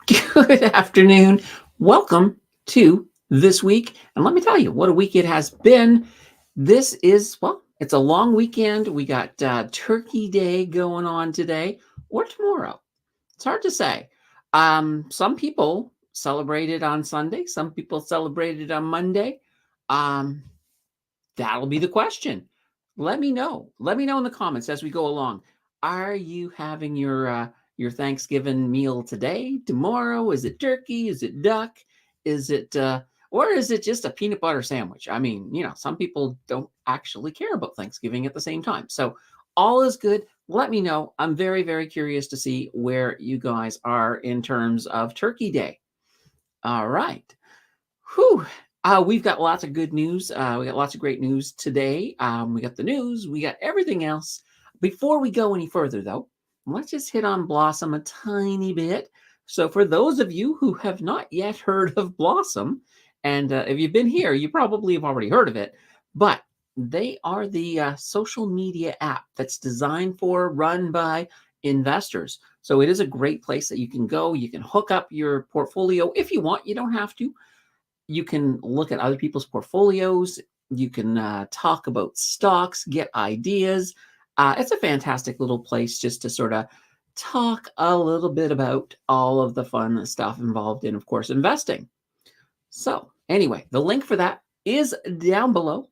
Good afternoon. Welcome to this week. And let me tell you what a week it has been. This is, well, it's a long weekend. We got Turkey Day going on today or tomorrow. It's hard to say. Some people celebrated on Sunday, some people celebrated on Monday. Um, that'll be the question. Let me know. Let me know in the comments as we go along. Are you having your Thanksgiving meal today, tomorrow? Is it turkey? Is it duck? Is it or is it just a peanut butter sandwich? I mean, some people don't actually care about Thanksgiving at the same time. So all is good. Let me know. I'm very, very curious to see where you guys are in terms of Turkey Day. All right. Whew. We've got lots of good news. We got lots of great news today. We got the news. We got everything else. Before we go any further, though, let's just hit on Blossom a tiny bit. So, for those of you who have not yet heard of Blossom, and if you've been here, you probably have already heard of it, but they are the social media app that's designed for, run by investors. So, it is a great place that you can go. You can hook up your portfolio if you want. You don't have to. You can look at other people's portfolios. You can talk about stocks, get ideas. It's a fantastic little place just to sort of talk a little bit about all of the fun stuff involved in, of course, investing. So, anyway, the link for that is down below.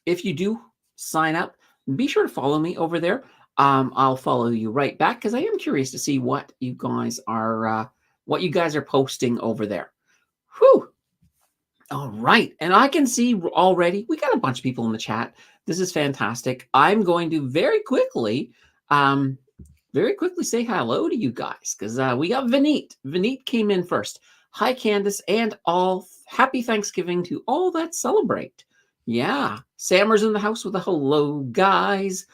If you do sign up, be sure to follow me over there. I'll follow you right back because I am curious to see what you guys are posting over there. Whew. All right. And I can see already we got a bunch of people in the chat. This is fantastic. I'm going to um, very quickly say hello to you guys because we got Vineet. Vineet came in first. Hi, Candace, and all happy Thanksgiving to all that celebrate. Yeah. Sammer's in the house with a hello, guys.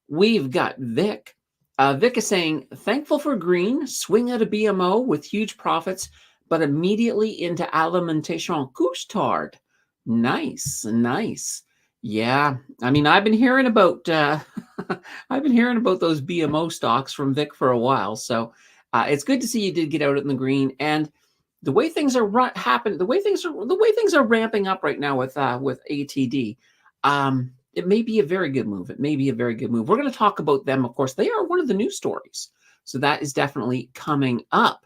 We've got Vic. Vic is saying, thankful for green, swing at a BMO with huge profits, but immediately into Alimentation Couche-Tard. Nice, nice. Yeah, I mean, I've been hearing about I've been hearing about those BMO stocks from Vic for a while. So it's good to see you did get out in the green. And the way things are the way things are ramping up right now with ATD. It may be a very good move. It may be a very good move. We're going to talk about them, of course. They are one of the news stories. So that is definitely coming up.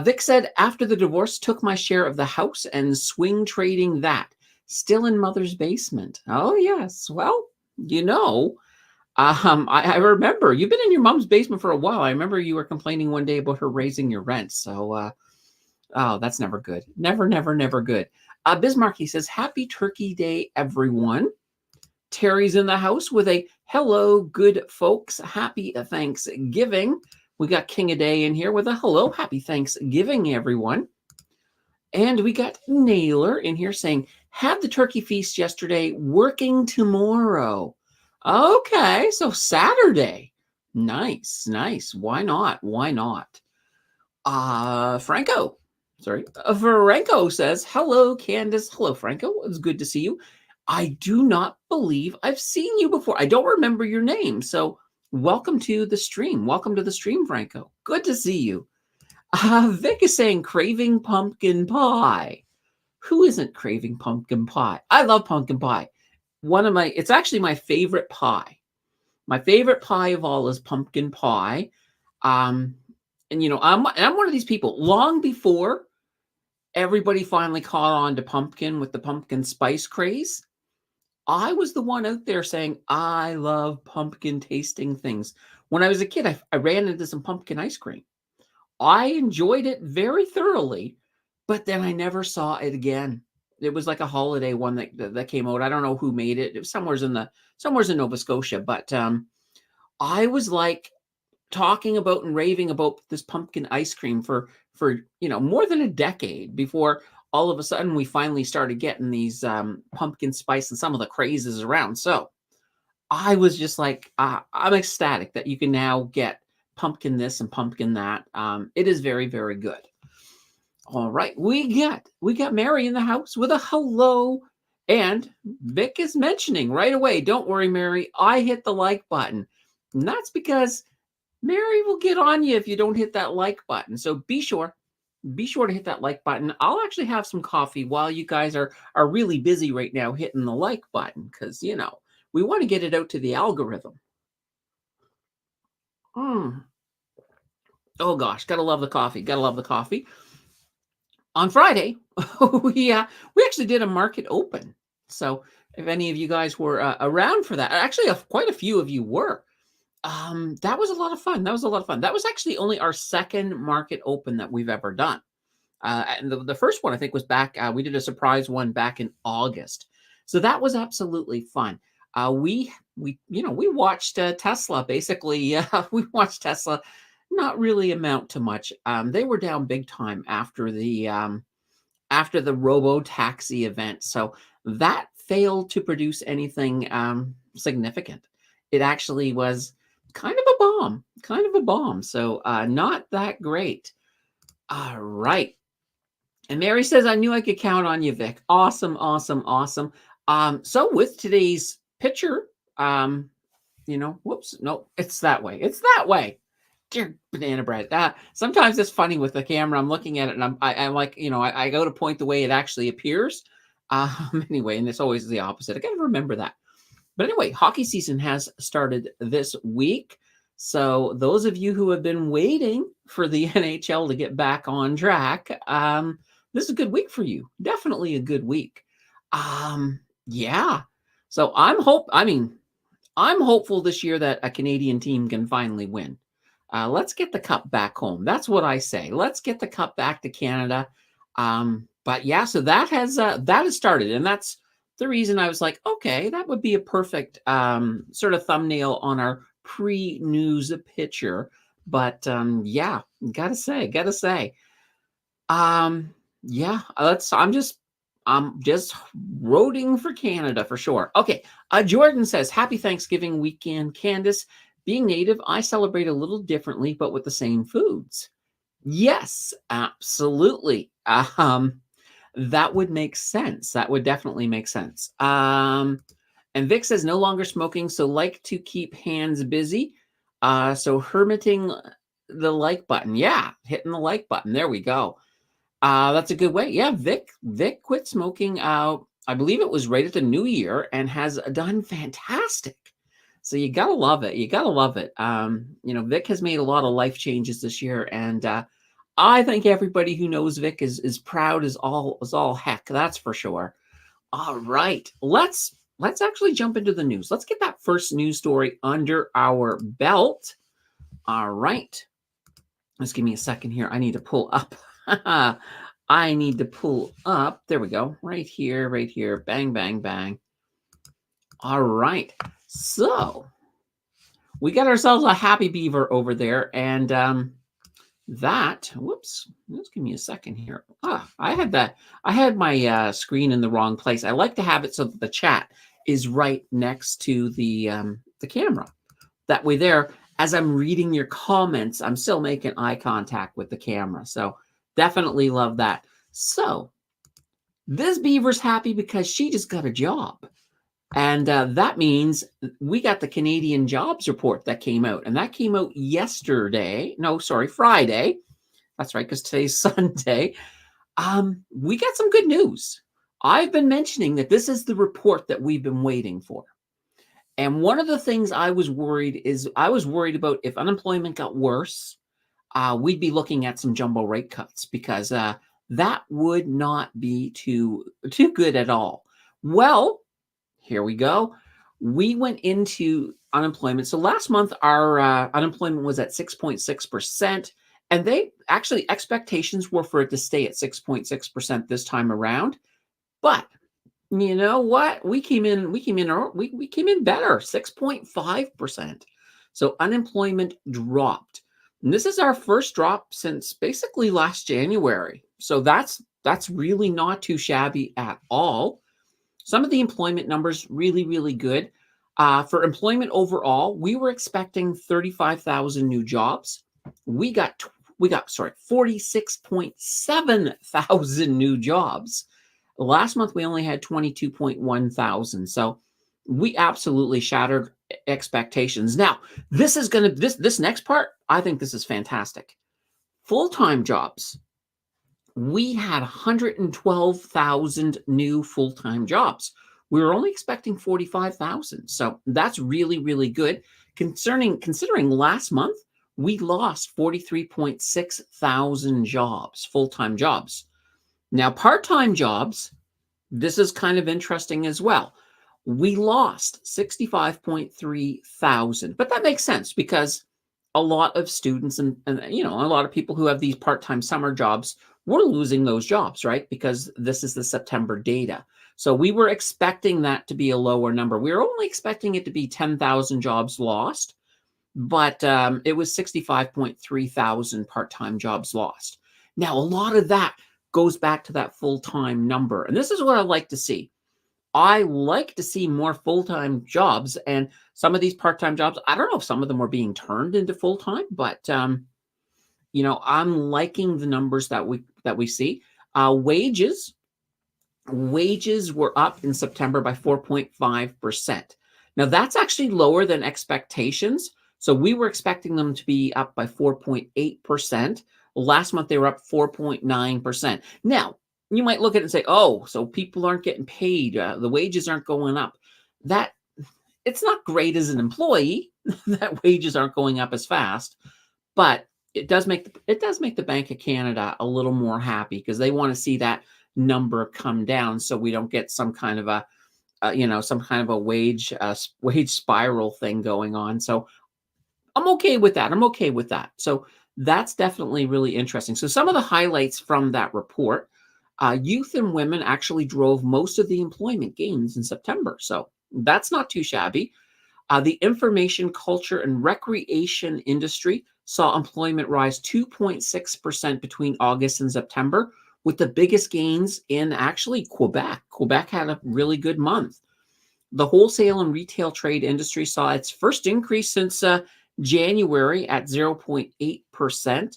Vic said, after the divorce, took my share of the house and swing trading that. Still in mother's basement. Oh, yes. Well, I remember you've been in your mom's basement for a while. I remember you were complaining one day about her raising your rent. So, oh, that's never good. Never, never, never good. Bismarck, he says, happy Turkey Day, everyone. Terry's in the house with a hello, good folks. Happy Thanksgiving. We got King a Day in here with a hello, happy Thanksgiving, everyone. And we got Naylor in here saying, had the turkey feast yesterday, working tomorrow. Okay, so Saturday. Nice, nice. Why not? Why not? Franco says, hello, Candace. Hello, Franco. It's good to see you. I do not believe I've seen you before. I don't remember your name. So welcome to the stream. Welcome to the stream, Franco. Good to see you. Vic is saying craving pumpkin pie. Who isn't craving pumpkin pie? I love pumpkin pie. It's actually my favorite pie. My favorite pie of all is pumpkin pie. And I'm one of these people. Long before everybody finally caught on to pumpkin with the pumpkin spice craze, I was the one out there saying, I love pumpkin tasting things. When I was a kid, I ran into some pumpkin ice cream. I enjoyed it very thoroughly, but then I never saw it again. It was like a holiday one that came out. I don't know who made it. It was somewhere's in Nova Scotia, but I was like talking about and raving about this pumpkin ice cream for more than a decade before all of a sudden we finally started getting these pumpkin spice and some of the crazes around. So I was just like, I'm ecstatic that you can now get pumpkin this and pumpkin that. It is very, very good. All right, we got Mary in the house with a hello, and Vic is mentioning right away, don't worry, Mary, I hit the like button. And that's because Mary will get on you if you don't hit that like button. So be sure be sure to hit that like button. I'll actually have some coffee while you guys are really busy right now hitting the like button because, we want to get it out to the algorithm. Mm. Oh gosh, gotta love the coffee. Gotta love the coffee. On Friday, we actually did a market open. So if any of you guys were around for that, actually, quite a few of you were. That was a lot of fun. That was a lot of fun. That was actually only our second market open that we've ever done. And the first one I think was back. We did a surprise one back in August, so that was absolutely fun. We watched Tesla basically. We watched Tesla not really amount to much. They were down big time after the robo taxi event, so that failed to produce anything significant. It actually was kind of a bomb. So not that great. All right. And Mary says, I knew I could count on you, Vic. Awesome, awesome, awesome. So with today's picture, whoops, no, it's that way. It's that way. Dear banana bread. Sometimes it's funny with the camera. I'm looking at it and I'm like, I go to point the way it actually appears. Anyway, and it's always the opposite. I got to remember that. But anyway, hockey season has started this week. So those of you who have been waiting for the NHL to get back on track, this is a good week for you. Definitely a good week. Yeah. So I'm hopeful this year that a Canadian team can finally win. Let's get the cup back home. That's what I say. Let's get the cup back to Canada. But yeah, so that has started, and that's the reason I was like, okay, that would be a perfect sort of thumbnail on our pre-news picture. But yeah, gotta say, yeah, I'm just rooting for Canada for sure. Okay, Jordan says, happy Thanksgiving weekend, Candace. Being native, I celebrate a little differently, but with the same foods. Yes, absolutely. That would make sense. That would definitely make sense. And Vic says no longer smoking, so like to keep hands busy. So hermiting the like button. Yeah, hitting the like button. There we go. That's a good way. Yeah, Vic quit smoking. I believe it was right at the new year and has done fantastic. So you gotta love it. You gotta love it. Vic has made a lot of life changes this year, and I think everybody who knows Vic is proud as all heck. That's for sure. All right, let's actually jump into the news. Let's get that first news story under our belt. All right, just give me a second here. I need to pull up. I need to pull up. There we go. Right here. Bang, bang, bang. All right. So we got ourselves a happy beaver over there, and whoops, just give me a second here. I had my screen in the wrong place. I like to have it so that the chat is right next to the camera. That way there, as I'm reading your comments, I'm still making eye contact with the camera. So definitely love that. So this beaver's happy because she just got a job. And that means we got the Canadian jobs report that came out. And that came out Friday. That's right, because today's Sunday. We got some good news. I've been mentioning that this is the report that we've been waiting for. And one of the things I was worried about if unemployment got worse, we'd be looking at some jumbo rate cuts because that would not be too good at all. Well, here we go. We went into unemployment. So last month, our unemployment was at 6.6%. And expectations were for it to stay at 6.6% this time around. But you know what? We came in better, 6.5%. So unemployment dropped. And this is our first drop since basically last January. So that's really not too shabby at all. Some of the employment numbers really, really good. For employment overall, we were expecting 35,000 new jobs. We got 46.7 thousand new jobs. Last month, we only had 22.1 thousand. So we absolutely shattered expectations. Now, this next part, I think this is fantastic. Full-time jobs. we had 112,000 new full-time jobs. We were only expecting 45,000. So that's really, really good. Considering last month, we lost 43.6 thousand jobs, full-time jobs. Now, part-time jobs, this is kind of interesting as well. We lost 65.3 thousand, but that makes sense because a lot of students and a lot of people who have these part-time summer jobs were losing those jobs, right? Because this is the September data. So we were expecting that to be a lower number. We were only expecting it to be 10,000 jobs lost, but it was 65.3 thousand part-time jobs lost. Now, a lot of that goes back to that full-time number. And this is what I like to see. I like to see more full-time jobs, and some of these part-time jobs, I don't know if some of them are being turned into full-time, but I'm liking the numbers that we see. Wages were up in September by 4.5%. Now that's actually lower than expectations. So we were expecting them to be up by 4.8%. Last month they were up 4.9%. Now, you might look at it and say, oh, so people aren't getting paid. The wages aren't going up. That it's not great as an employee that wages aren't going up as fast, but it does make the Bank of Canada a little more happy because they want to see that number come down so we don't get some kind of a wage spiral thing going on. So I'm okay with that. So that's definitely really interesting. So some of the highlights from that report. Youth and women actually drove most of the employment gains in September. So that's not too shabby. The information, culture, and recreation industry saw employment rise 2.6% between August and September, with the biggest gains in actually Quebec. Quebec had a really good month. The wholesale and retail trade industry saw its first increase since January at 0.8%.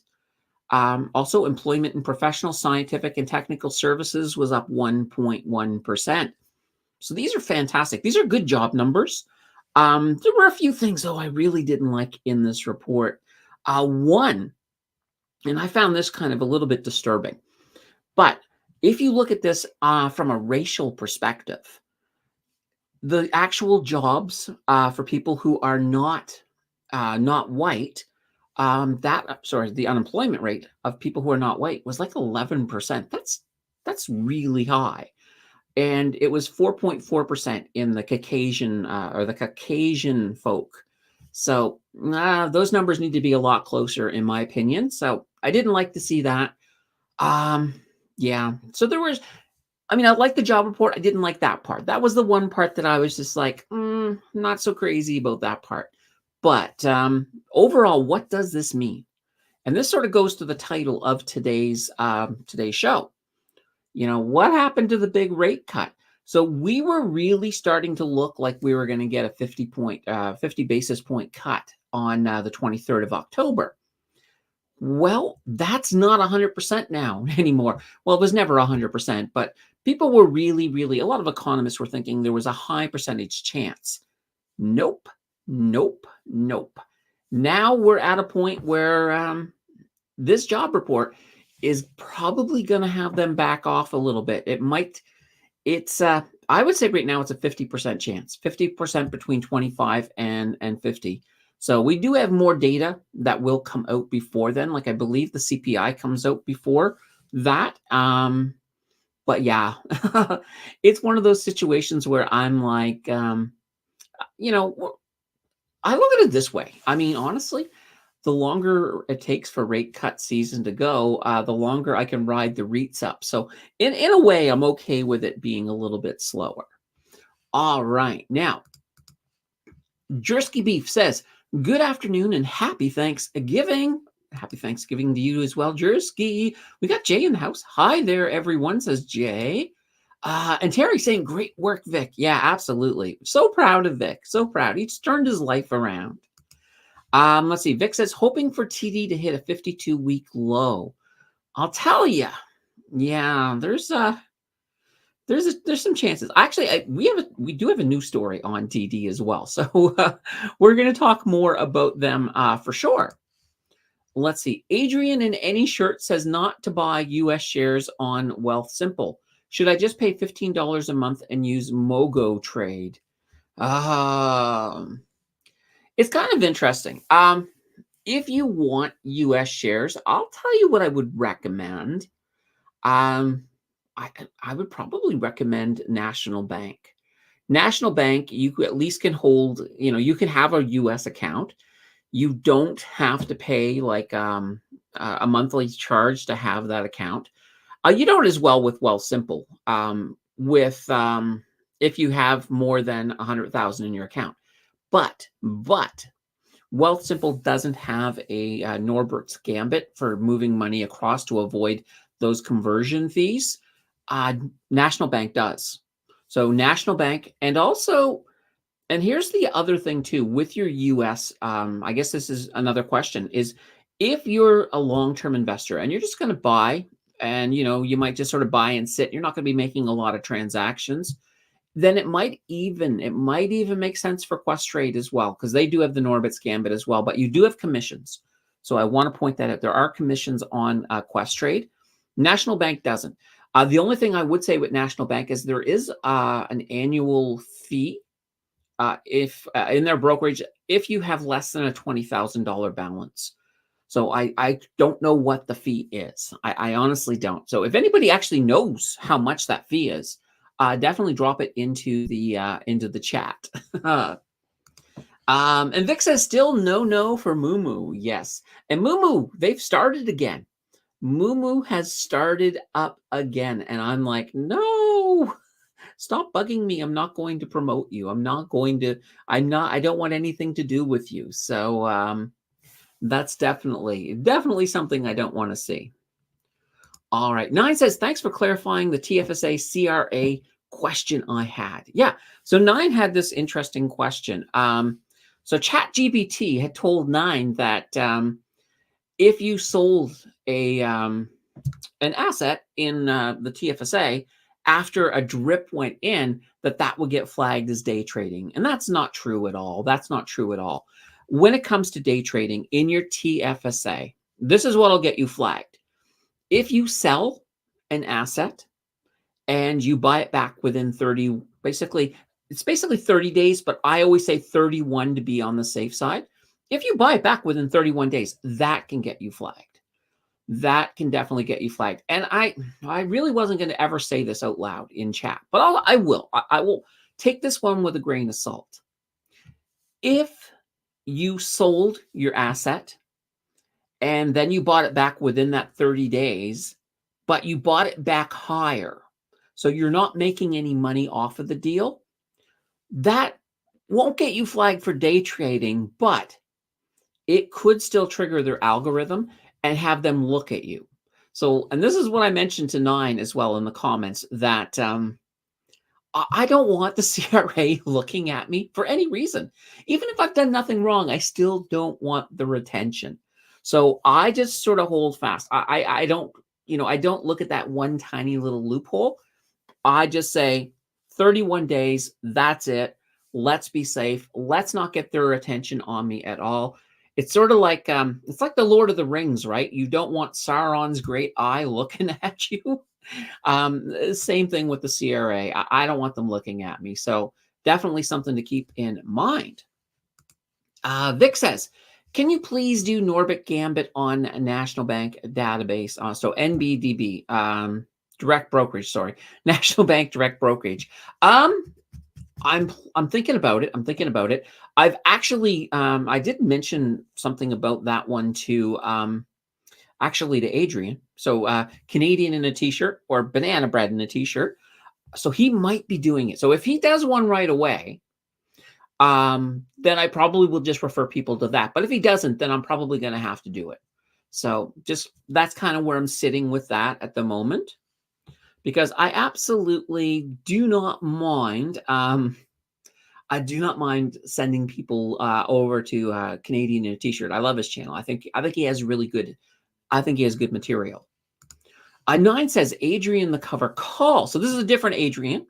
Also, employment in professional, scientific, and technical services was up 1.1%. So these are fantastic. These are good job numbers. There were a few things, though, I really didn't like in this report. One, and I found this kind of a little bit disturbing, but if you look at this from a racial perspective, the actual jobs for people who are not white, the unemployment rate of people who are not white was like 11%. That's really high. And it was 4.4% in the Caucasian folk. So those numbers need to be a lot closer, in my opinion. So I didn't like to see that. Yeah. So I like the job report. I didn't like that part. That was the one part that I was just like, not so crazy about that part. But overall, what does this mean? And this sort of goes to the title of today's show. What happened to the big rate cut? So we were really starting to look like we were going to get a 50 basis point cut on the 23rd of October. Well, that's not 100% now anymore. Well, it was never 100%, but people were really, really, a lot of economists were thinking there was a high percentage chance. Nope. Now we're at a point where this job report is probably going to have them back off a little bit. I would say right now it's a 50% chance, 50% between 25 and 50. So we do have more data that will come out before then. Like I believe the CPI comes out before that. But yeah, it's one of those situations where I'm like, I look at it this way. Honestly, the longer it takes for rate cut season to go, the longer I can ride the REITs up. So in a way, I'm okay with it being a little bit slower. All right. Now, Jersky Beef says, good afternoon and happy Thanksgiving. Happy Thanksgiving to you as well, Jersky. We got Jay in the house. Hi there, everyone, says Jay. And Terry saying, great work, Vic. Yeah, absolutely. So proud of Vic. So proud. He's turned his life around. Let's see. Vic says, hoping for TD to hit a 52-week low. I'll tell you. Yeah, there's some chances. Actually, we do have a new story on TD as well. So we're going to talk more about them for sure. Let's see. Adrian in any shirt says not to buy US shares on Wealthsimple. Should I just pay $15 a month and use Mogo Trade? It's kind of interesting. If you want US shares, I'll tell you what I would recommend. Um, I would probably recommend National Bank. National Bank, you at least can hold, you can have a US account. You don't have to pay like a monthly charge to have that account. You don't as well with Wealthsimple. With if you have more than 100,000 in your account, but Wealthsimple doesn't have a Norbert's Gambit for moving money across to avoid those conversion fees. National Bank does. So National Bank, and also, and here's the other thing too, with your US, I guess this is another question, is if you're a long-term investor and you're just going to buy, and you might just sort of buy and sit, you're not going to be making a lot of transactions, then it might even make sense for Questrade as well, because they do have the Norbert's Gambit as well, but you do have commissions. So I want to point that out. There are commissions on Questrade. National Bank doesn't. The only thing I would say with National Bank is there is an annual fee if in their brokerage if you have less than a $20,000 balance. So I don't know what the fee is. I honestly don't. So if anybody actually knows how much that fee is, definitely drop it into the chat. And Vic says still no for Moomoo. Yes, and Moomoo, they've started again. Moomoo has started up again, and I'm like, no, stop bugging me. I'm not going to promote you. I don't want anything to do with you. So that's definitely something I don't want to see. All right. 9 says, thanks for clarifying the TFSA CRA question I had. Yeah. So 9 had this interesting question. So ChatGPT had told 9 that if you sold an asset in the TFSA after a drip went in, that would get flagged as day trading. And that's not true at all. That's not true at all. When it comes to day trading in your TFSA, this is what will get you flagged. If you sell an asset and you buy it back within 30, it's basically 30 days, but I always say 31 to be on the safe side. If you buy it back within 31 days, that can get you flagged. That can definitely get you flagged. And I really wasn't going to ever say this out loud in chat, but I will. I will take this one with a grain of salt. If you sold your asset and then you bought it back within that 30 days, but you bought it back higher, so you're not making any money off of the deal, that won't get you flagged for day trading, but it could still trigger their algorithm and have them look at you. So, and this is what I mentioned to 9 as well in the comments, that I don't want the CRA looking at me for any reason. Even if I've done nothing wrong, I still don't want the retention. So I just sort of hold fast. I don't look at that one tiny little loophole. I just say 31 days, that's it. Let's be safe. Let's not get their attention on me at all. It's sort of like it's like the Lord of the Rings, right? You don't want Sauron's great eye looking at you. Same thing with the CRA. I don't want them looking at me. So definitely something to keep in mind. Vic says, can you please do Norbert Gambit on National Bank database? So NBDB, direct brokerage, sorry. National Bank direct brokerage. I'm thinking about it. I've actually, I did mention something about that one to, actually to Adrian. So Canadian in a t-shirt or banana bread in a t-shirt. So he might be doing it. So if he does one right away, then I probably will just refer people to that. But if he doesn't, then I'm probably going to have to do it. So just that's kind of where I'm sitting with that at the moment, because I absolutely do not mind. I do not mind sending people over to Canadian in a t-shirt. I love his channel. I think he has really good. I think he has good material. 9 says Adrian the cover call. So this is a different Adrian.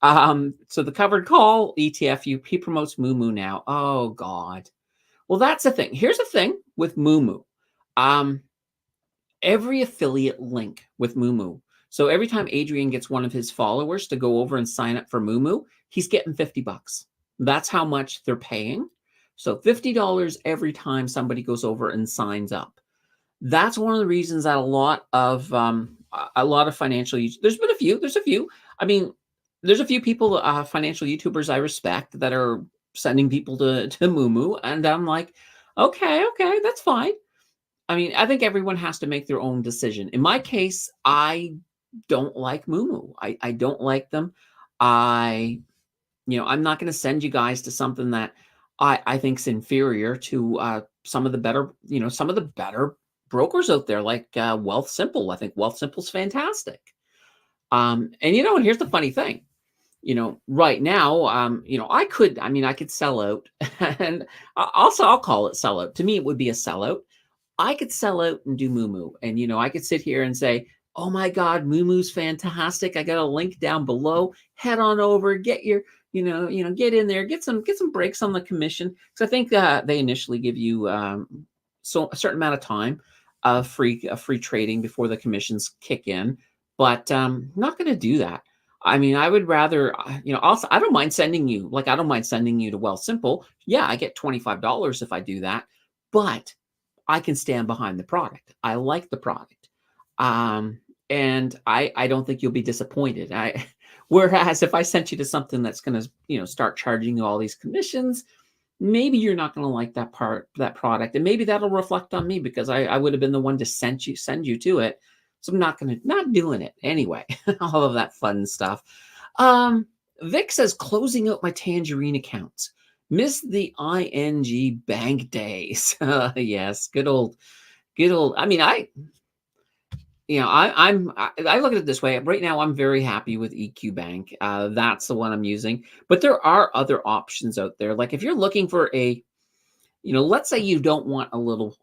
So the covered call ETF, he promotes Moomoo now. Oh God. Well, that's the thing. Here's the thing with Moomoo. Um, every affiliate link with Moomoo. So every time Adrian gets one of his followers to go over and sign up for Moomoo, he's getting $50. That's how much they're paying. So $50 every time somebody goes over and signs up. That's one of the reasons that a lot of financial there's been a few, there's a few. I mean, there's a few people, financial YouTubers I respect that are sending people to Moomoo, and I'm like, okay, that's fine. I mean, I think everyone has to make their own decision. In my case, I don't like Moomoo. I don't like them. I I'm not going to send you guys to something that I think's inferior to some of the better, some of the better brokers out there, like Wealth Simple. I think Wealth Simple's fantastic. And and here's the funny thing. Right now, I could sell out, and also I'll call it sellout. To me, it would be a sellout. I could sell out and do Moomoo, and I could sit here and say, "Oh my God, Moomoo's fantastic! I got a link down below. Head on over, get your, get in there, get some breaks on the commission." Because I think they initially give you so a certain amount of time of free trading before the commissions kick in, but not going to do that. I mean, I would rather, also I don't mind sending you, I don't mind sending you to Wealth Simple. Yeah, I get $25 if I do that, but I can stand behind the product. I like the product. And I don't think you'll be disappointed. Whereas if I sent you to something that's going to, start charging you all these commissions, maybe you're not going to like that product. And maybe that'll reflect on me because I would have been the one to send you to it. So I'm not doing it anyway. All of that fun stuff. Vic says closing out my Tangerine accounts. Miss the ING bank days. Yes, good old. I mean, I look at it this way. Right now, I'm very happy with EQ Bank. That's the one I'm using. But there are other options out there. Like if you're looking for let's say you don't want a little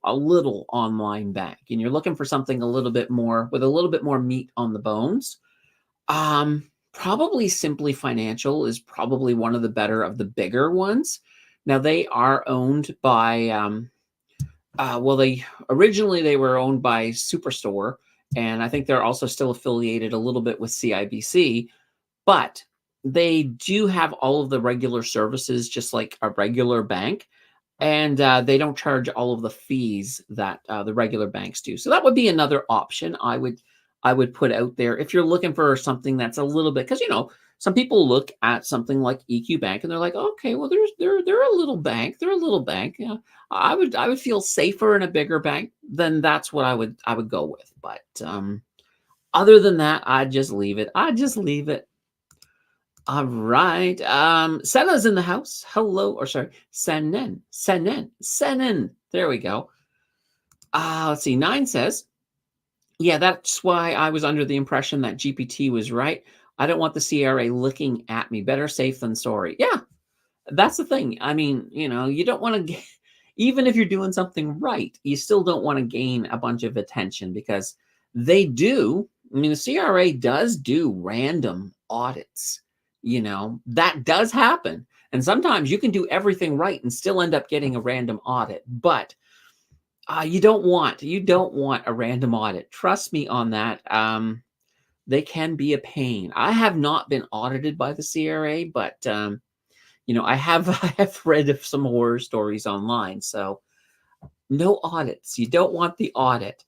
online bank, and you're looking for something a little bit more with a little bit more meat on the bones. Probably Simply Financial is probably one of the better of the bigger ones. Now they are owned by they originally were owned by Superstore, and I think they're also still affiliated a little bit with CIBC, but they do have all of the regular services just like a regular bank, and they don't charge all of the fees that the regular banks do. So that would be another option I would put out there if you're looking for something that's a little bit, because some people look at something like EQ Bank and they're like, okay, well they're a little bank, they're a little bank. I would feel safer in a bigger bank. Then that's what I would go with. But other than that, I'd just leave it. All right. Senna's in the house. Hello, or sorry, Senen. There we go. Let's see. 9 says, yeah, that's why I was under the impression that GPT was right. I don't want the CRA looking at me. Better safe than sorry. Yeah, that's the thing. I mean, you don't want to, even if you're doing something right, you still don't want to gain a bunch of attention because they do. I mean, the CRA does do random audits. That does happen. And sometimes you can do everything right and still end up getting a random audit. But you don't want a random audit. Trust me on that. They can be a pain. I have not been audited by the CRA, but I have read of some horror stories online. So no audits. You don't want the audit.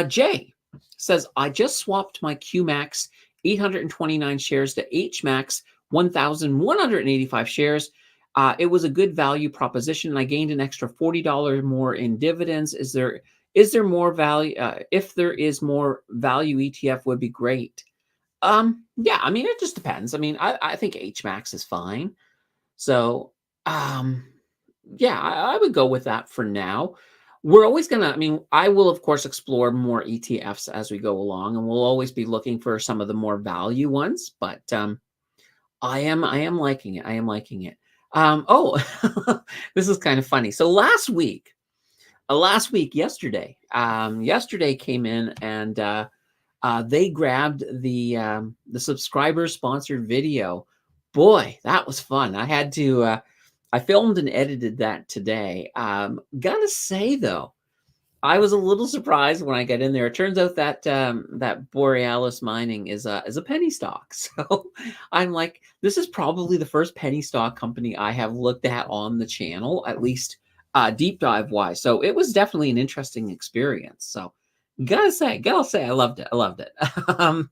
Jay says, I just swapped my QMax 829 shares to HMax 1,185 shares. It was a good value proposition, and I gained an extra $40 more in dividends. Is there more value? If there is more value, ETF would be great. Yeah, I mean, it just depends. I mean, I think HMax is fine. So, yeah, I would go with that for now. We're always I will, of course, explore more ETFs as we go along, and we'll always be looking for some of the more value ones, but I am liking it. I am liking it. This is kind of funny. So yesterday came in and they grabbed the subscriber sponsored video. Boy, that was fun. I had to I filmed and edited that today. Gotta say though, I was a little surprised when I got in there. It turns out that that Borealis Mining is a penny stock. So I'm like, this is probably the first penny stock company I have looked at on the channel, at least deep dive wise. So it was definitely an interesting experience. So gotta say, I loved it. I loved it. um,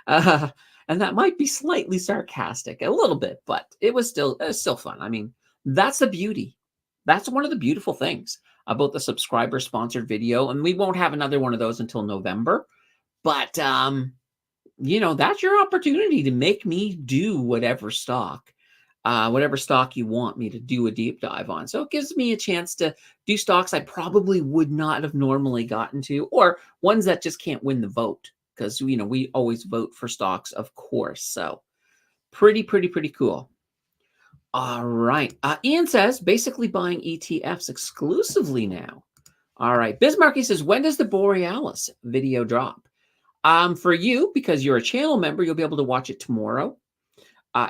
uh, and that might be slightly sarcastic, a little bit, but it was still fun. I mean, that's the beauty. That's one of the beautiful things about the subscriber sponsored video, and we won't have another one of those until November. But you know, that's your opportunity to make me do whatever stock you want me to do a deep dive on. So it gives me a chance to do stocks I probably would not have normally gotten to, or ones that just can't win the vote because you know we always vote for stocks, of course. So pretty cool. All right. Ian says basically buying ETFs exclusively now. All right. Bismarcky says, when does the Borealis video drop? For you, because you're a channel member, you'll be able to watch it tomorrow.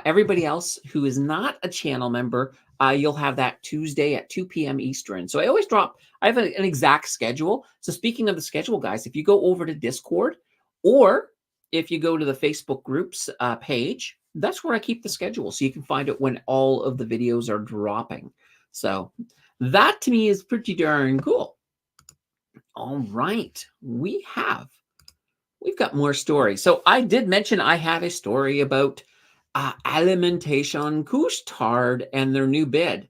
Everybody else who is not a channel member, you'll have that Tuesday at 2 p.m. Eastern. So I always drop, I have an exact schedule. So speaking of the schedule, guys, if you go over to Discord or if you go to the Facebook groups page, that's where I keep the schedule. So you can find it when all of the videos are dropping. So that to me is pretty darn cool. All right, we've got more stories. So I did mention I had a story about Alimentation Couche-Tard and their new bid.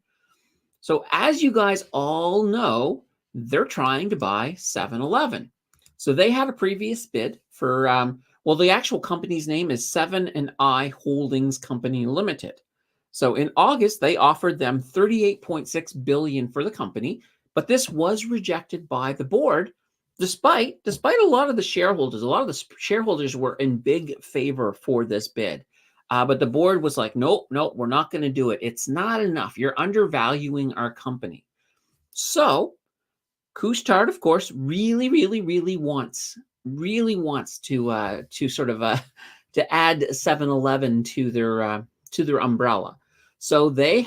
So as you guys all know, they're trying to buy 7-Eleven. So they had a previous bid for, well, the actual company's name is 7&I Holdings Company Limited. So in August, they offered them $38.6 billion for the company, but this was rejected by the board, despite a lot of the shareholders were in big favor for this bid. But the board was like, nope, we're not going to do it. It's not enough. You're undervaluing our company. So Couche-Tard, of course, really wants to sort of to add 7-Eleven to their umbrella. So they've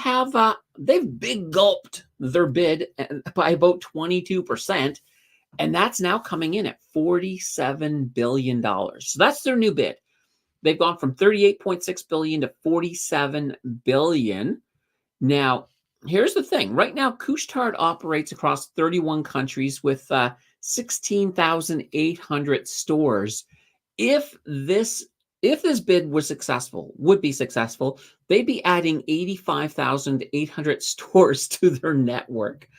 big gulped their bid by about 22%, and that's now coming in at $47 billion. So that's their new bid. They've gone from 38.6 billion to 47 billion. Now, here's the thing. Right now, Couche-Tard operates across 31 countries with 16,800 stores. If this bid was would be successful, they'd be adding 85,800 stores to their network.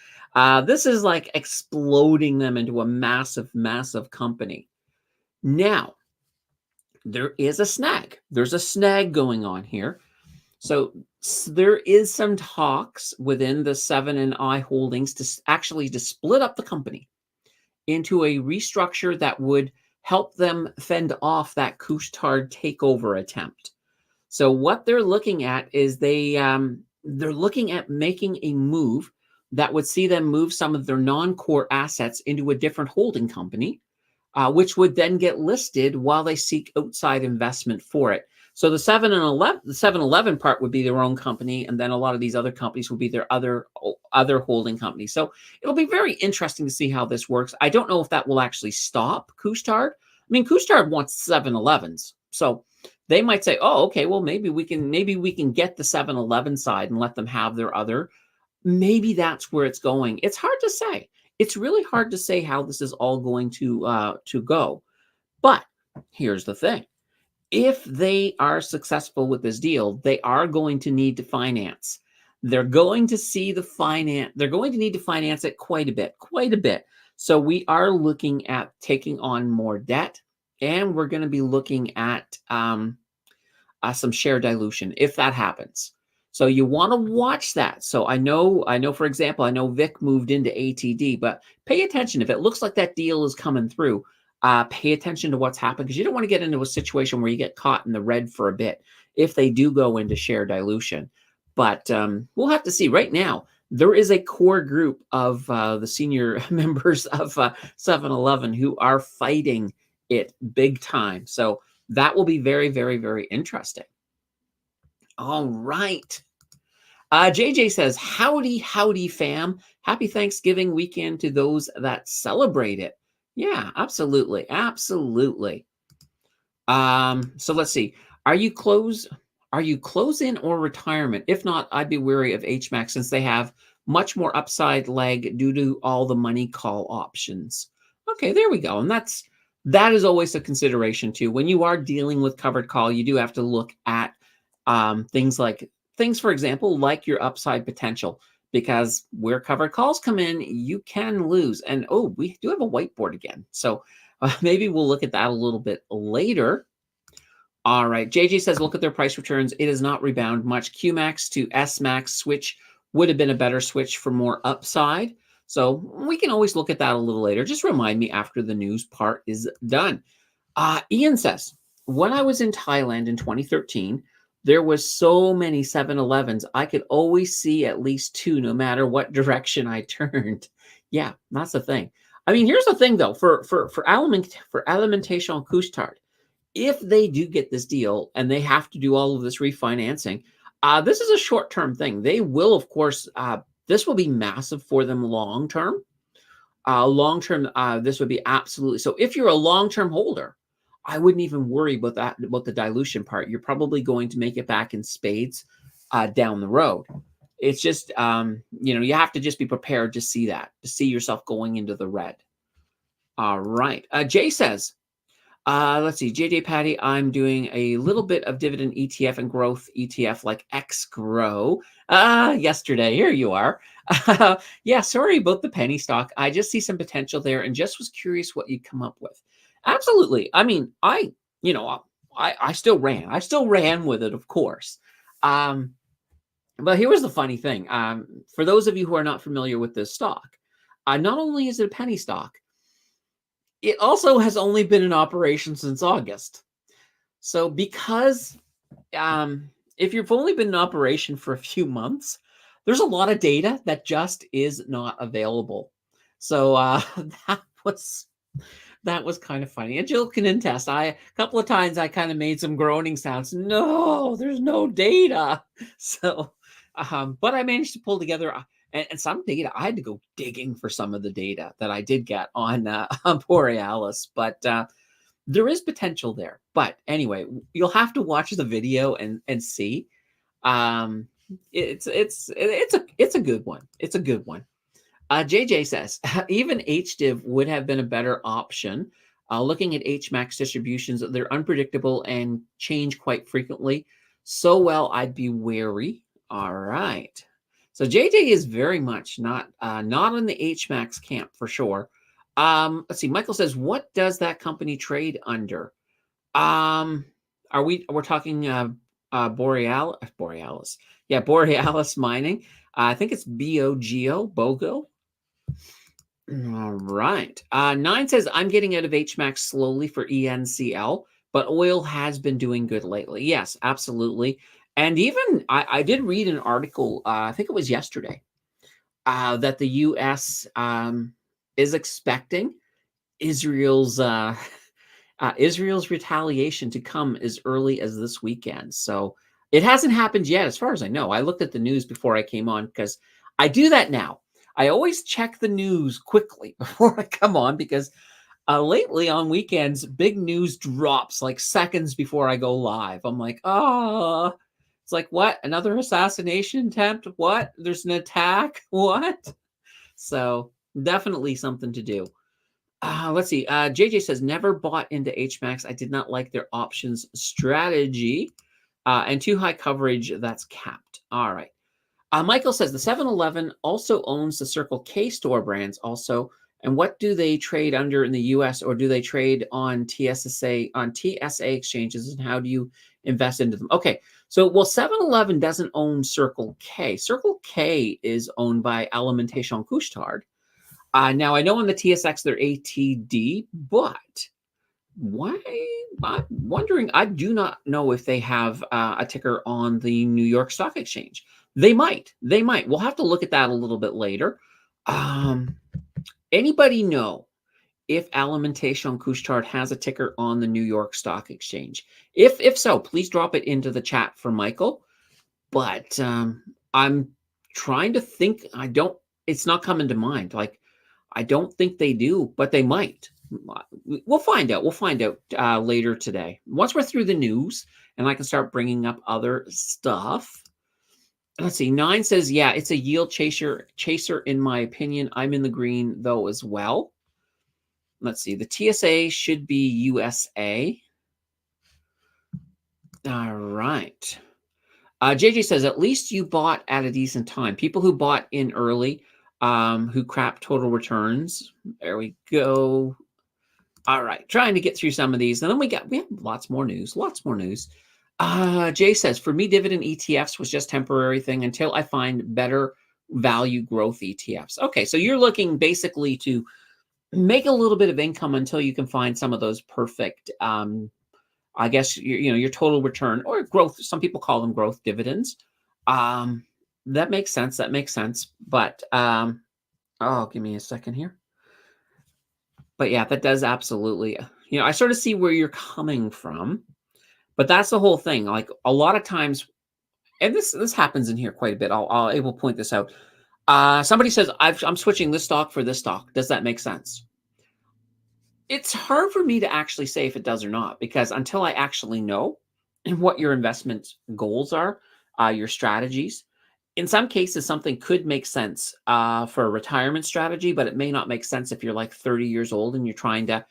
This is like exploding them into a massive company. Now, there is a snag. There's a snag going on here. So there is some talks within the 7&I Holdings to split up the company into a restructure that would help them fend off that Couche-Tard takeover attempt. So what they're looking at is they're looking at making a move that would see them move some of their non-core assets into a different holding company, which would then get listed while they seek outside investment for it. So the 7-Eleven part would be their own company, and then a lot of these other companies would be their other holding companies. So it'll be very interesting to see how this works. I don't know if that will actually stop Couche-Tard. I mean, Couche-Tard wants 7-Elevens, so they might say, "Oh, okay, well maybe we can get the 7-Eleven side and let them have their other." Maybe that's where it's going. It's hard to say. It's really hard to say how this is all going to go. But here's the thing. If they are successful with this deal, they are going to need to finance. They're going to need to finance it quite a bit. So we are looking at taking on more debt, and we're going to be looking at some share dilution if that happens. So you want to watch that. So I know, for example, I know Vic moved into ATD, but pay attention. If it looks like that deal is coming through, pay attention to what's happened, because you don't want to get into a situation where you get caught in the red for a bit if they do go into share dilution. But we'll have to see. Right now, there is a core group of the senior members of 7-Eleven who are fighting it big time. So that will be very interesting. All right. JJ says, howdy, howdy, fam. Happy Thanksgiving weekend to those that celebrate it. Yeah, absolutely. Absolutely. So let's see. Are you close? Are you close in or retirement? If not, I'd be wary of HMAX since they have much more upside leg due to all the money call options. Okay, there we go. And that is always a consideration too. When you are dealing with covered call, you do have to look at things, for example, like your upside potential, because where covered calls come in, you can lose. And oh, we do have a whiteboard again. So maybe we'll look at that a little bit later. All right. JJ says, look at their price returns. It has not rebounded much. QMAX to SMAX switch would have been a better switch for more upside. So we can always look at that a little later. Just remind me after the news part is done. Ian says, when I was in Thailand in 2013, there was so many 7-Elevens. I could always see at least two, no matter what direction I turned. Yeah, that's the thing. I mean, here's the thing, though, for Alimentation Couche-Tard, if they do get this deal and they have to do all of this refinancing, this is a short-term thing. They will, of course, this will be massive for them long-term. Long-term, this would be absolutely. So if you're a long-term holder, I wouldn't even worry about that, about the dilution part. You're probably going to make it back in spades down the road. It's just, you have to just be prepared to see that, to see yourself going into the red. All right. Jay says, let's see, JJ Patty, I'm doing a little bit of dividend ETF and growth ETF like XGrow. Yesterday, here you are. Yeah, sorry about the penny stock. I just see some potential there and just was curious what you'd come up with. Absolutely. I mean, I still ran. I still ran with it, of course. But here was the funny thing. For those of you who are not familiar with this stock, not only is it a penny stock, it also has only been in operation since August. So because if you've only been in operation for a few months, there's a lot of data that just is not available. So that was kind of funny. And Jill can attest. A couple of times I kind of made some groaning sounds. No, there's no data. So, but I managed to pull together and some data. I had to go digging for some of the data that I did get on Borealis, but there is potential there. But anyway, you'll have to watch the video and see. It's a good one. It's a good one. JJ says, even HDiv would have been a better option. Looking at HMAX distributions, they're unpredictable and change quite frequently. So, well, I'd be wary. All right. So JJ is very much not in the HMAX camp for sure. Let's see. Michael says, what does that company trade under? We're talking Borealis. Yeah, Borealis Mining. I think it's BOGO. All right. 9 says, I'm getting out of HMAX slowly for ENCL, but oil has been doing good lately. Yes, absolutely. And even I did read an article, I think it was yesterday, that the U.S. Is expecting Israel's retaliation to come as early as this weekend. So it hasn't happened yet, as far as I know. I looked at the news before I came on because I do that now. I always check the news quickly before I come on because lately on weekends, big news drops like seconds before I go live. I'm like, oh, it's like, what? Another assassination attempt? What? There's an attack? What? So definitely something to do. Let's see. JJ says, never bought into HMAX. I did not like their options strategy and too high coverage. That's capped. All right. Michael says the 7-Eleven also owns the Circle K store brands also. And what do they trade under in the U.S. or do they trade on TSA exchanges? And how do you invest into them? Okay. So, well, 7-Eleven doesn't own Circle K. Circle K is owned by Alimentation Couche-Tard. Now, I know on the TSX they're ATD, but why? I'm wondering, I do not know if they have a ticker on the New York Stock Exchange. They might. We'll have to look at that a little bit later. Anybody know if Alimentation Couche-Tard has a ticker on the New York Stock Exchange? If so, please drop it into the chat for Michael. But I'm trying to think. It's not coming to mind. Like, I don't think they do, but they might. We'll find out. We'll find out later today. Once we're through the news and I can start bringing up other stuff. Let's see. 9 says, yeah, it's a yield chaser, in my opinion. I'm in the green, though, as well. Let's see. The TSA should be USA. All right. JJ says, at least you bought at a decent time. People who bought in early, who crap total returns. There we go. All right. Trying to get through some of these. And then we have lots more news. Jay says, for me, dividend ETFs was just temporary thing until I find better value growth ETFs. Okay. So you're looking basically to make a little bit of income until you can find some of those perfect, I guess, your total return or growth. Some people call them growth dividends. That makes sense. But, give me a second here. But yeah, that does absolutely, I sort of see where you're coming from, but that's the whole thing. Like a lot of times, and this happens in here quite a bit. I will point this out. Somebody says, I'm switching this stock for this stock. Does that make sense? It's hard for me to actually say if it does or not, because until I actually know what your investment goals are, your strategies, in some cases, something could make sense for a retirement strategy, but it may not make sense if you're like 30 years old and you're trying to,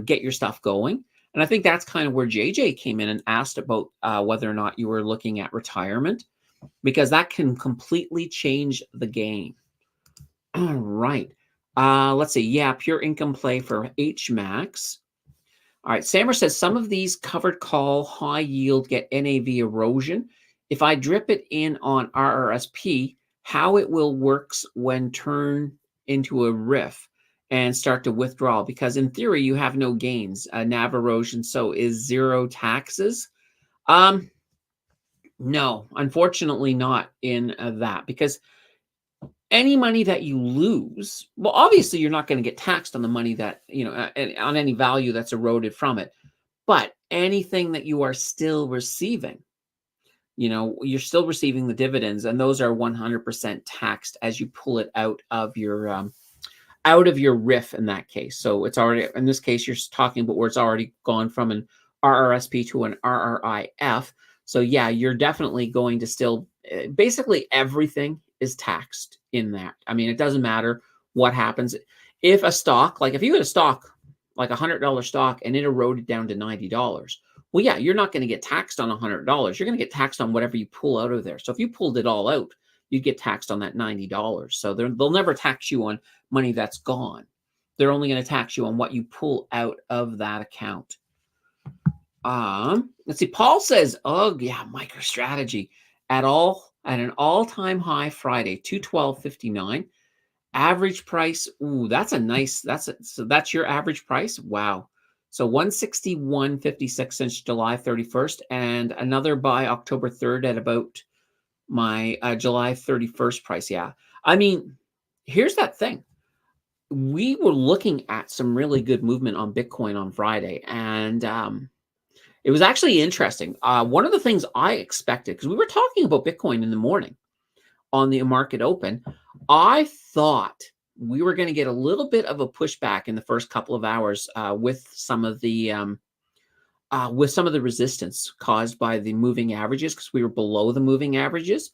get your stuff going. And I think that's kind of where JJ came in and asked about whether or not you were looking at retirement, because that can completely change the game. All right. Let's see. Yeah, pure income play for HMAX. All right. Sammer says some of these covered call high yield get NAV erosion. If I drip it in on RRSP, how it will works when turn into a RIF and start to withdraw, because in theory you have no gains, NAV erosion. So is zero taxes? No, unfortunately not in that, because any money that you lose, well, obviously you're not going to get taxed on the money that, on any value that's eroded from it, but anything that you are still receiving, you're still receiving the dividends, and those are 100% taxed as you pull it out of your RIF in that case. So it's already, in this case, you're talking about where it's already gone from an RRSP to an RRIF. So yeah, you're definitely going to still, basically everything is taxed in that. I mean, it doesn't matter what happens. If a stock, like if you had a stock, like $100 stock, and it eroded down to $90, well, yeah, you're not going to get taxed on $100. You're going to get taxed on whatever you pull out of there. So if you pulled it all out, you'd get taxed on that $90. So they'll never tax you on money that's gone. They're only going to tax you on what you pull out of that account. Let's see. Paul says, oh yeah, MicroStrategy at an all-time high Friday, 212.59. Average price. Ooh, that's your average price. Wow. So 161.56 since July 31st, and another by October 3rd at about my July 31st price. Yeah. I mean, here's that thing. We were looking at some really good movement on Bitcoin on Friday, and it was actually interesting. One of the things I expected, because we were talking about Bitcoin in the morning on the market open, I thought we were going to get a little bit of a pushback in the first couple of hours with some of the resistance caused by the moving averages, because we were below the moving averages.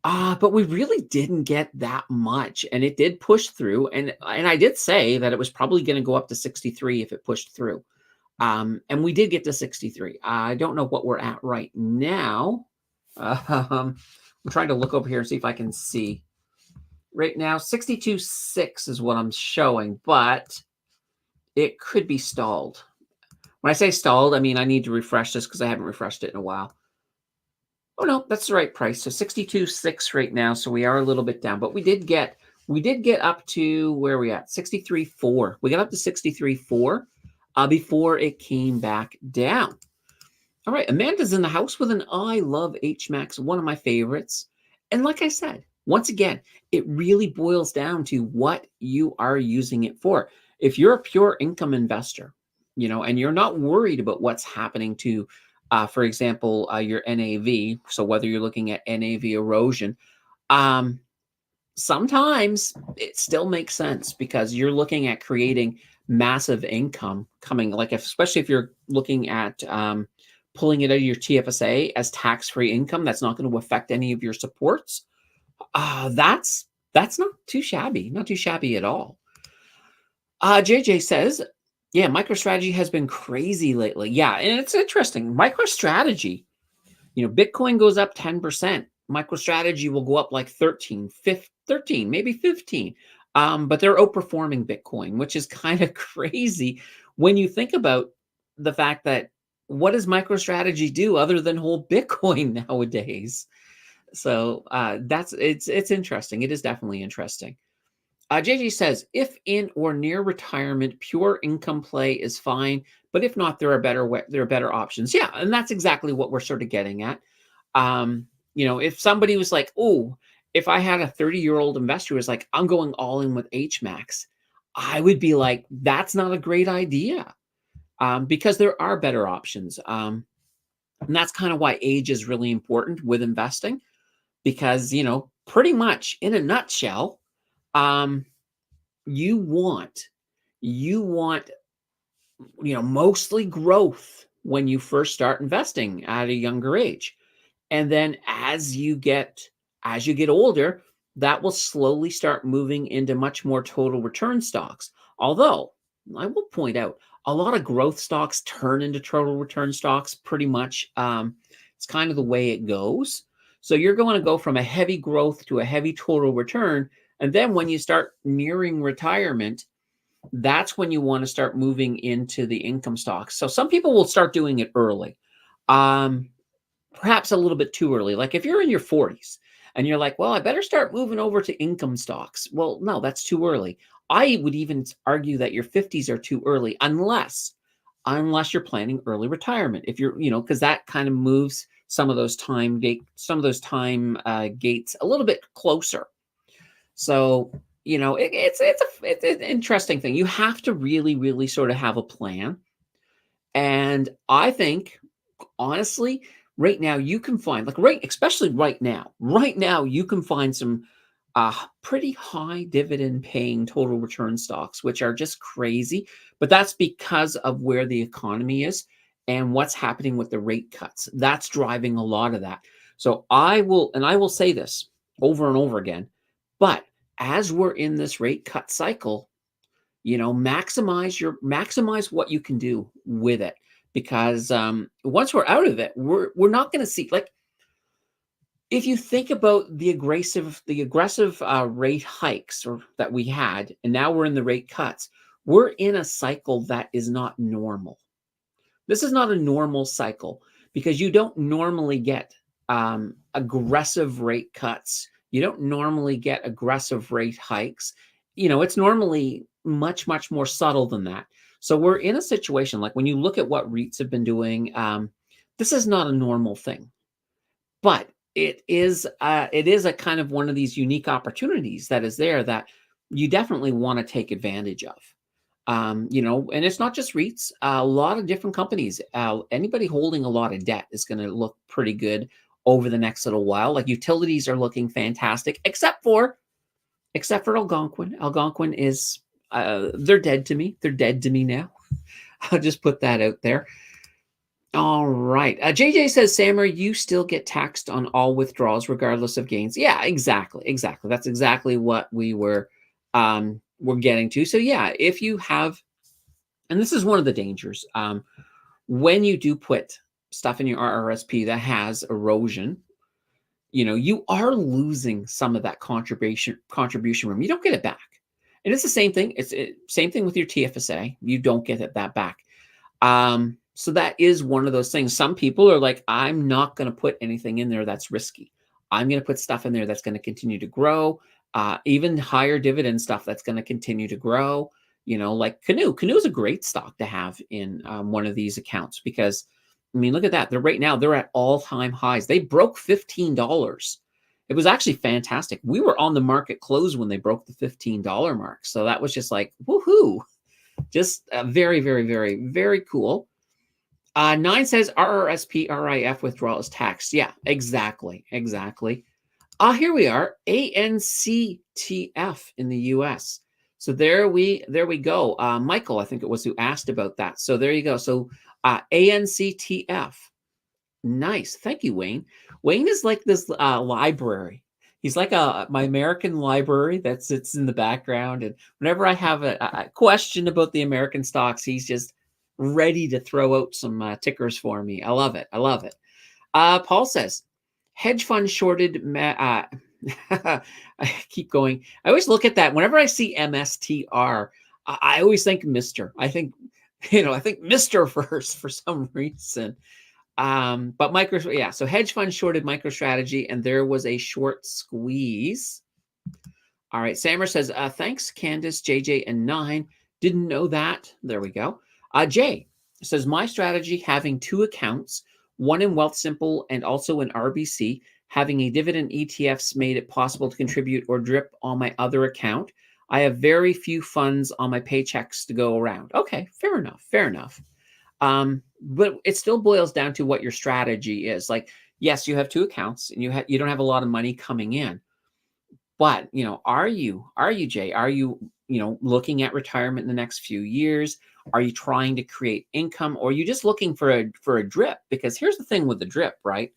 But we really didn't get that much, and it did push through. And I did say that it was probably going to go up to 63 if it pushed through. And we did get to 63. I don't know what we're at right now. I'm trying to look over here and see if I can see. Right now, 62.6 is what I'm showing, but it could be stalled. When I say stalled, I mean I need to refresh this because I haven't refreshed it in a while. Oh no, that's the right price. So 62.6 right now. So we are a little bit down, but we did get up to, where are we at? 63.4. We got up to 63.4 before it came back down. All right, Amanda's in the house with an I love HMAX, one of my favorites. And like I said, once again, it really boils down to what you are using it for. If you're a pure income investor, and you're not worried about what's happening to For example, your NAV. So whether you're looking at NAV erosion, um, sometimes it still makes sense because you're looking at creating massive income coming, like especially if you're looking at pulling it out of your TFSA as tax-free income that's not going to affect any of your supports. That's not too shabby, not too shabby at all. JJ says, yeah, MicroStrategy has been crazy lately. Yeah, and it's interesting. MicroStrategy, Bitcoin goes up 10%. MicroStrategy will go up like 13, maybe 15. But they're outperforming Bitcoin, which is kind of crazy when you think about the fact that what does MicroStrategy do other than hold Bitcoin nowadays? So it's interesting. It is definitely interesting. JJ says, if in or near retirement, pure income play is fine, but if not, there are better options. Yeah, and that's exactly what we're sort of getting at. If somebody was like, oh, if I had a 30-year-old investor who was like, I'm going all in with HMAX, I would be like, that's not a great idea, because there are better options. And that's kind of why age is really important with investing, because, pretty much in a nutshell, um, you want mostly growth when you first start investing at a younger age. And then as you get older, that will slowly start moving into much more total return stocks. Although I will point out, a lot of growth stocks turn into total return stocks pretty much. It's kind of the way it goes. So you're going to go from a heavy growth to a heavy total return. And then when you start nearing retirement, that's when you want to start moving into the income stocks. So some people will start doing it early. Perhaps a little bit too early. Like if you're in your 40s and you're like, well, I better start moving over to income stocks. Well, no, that's too early. I would even argue that your 50s are too early unless you're planning early retirement. If you're, because that kind of moves some of those time gates a little bit closer. So, it's an interesting thing. You have to really, really sort of have a plan. And I think, honestly, right now you can find, especially right now you can find some pretty high dividend paying total return stocks, which are just crazy. But that's because of where the economy is and what's happening with the rate cuts. That's driving a lot of that. So I will say this over and over again, but as we're in this rate cut cycle, maximize what you can do with it, because once we're out of it, we're not going to see, like, if you think about the aggressive rate hikes that we had, and now we're in the rate cuts, we're in a cycle that is not normal. This is not a normal cycle because you don't normally get aggressive rate cuts. You don't normally get aggressive rate hikes. It's normally much, much more subtle than that. So we're in a situation, like when you look at what REITs have been doing, this is not a normal thing, but it is a kind of one of these unique opportunities that is there that you definitely want to take advantage of. And it's not just REITs, a lot of different companies. Anybody holding a lot of debt is going to look pretty good over the next little while. Like utilities are looking fantastic, except for Algonquin. Algonquin is they're dead to me. They're dead to me now. I'll just put that out there. All right. JJ says, Sammer, you still get taxed on all withdrawals regardless of gains. Yeah, exactly. That's exactly what we're getting to. So yeah, if you have, and this is one of the dangers, when you do put stuff in your RRSP that has erosion, you are losing some of that contribution room. You don't get it back. And it's the same thing. Same thing with your TFSA. You don't get that back. So that is one of those things. Some people are like, I'm not going to put anything in there that's risky. I'm going to put stuff in there that's going to continue to grow, even higher dividend stuff that's going to continue to grow. Like Canoe. Canoe is a great stock to have in one of these accounts because, I mean, look at that. They're at all-time highs. They broke $15. It was actually fantastic. We were on the market close when they broke the $15 mark. So that was just like, woohoo. Just very, very, very, very cool. 9 says RRSP RIF withdrawal is taxed. Yeah, exactly. Exactly. Here we are, ANCTF in the US. So there we go. Michael, I think it was who asked about that. So there you go. So ANCTF. Nice. Thank you, Wayne. Wayne is like this library. He's like my American library that sits in the background. And whenever I have a question about the American stocks, he's just ready to throw out some tickers for me. I love it. I love it. Paul says, hedge fund shorted. I keep going. I always look at that. Whenever I see MSTR, I always think Mr. I think, I think Mr. first for some reason. But so hedge fund shorted MicroStrategy, and there was a short squeeze. All right, Sammer says, thanks, Candace, JJ, and 9. Didn't know that. There we go. Jay says, my strategy, having 2 accounts, one in Wealthsimple and also in RBC, having a dividend ETFs made it possible to contribute or drip on my other account. I have very few funds on my paychecks to go around. Okay, fair enough, fair enough. But it still boils down to what your strategy is. Like, yes, you have 2 accounts and you don't have a lot of money coming in. But, are you, Jay, are you, looking at retirement in the next few years? Are you trying to create income, or are you just looking for a drip? Because here's the thing with the drip, right?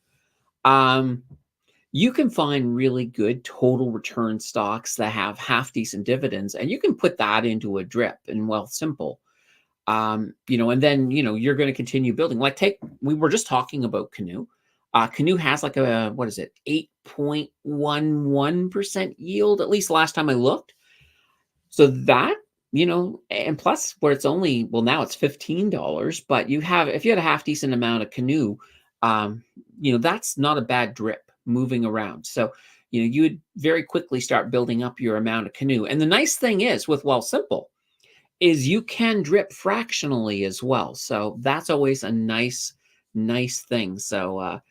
You can find really good total return stocks that have half decent dividends, and you can put that into a drip in Wealthsimple. And then, you're going to continue building. Like we were just talking about Canoe. Canoe has like a, 8.11% yield, at least last time I looked. So that, and plus where it's only, now it's $15, but if you had a half decent amount of Canoe, that's not a bad drip moving around. So, you would very quickly start building up your amount of Canoe. And the nice thing is with Wealthsimple is you can drip fractionally as well. So that's always a nice thing. So,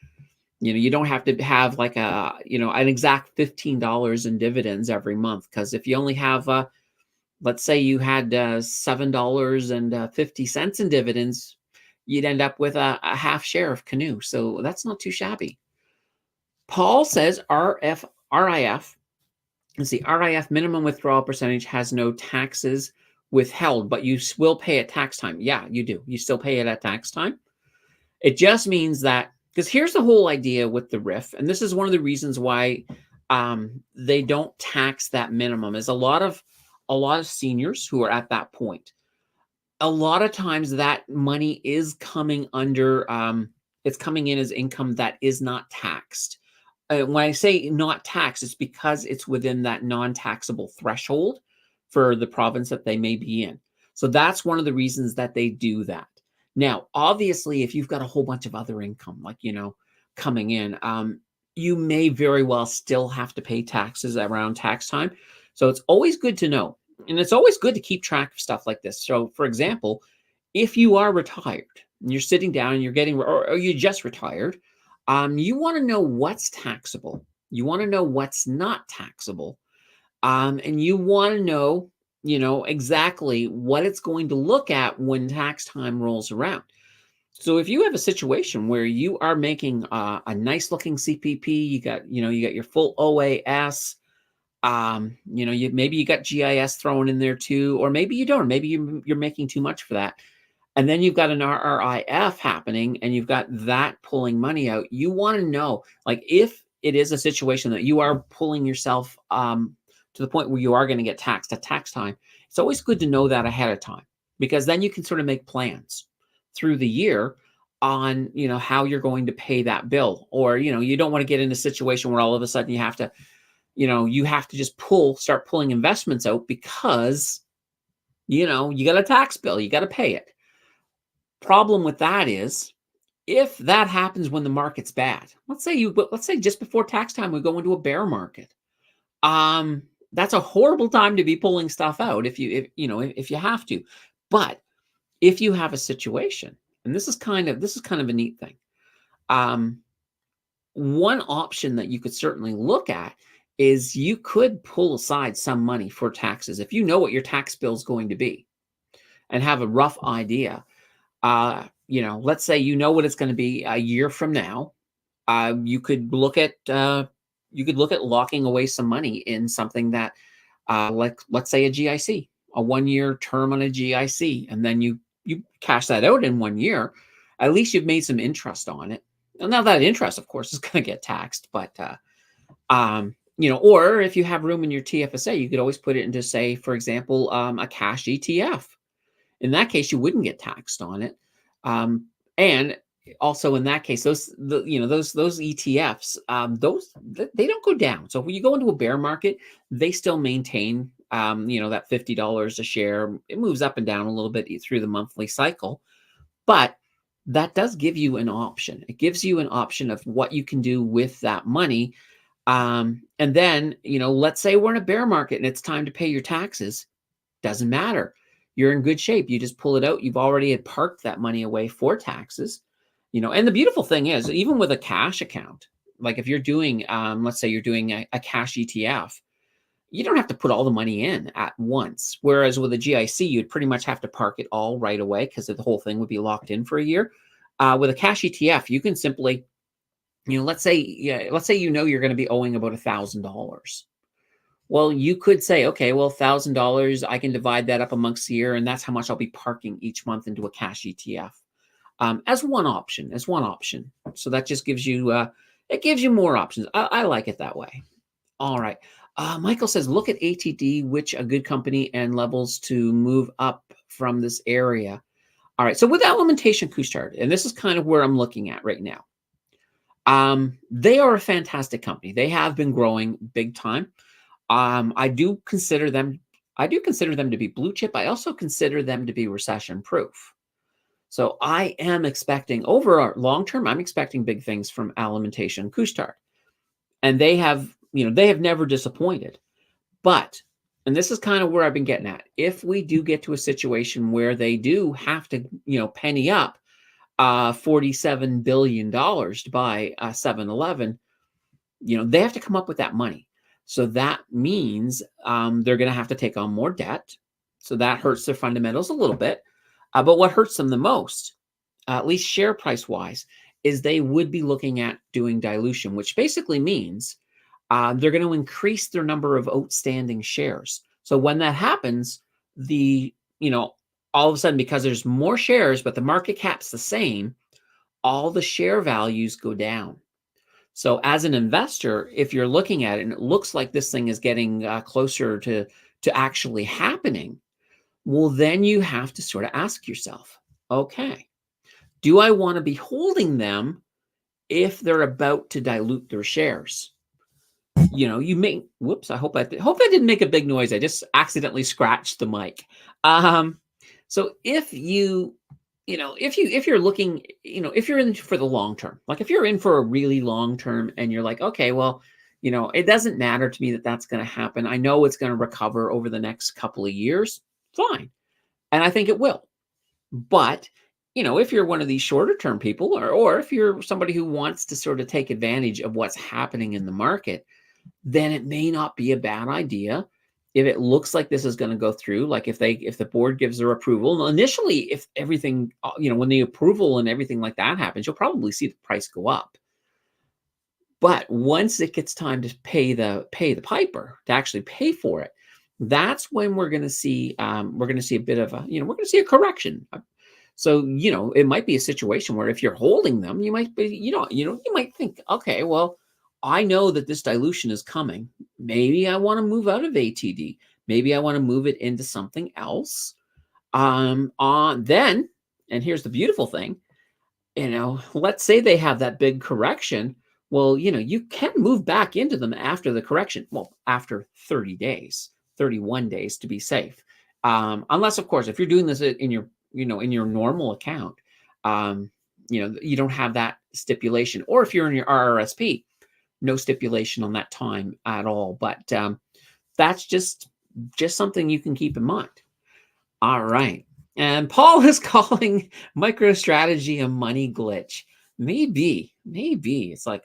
you don't have to have like an exact $15 in dividends every month. Because if you only have, let's say you had $7.50 in dividends, you'd end up with a half share of Canoe. So that's not too shabby. Paul says RIF. Let's see, RIF minimum withdrawal percentage has no taxes withheld, but you will pay at tax time. Yeah, you do. You still pay it at tax time. It just means that, because here's the whole idea with the RIF, and this is one of the reasons why they don't tax that minimum, is a lot of seniors who are at that point. A lot of times that money is coming under, it's coming in as income that is not taxed. When I say not taxed, it's because it's within that non-taxable threshold for the province that they may be in. So that's one of the reasons that they do that. Now, obviously, if you've got a whole bunch of other income, like, coming in, you may very well still have to pay taxes around tax time. So it's always good to know. And it's always good to keep track of stuff like this. So, for example, if you are retired and you're sitting down and or you just retired, you want to know what's taxable. You want to know what's not taxable. And you want to know, exactly what it's going to look at when tax time rolls around. So if you have a situation where you are making a nice looking CPP, you got your full OAS, maybe you got GIS thrown in there too, or maybe you don't, maybe you're making too much for that. And then you've got an RRIF happening and you've got that pulling money out. You want to know, like, if it is a situation that you are pulling yourself to the point where you are going to get taxed at tax time, it's always good to know that ahead of time, because then you can sort of make plans through the year on, how you're going to pay that bill. Or, you don't want to get in a situation where all of a sudden you have to just start pulling investments out because, you got a tax bill, you got to pay it. Problem with that is, if that happens when the market's bad, let's say just before tax time, we go into a bear market. That's a horrible time to be pulling stuff out if you have to. But if you have a situation, and this is kind of a neat thing. One option that you could certainly look at is you could pull aside some money for taxes if you know what your tax bill is going to be and have a rough idea. let's say what it's going to be a year from now. You could look at locking away some money in something that, like let's say a GIC, a 1-year term on a GIC, and then you cash that out in 1 year. At least you've made some interest on it. And now that interest, of course, is going to get taxed, but or if you have room in your TFSA, you could always put it into, say, for example, a cash ETF. In that case, you wouldn't get taxed on it. And also in that case, those ETFs, they don't go down. So when you go into a bear market, they still maintain, that $50 a share. It moves up and down a little bit through the monthly cycle, but that does give you an option. It gives you an option of what you can do with that money. And then, let's say we're in a bear market and it's time to pay your taxes. Doesn't matter. You're in good shape. You just pull it out. You've already had parked that money away for taxes, and the beautiful thing is, even with a cash account, like if you're doing, let's say you're doing a cash ETF, you don't have to put all the money in at once. Whereas with a GIC, you'd pretty much have to park it all right away because the whole thing would be locked in for a year. With a cash ETF, you can simply, let's say you're going to be owing about $1,000. Well, you could say, okay, well, $1,000, I can divide that up amongst the year, and that's how much I'll be parking each month into a cash ETF, as one option. So that just gives you, it gives you more options. I like it that way. All right. Michael says, look at ATD, which a good company and levels to move up from this area. All right. So with Alimentation Couche-Tard, and this is kind of where I'm looking at right now. They are a fantastic company. They have been growing big time. I do consider them to be blue chip. I also consider them to be recession proof. So I am expecting over our long term, I'm expecting big things from Alimentation Couche-Tard. And they have never disappointed. But, and this is kind of where I've been getting at, if we do get to a situation where they do have to, penny up $47 billion to buy 7-Eleven, they have to come up with that money. So that means they're going to have to take on more debt. So that hurts their fundamentals a little bit. But what hurts them the most, at least share price wise, is they would be looking at doing dilution, which basically means they're going to increase their number of outstanding shares. So when that happens, all of a sudden, because there's more shares, but the market cap's the same, all the share values go down. So as an investor, if you're looking at it and it looks like this thing is getting closer to actually happening, well, then you have to sort of ask yourself, okay, do I want to be holding them if they're about to dilute their shares? You may, whoops, I hope I didn't make a big noise. I just accidentally scratched the mic. So if if you're looking, if you're in for the long term, like if you're in for a really long term and you're like, okay, well, it doesn't matter to me that that's going to happen. I know it's going to recover over the next couple of years. Fine. And I think it will. But, if you're one of these shorter term people, or if you're somebody who wants to sort of take advantage of what's happening in the market, then it may not be a bad idea. If it looks like this is going to go through, like if the board gives their approval, initially, if everything, when the approval and everything like that happens, you'll probably see the price go up. But once it gets time to pay the piper, to actually pay for it, that's when we're going to see a bit of we're going to see a correction. So, it might be a situation where if you're holding them, you might be, you might think, okay, well, I know that this dilution is coming. Maybe I want to move out of ATD. Maybe I want to move it into something else. Then, and here's the beautiful thing, let's say they have that big correction. Well, you can move back into them after the correction. Well, after 30 days, 31 days to be safe. Unless, of course, if you're doing this in your, in your normal account, you don't have that stipulation. Or if you're in your RRSP, no stipulation on that time at all. But that's just something you can keep in mind. All right. And Paul is calling MicroStrategy a money glitch. Maybe. It's like,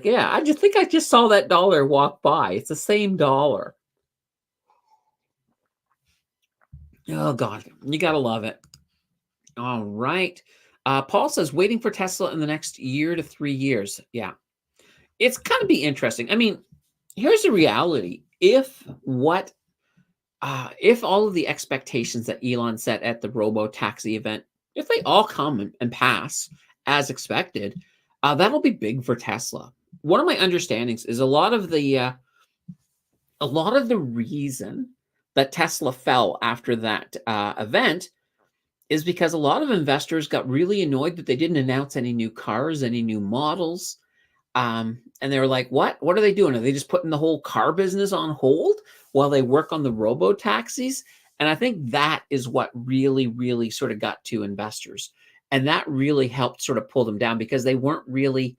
yeah, I just think I just saw that dollar walk by. It's the same dollar. Oh, God, you got to love it. All right. Paul says waiting for Tesla in the next year to 3 years. Yeah, it's going to be interesting. I mean, here's the reality. If all of the expectations that Elon set at the robo taxi event, if they all come and pass as expected, that'll be big for Tesla. One of my understandings is a lot of the reason that Tesla fell after that event is because a lot of investors got really annoyed that they didn't announce any new cars, any new models. And they were like, what are they doing? Are they just putting the whole car business on hold while they work on the robo taxis? And I think that is what really, really sort of got to investors. And that really helped sort of pull them down because they weren't really,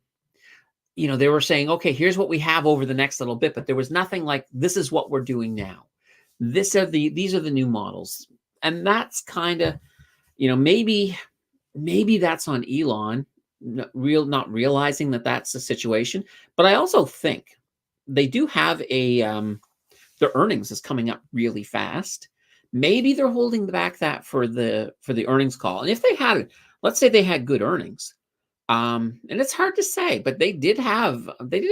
they were saying, okay, here's what we have over the next little bit, but there was nothing like, this is what we're doing now. These are the new models. And that's kind of, maybe that's on Elon, not realizing that that's the situation. But I also think they do have their earnings is coming up really fast. Maybe they're holding back that for the earnings call. And if they had, let's say they had good earnings, and it's hard to say, but they did have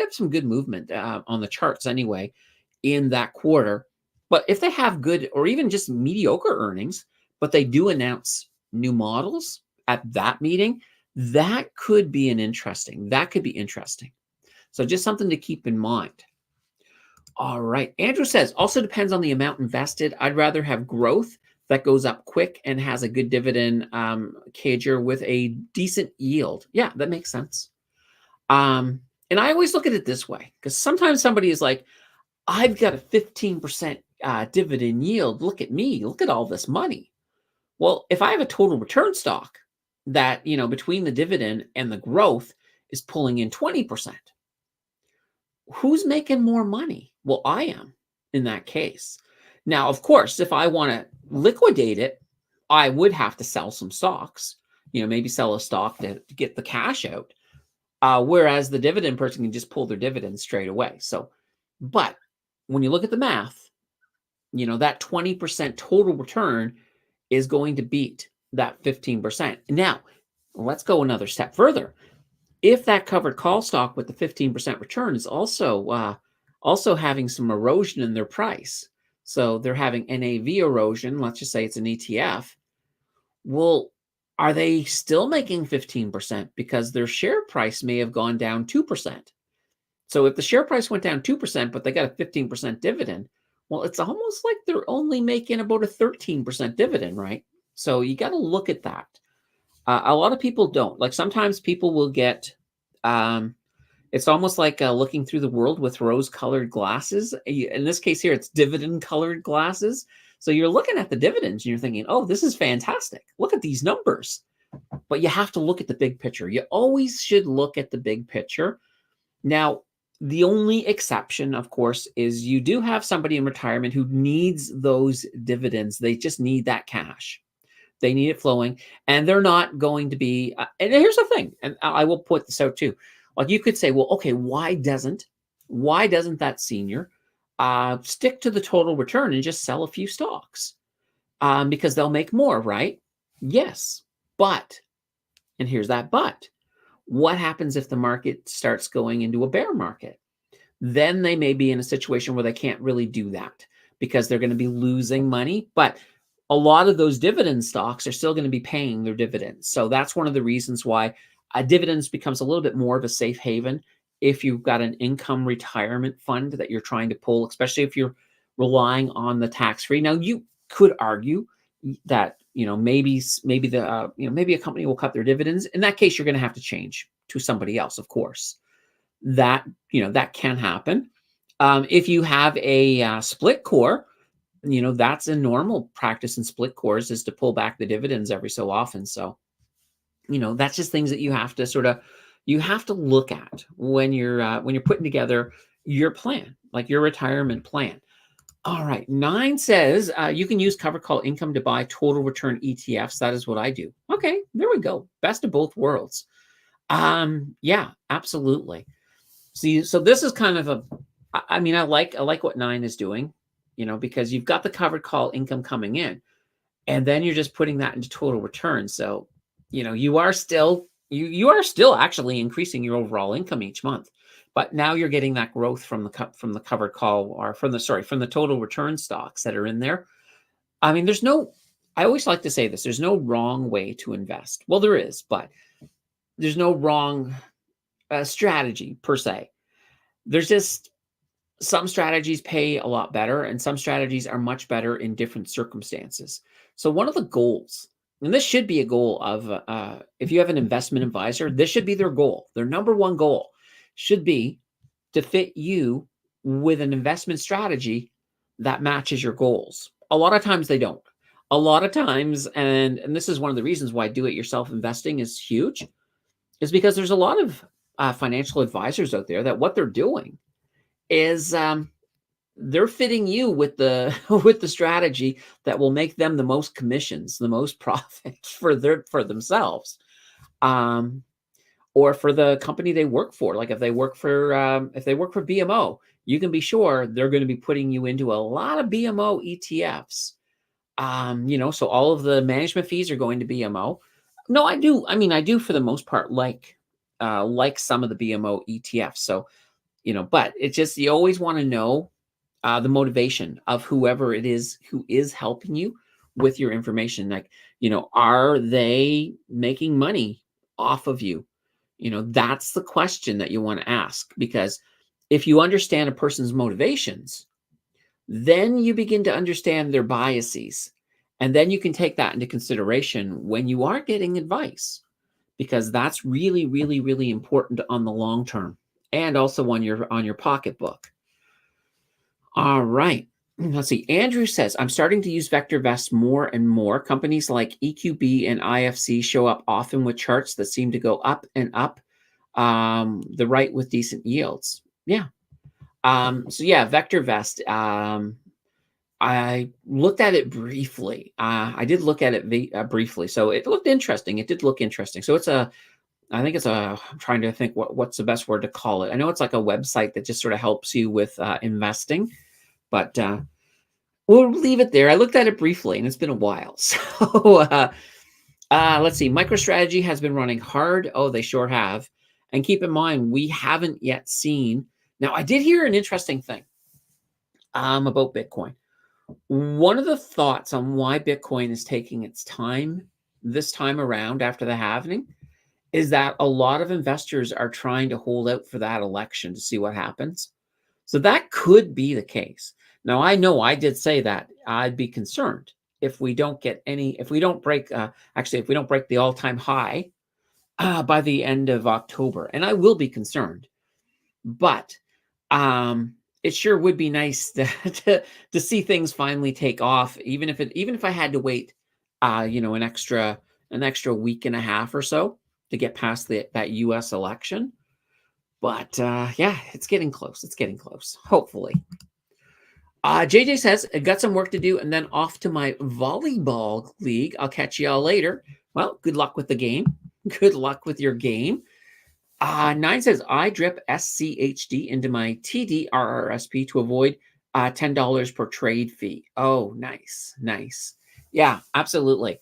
some good movement on the charts anyway in that quarter. But if they have good or even just mediocre earnings, but they do announce new models at that meeting, that could be interesting. So just something to keep in mind. All right. Andrew says, also depends on the amount invested. I'd rather have growth that goes up quick and has a good dividend CAGR with a decent yield. Yeah, that makes sense. And I always look at it this way, because sometimes somebody is like, I've got a 15% dividend yield. Look at me. Look at all this money. Well, if I have a total return stock that, between the dividend and the growth is pulling in 20%, who's making more money? Well, I am in that case. Now, of course, if I want to liquidate it, I would have to sell some stocks, maybe sell a stock to get the cash out. Whereas the dividend person can just pull their dividends straight away. So, but when you look at the math, that 20% total return is going to beat that 15%. Now, let's go another step further. If that covered call stock with the 15% return is also having some erosion in their price, so they're having NAV erosion, let's just say it's an ETF, well, are they still making 15% because their share price may have gone down 2%? So if the share price went down 2%, but they got a 15% dividend, well, it's almost like they're only making about a 13% dividend, right? So you got to look at that. A lot of people don't. Like sometimes people will get, it's almost like looking through the world with rose-colored glasses. In this case here, it's dividend-colored glasses. So you're looking at the dividends and you're thinking, oh, this is fantastic. Look at these numbers. But you have to look at the big picture. You always should look at the big picture. Now, the only exception, of course, is you do have somebody in retirement who needs those dividends. They just need that cash. They need it flowing, and they're not going to be. And here's the thing, and I will put this out too. Like you could say, well, okay, why doesn't that senior stick to the total return and just sell a few stocks? Because they'll make more, right? Yes, but, and here's that but. What happens if the market starts going into a bear market? Then they may be in a situation where they can't really do that because they're going to be losing money. But a lot of those dividend stocks are still going to be paying their dividends. So that's one of the reasons why dividends becomes a little bit more of a safe haven if you've got an income retirement fund that you're trying to pull, especially if you're relying on the tax-free. Now, you could argue that maybe a company will cut their dividends. In that case, you're going to have to change to somebody else, of course. That can happen. If you have a split core, that's a normal practice in split cores is to pull back the dividends every so often. So, that's just things that you have to look at when you're putting together your plan, like your retirement plan. All right. 9 says you can use covered call income to buy total return ETFs. That is what I do. Okay, there we go. Best of both worlds. Yeah, absolutely. See, so this is kind of I like what 9 is doing, because you've got the covered call income coming in. and then you're just putting that into total return. So, you are still actually increasing your overall income each month, but now you're getting that growth from the covered call, or from the total return stocks that are in there. I mean, I always like to say this, there's no wrong way to invest. Well, there is, but there's no wrong strategy per se. There's just some strategies pay a lot better, and some strategies are much better in different circumstances. So one of the goals, and this should be a goal of, if you have an investment advisor, this should be their goal. Their number one goal should be to fit you with an investment strategy that matches your goals. A lot of times they don't. A lot of times, and this is one of the reasons why do-it-yourself investing is huge, is because there's a lot of financial advisors out there that what they're doing is they're fitting you with the with the strategy that will make them the most commissions, the most profit for themselves, or for the company they work for. Like if they work for BMO, you can be sure they're going to be putting you into a lot of BMO ETFs. So all of the management fees are going to BMO. No, I do. I mean, I do for the most part, like some of the BMO ETFs. So, but it's just, you always want to know the motivation of whoever it is who is helping you with your information. Like, are they making money off of you? That's the question that you want to ask, because if you understand a person's motivations, then you begin to understand their biases. And then you can take that into consideration when you are getting advice, because that's really, really, really important on the long term, and also on your pocketbook. All right. Let's see. Andrew says, I'm starting to use VectorVest more and more. Companies like EQB and IFC show up often with charts that seem to go up and up the right with decent yields. Yeah. VectorVest. I looked at it briefly. I did look at it briefly. So it looked interesting. It did look interesting. So I'm trying to think what's the best word to call it. I know it's like a website that just sort of helps you with investing, but we'll leave it there. I looked at it briefly, and it's been a while. So let's see. MicroStrategy has been running hard. Oh, they sure have. And keep in mind, we haven't yet seen. Now, I did hear an interesting thing about Bitcoin. One of the thoughts on why Bitcoin is taking its time this time around after the halving is that a lot of investors are trying to hold out for that election to see what happens. So that could be the case. Now, I know I did say that I'd be concerned if we don't break the all-time high by the end of October, and I will be concerned. But it sure would be nice to see things finally take off, even if I had to wait, an extra week and a half or so to get past that U.S. election. But it's getting close. It's getting close. Hopefully. JJ says, I got some work to do and then off to my volleyball league. I'll catch y'all later. Well, good luck with the game. Good luck with your game. 9 says, I drip SCHD into my TD RRSP to avoid $10 per trade fee. Oh, nice. Nice. Yeah, absolutely.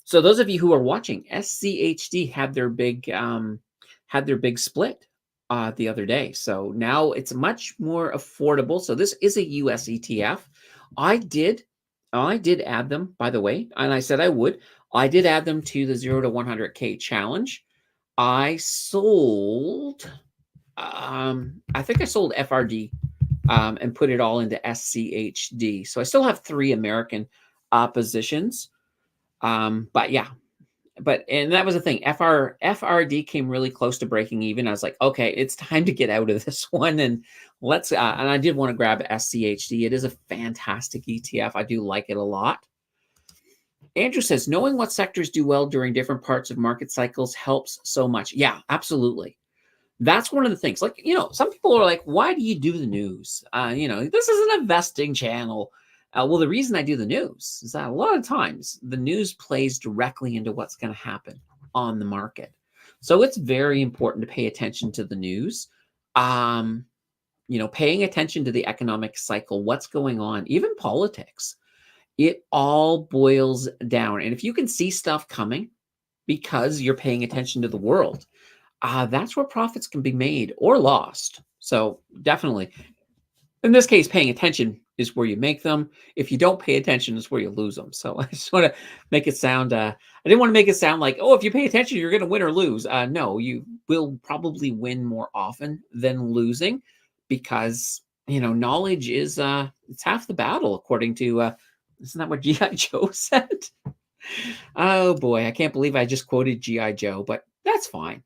So those of you who are watching, SCHD had their big split the other day. So now it's much more affordable. So this is a US ETF. I did add them, by the way, and I said I would. I did add them to the 0 to 100K challenge. I sold, I think I sold FRD and put it all into SCHD. So I still have 3 American positions. And that was the thing. FRD came really close to breaking even. I was like, okay, it's time to get out of this one. And and I did want to grab SCHD. It is a fantastic ETF. I do like it a lot. Andrew says, knowing what sectors do well during different parts of market cycles helps so much. Yeah, absolutely. That's one of the things. Like, some people are like, why do you do the news? This is an investing channel. Well, the reason I do the news is that a lot of times the news plays directly into what's going to happen on the market. So it's very important to pay attention to the news. Paying attention to the economic cycle, what's going on, even politics. It all boils down. And if you can see stuff coming because you're paying attention to the world, that's where profits can be made or lost. So definitely, in this case, paying attention is where you make them. If you don't pay attention, is where you lose them. So I just want to make it sound. I didn't want to make it sound like, oh, if you pay attention, you're going to win or lose. No, you will probably win more often than losing, because knowledge is it's half the battle, according to isn't that what GI Joe said? Oh boy, I can't believe I just quoted GI Joe, but that's fine.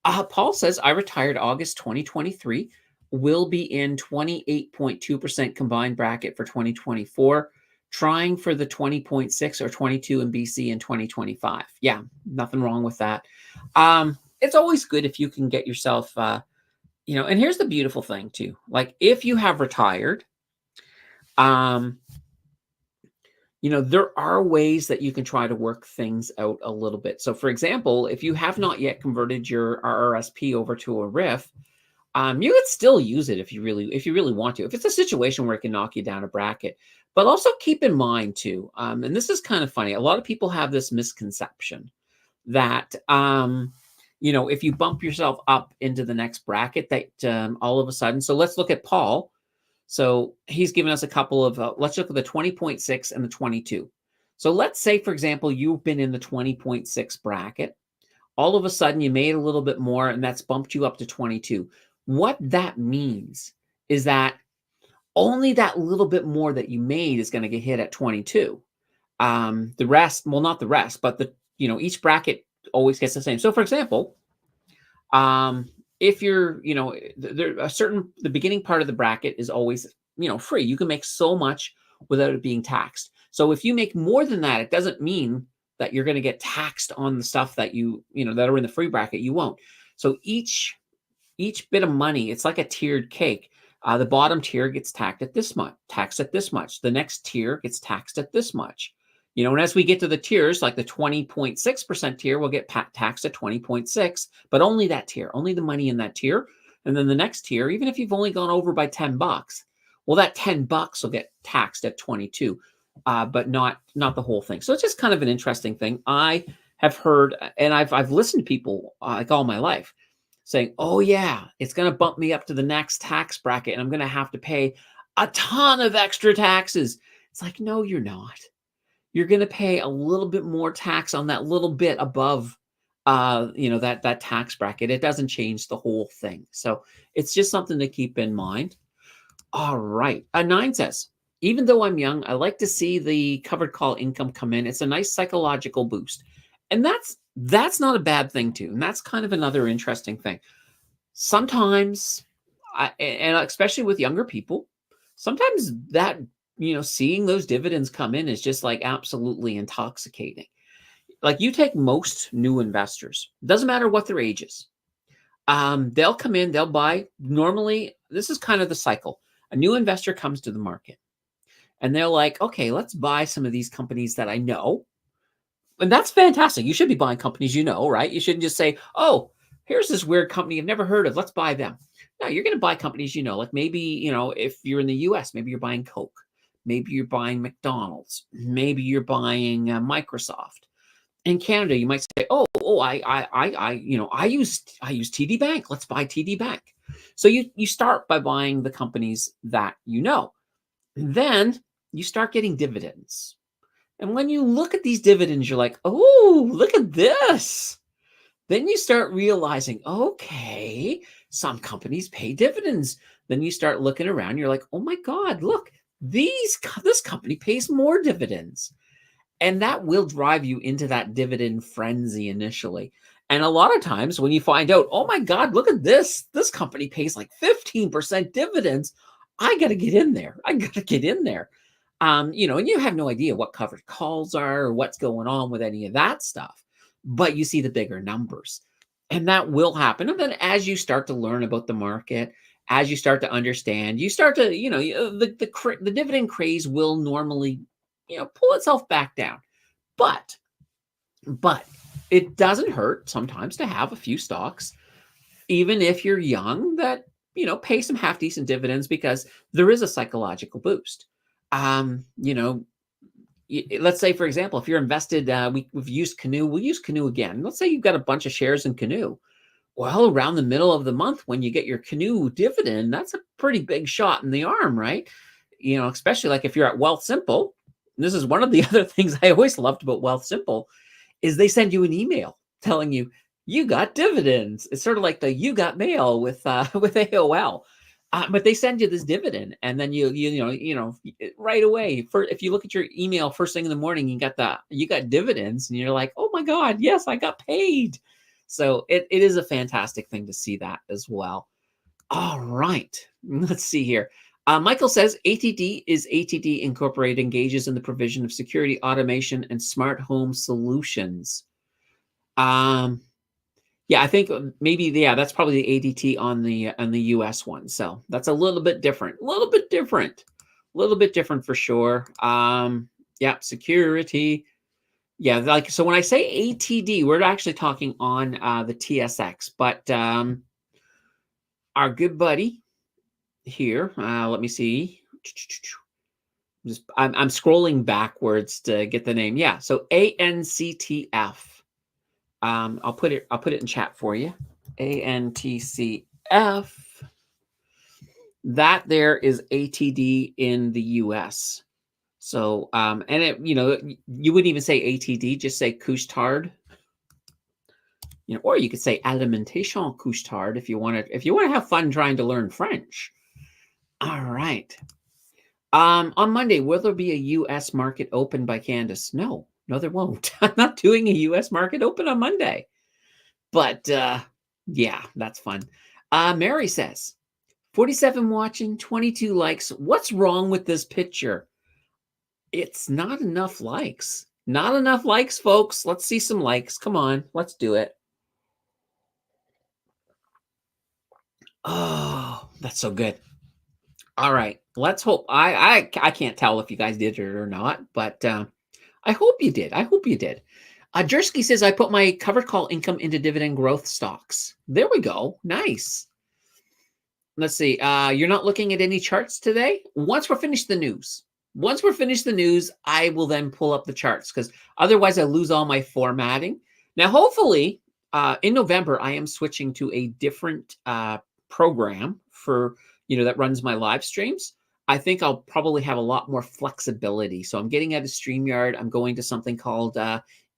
Paul says, I retired August 2023, will be in 28.2% combined bracket for 2024, trying for the 20.6 or 22 in BC in 2025. Yeah, nothing wrong with that. It's always good if you can get yourself, and here's the beautiful thing too. Like if you have retired, there are ways that you can try to work things out a little bit. So, for example, if you have not yet converted your RRSP over to a RIF, you could still use it if you really want to. If it's a situation where it can knock you down a bracket, but also keep in mind too, and this is kind of funny. A lot of people have this misconception that if you bump yourself up into the next bracket, that all of a sudden. So let's look at Paul. So he's given us a couple of, let's look at the 20.6 and the 22. So let's say, for example, you've been in the 20.6 bracket. All of a sudden you made a little bit more and that's bumped you up to 22. What that means is that only that little bit more that you made is going to get hit at 22. The rest, well, not the rest, but each bracket always gets the same. So for example, if you're, the beginning part of the bracket is always, free. You can make so much without it being taxed. So if you make more than that, it doesn't mean that you're going to get taxed on the stuff that that are in the free bracket. You won't. So each bit of money, it's like a tiered cake. The bottom tier gets taxed at this much. The next tier gets taxed at this much. And as we get to the tiers, like the 20.6% tier will get taxed at 20.6, but only that tier, only the money in that tier. And then the next tier, even if you've only gone over by $10, well, that $10 will get taxed at 22, but not the whole thing. So it's just kind of an interesting thing. I have heard, and I've listened to people like all my life saying, oh yeah, it's going to bump me up to the next tax bracket and I'm going to have to pay a ton of extra taxes. It's like, no, you're not. You're going to pay a little bit more tax on that little bit above, that tax bracket. It doesn't change the whole thing. So it's just something to keep in mind. All right. 9 says, even though I'm young, I like to see the covered call income come in. It's a nice psychological boost. And that's not a bad thing too. And that's kind of another interesting thing. Sometimes, and especially with younger people, sometimes that, seeing those dividends come in is just like absolutely intoxicating. Like you take most new investors, doesn't matter what their age is. They'll come in, they'll buy. Normally, this is kind of the cycle. A new investor comes to the market and they're like, okay, let's buy some of these companies that I know. And that's fantastic. You should be buying companies you know, right? You shouldn't just say, oh, here's this weird company you've never heard of. Let's buy them. No, you're going to buy companies you know. Like maybe, if you're in the US, maybe you're buying Coke. Maybe you're buying McDonald's. Maybe you're buying Microsoft. In Canada, you might say, I use TD Bank. Let's buy TD Bank. So you start by buying the companies that you know. Then you start getting dividends. And when you look at these dividends, you're like, oh, look at this. Then you start realizing, okay, some companies pay dividends. Then you start looking around. You're like, oh my God, look, this company pays more dividends. And that will drive you into that dividend frenzy initially. And a lot of times when you find out, oh my God, look at this. This company pays like 15% dividends. I got to get in there. And you have no idea what covered calls are or what's going on with any of that stuff, but you see the bigger numbers and that will happen. And then as you start to learn about the market, as you start to understand, you start to, the dividend craze will normally, pull itself back down, but it doesn't hurt sometimes to have a few stocks, even if you're young, that, pay some half decent dividends because there is a psychological boost. let's say, for example, if you're invested, we've used Canoe, we'll use Canoe again. Let's say you've got a bunch of shares in Canoe. Well, around the middle of the month, when you get your Canoe dividend, that's a pretty big shot in the arm, right? Especially like if you're at Wealth Simple. This is one of the other things I always loved about Wealth Simple is they send you an email telling you you got dividends. It's sort of like the you got mail with with AOL. But they send you this dividend, and then right away. If you look at your email first thing in the morning, you got dividends, and you're like, oh my god, yes, I got paid. So it is a fantastic thing to see that as well. All right, let's see here. Michael says ATD is ATD Incorporated, engages in the provision of security, automation, and smart home solutions. Yeah, I think maybe that's probably the ADT on the US one. So that's a little bit different. A little bit different for sure. Yeah, security. Yeah, like so when I say ATD, we're actually talking on the TSX, but our good buddy here, let me see. I'm scrolling backwards to get the name. Yeah, so ANCTF. I'll put it in chat for you. ANTCF. That there is ATD in the US. So and it, you wouldn't even say ATD, just say Couche-Tard. Or you could say Alimentation Couche-Tard if you want to have fun trying to learn French. All right. On Monday, will there be a US market open by Candace? No, there won't. I'm not doing a US market open on Monday. But yeah, that's fun. Mary says, 47 watching, 22 likes. What's wrong with this picture? It's not enough likes. Not enough likes, folks. Let's see some likes. Come on, let's do it. Oh, that's so good. All right, let's hope. I can't tell if you guys did it or not, but I hope you did. Jersky says, I put my covered call income into dividend growth stocks. There we go. Nice. Let's see. You're not looking at any charts today? Once we're finished the news, I will then pull up the charts because otherwise I lose all my formatting. Now, hopefully, in November, I am switching to a different program for, that runs my live streams. I think I'll probably have a lot more flexibility. So I'm getting out of StreamYard. I'm going to something called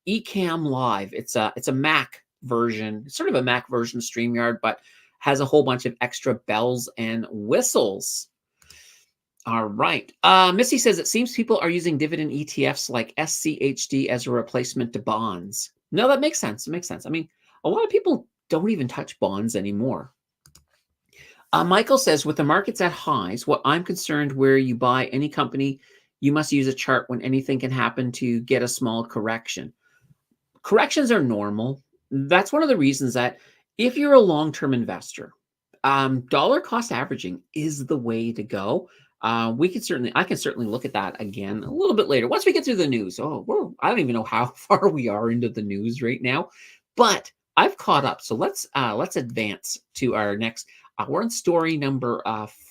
Ecamm Live. It's a Mac version, sort of a Mac version of StreamYard, but has a whole bunch of extra bells and whistles. All right. Missy says it seems people are using dividend ETFs like SCHD as a replacement to bonds. No, that makes sense. It makes sense. I mean, a lot of people don't even touch bonds anymore. Michael says, with the markets at highs, what I'm concerned where you buy any company, you must use a chart when anything can happen to get a small correction. Corrections are normal. That's one of the reasons that if you're a long-term investor, dollar cost averaging is the way to go. I can certainly look at that again a little bit later once we get through the news. I don't even know how far we are into the news right now, but I've caught up. So let's advance to our next. We're on story number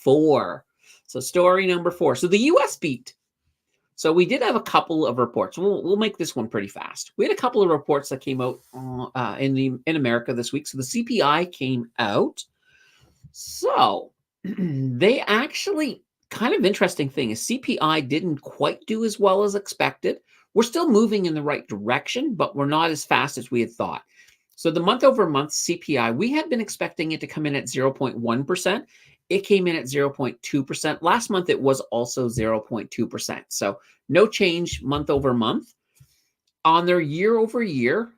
4. So story number 4. So the U.S. beat. So we did have a couple of reports. We'll make this one pretty fast. We had a couple of reports that came out in America this week. So the CPI came out. So they actually, kind of interesting thing is CPI didn't quite do as well as expected. We're still moving in the right direction, but we're not as fast as we had thought. So the month-over-month CPI, we had been expecting it to come in at 0.1%. It came in at 0.2%. Last month, it was also 0.2%. So no change month-over-month. On their year-over-year,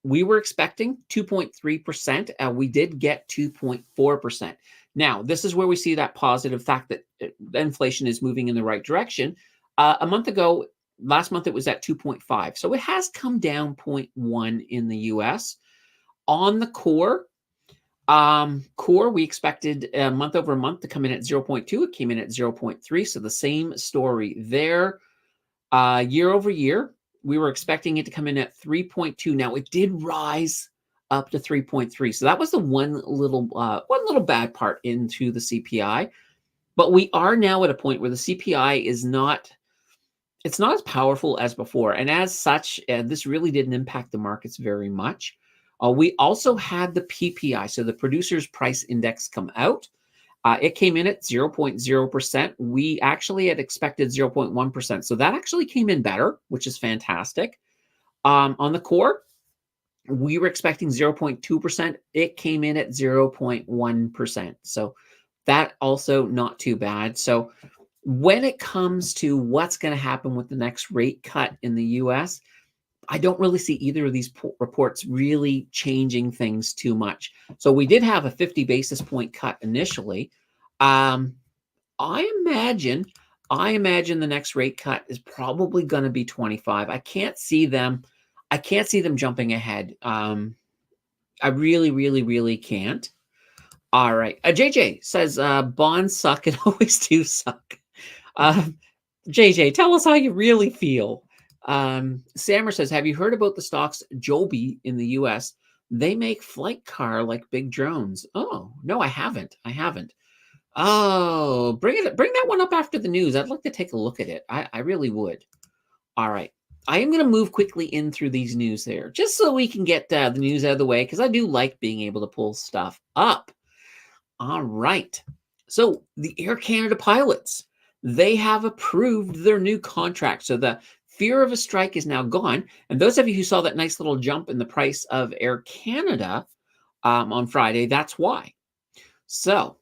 we were expecting 2.3%. We did get 2.4%. Now, this is where we see that positive fact that inflation is moving in the right direction. A month ago, last month, it was at 2.5. So it has come down 0.1 in the U.S. On the core, we expected month over month to come in at 0.2. It came in at 0.3. So the same story there. Year over year, we were expecting it to come in at 3.2. Now it did rise up to 3.3. So that was the one little bad part into the CPI. But we are now at a point where the CPI is not it's not as powerful as before. And as such, this really didn't impact the markets very much. We also had the PPI, so the Producers Price Index, come out. It came in at 0.0%. We actually had expected 0.1%. So that actually came in better, which is fantastic. On the core, we were expecting 0.2%. It came in at 0.1%. So that also not too bad. So when it comes to what's going to happen with the next rate cut in the US, I don't really see either of these reports really changing things too much. So we did have a 50 basis point cut initially. Um, I imagine the next rate cut is probably going to be 25. I can't see them jumping ahead. I really can't. All right. JJ says bonds suck and always do suck. JJ, tell us how you really feel. Sammer says, have you heard about the stocks Joby in the US? They make flight car like big drones. Oh, no, I haven't. Oh, bring that one up after the news. I'd like to take a look at it. I really would. All right. I am going to move quickly in through these news there, just so we can get the news out of the way, because I do like being able to pull stuff up. All right. So the Air Canada pilots, they have approved their new contract. So the fear of a strike is now gone. And those of you who saw that nice little jump in the price of Air Canada on Friday, that's why. So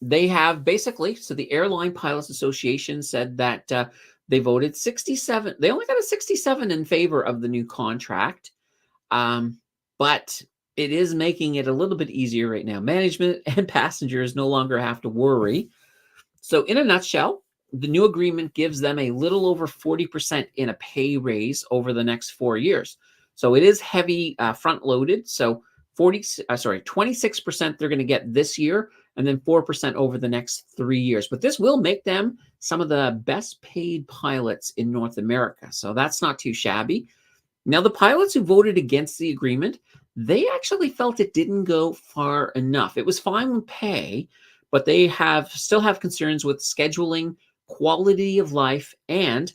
they have basically, so the Airline Pilots Association said that they voted 67. They only got a 67 in favor of the new contract. But it is making it a little bit easier right now. Management and passengers no longer have to worry. So in a nutshell, the new agreement gives them a little over 40% in a pay raise over the next 4 years. So it is heavy front loaded. So 26% they're going to get this year, and then 4% over the next 3 years. But this will make them some of the best paid pilots in North America. So that's not too shabby. Now, the pilots who voted against the agreement, they actually felt it didn't go far enough. It was fine with pay, but they still have concerns with scheduling, quality of life, and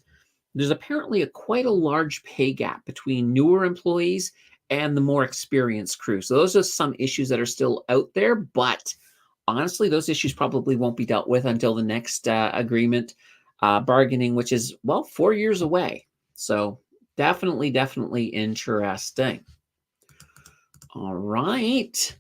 there's apparently quite a large pay gap between newer employees and the more experienced crew. So those are some issues that are still out there, but honestly, those issues probably won't be dealt with until the next agreement bargaining, which is, 4 years away. So definitely interesting. All right.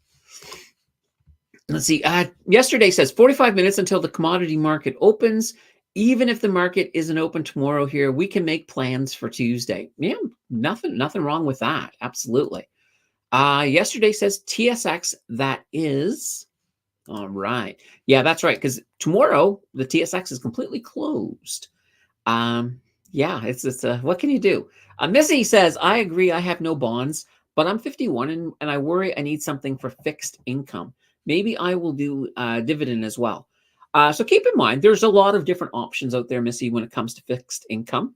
Let's see. Yesterday says 45 minutes until the commodity market opens. Even if the market isn't open tomorrow here, we can make plans for Tuesday. Yeah, nothing wrong with that. Absolutely. Yesterday says TSX, that is. All right. Yeah, that's right. Because tomorrow the TSX is completely closed. Yeah, it's what can you do? Missy says, I agree. I have no bonds, but I'm 51 and I worry I need something for fixed income. Maybe I will do dividend as well. So keep in mind, there's a lot of different options out there, Missy, when it comes to fixed income.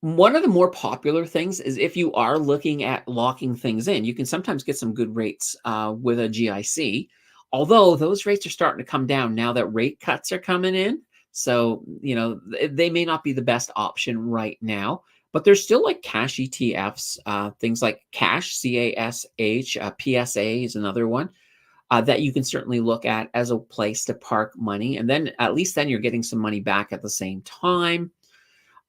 One of the more popular things is if you are looking at locking things in, you can sometimes get some good rates with a GIC, although those rates are starting to come down now that rate cuts are coming in. So, they may not be the best option right now, but there's still like cash ETFs, things like cash, CASH, PSA is another one that you can certainly look at as a place to park money. And then at least then you're getting some money back at the same time.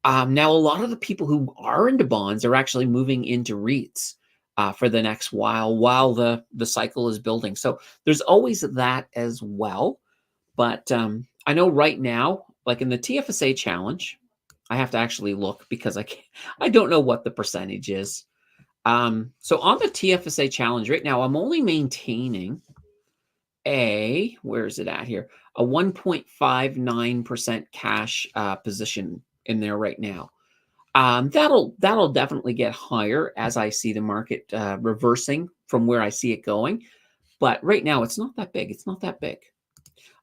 Now, a lot of the people who are into bonds are actually moving into REITs for the next while the cycle is building. So there's always that as well. But I know right now, like in the TFSA challenge, I have to actually look because I don't know what the percentage is. So on the TFSA challenge right now, I'm only maintaining where is it at here? A 1.59% cash position in there right now. That'll definitely get higher as I see the market reversing from where I see it going. But right now, it's not that big.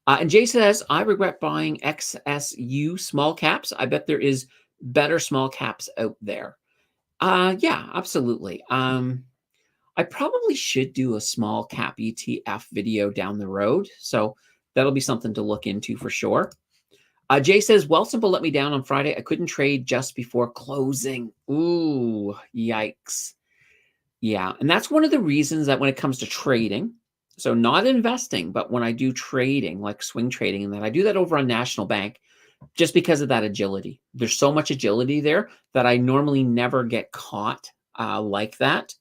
And Jay says, I regret buying XSU small caps. I bet there is better small caps out there. Yeah, absolutely. I probably should do a small cap ETF video down the road. So that'll be something to look into for sure. Jay says, well, simple let me down on Friday. I couldn't trade just before closing. Ooh, yikes. Yeah. And that's one of the reasons that when it comes to trading, so not investing, but when I do trading, like swing trading, and that I do that over on National Bank, just because of that agility. There's so much agility there that I normally never get caught like that.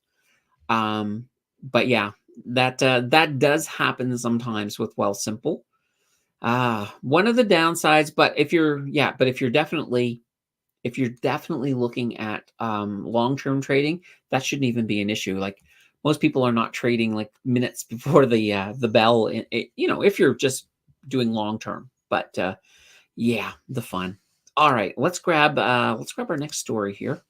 But yeah, that does happen sometimes with Wealthsimple. One of the downsides, but if you're definitely looking at long-term trading, that shouldn't even be an issue. Like most people are not trading like minutes before the bell. If you're just doing long-term, but yeah, the fun. All right, let's grab our next story here.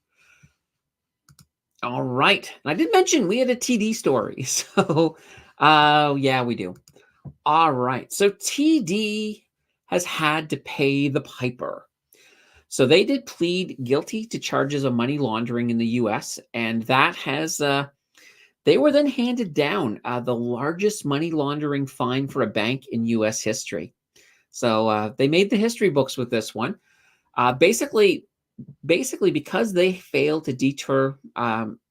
All right, and I did mention we had a TD story, so yeah, we do. All right, so TD has had to pay the piper. So they did plead guilty to charges of money laundering in the U.S., and that has they were then handed down the largest money laundering fine for a bank in U.S. history. So they made the history books with this one. Basically, because they failed to deter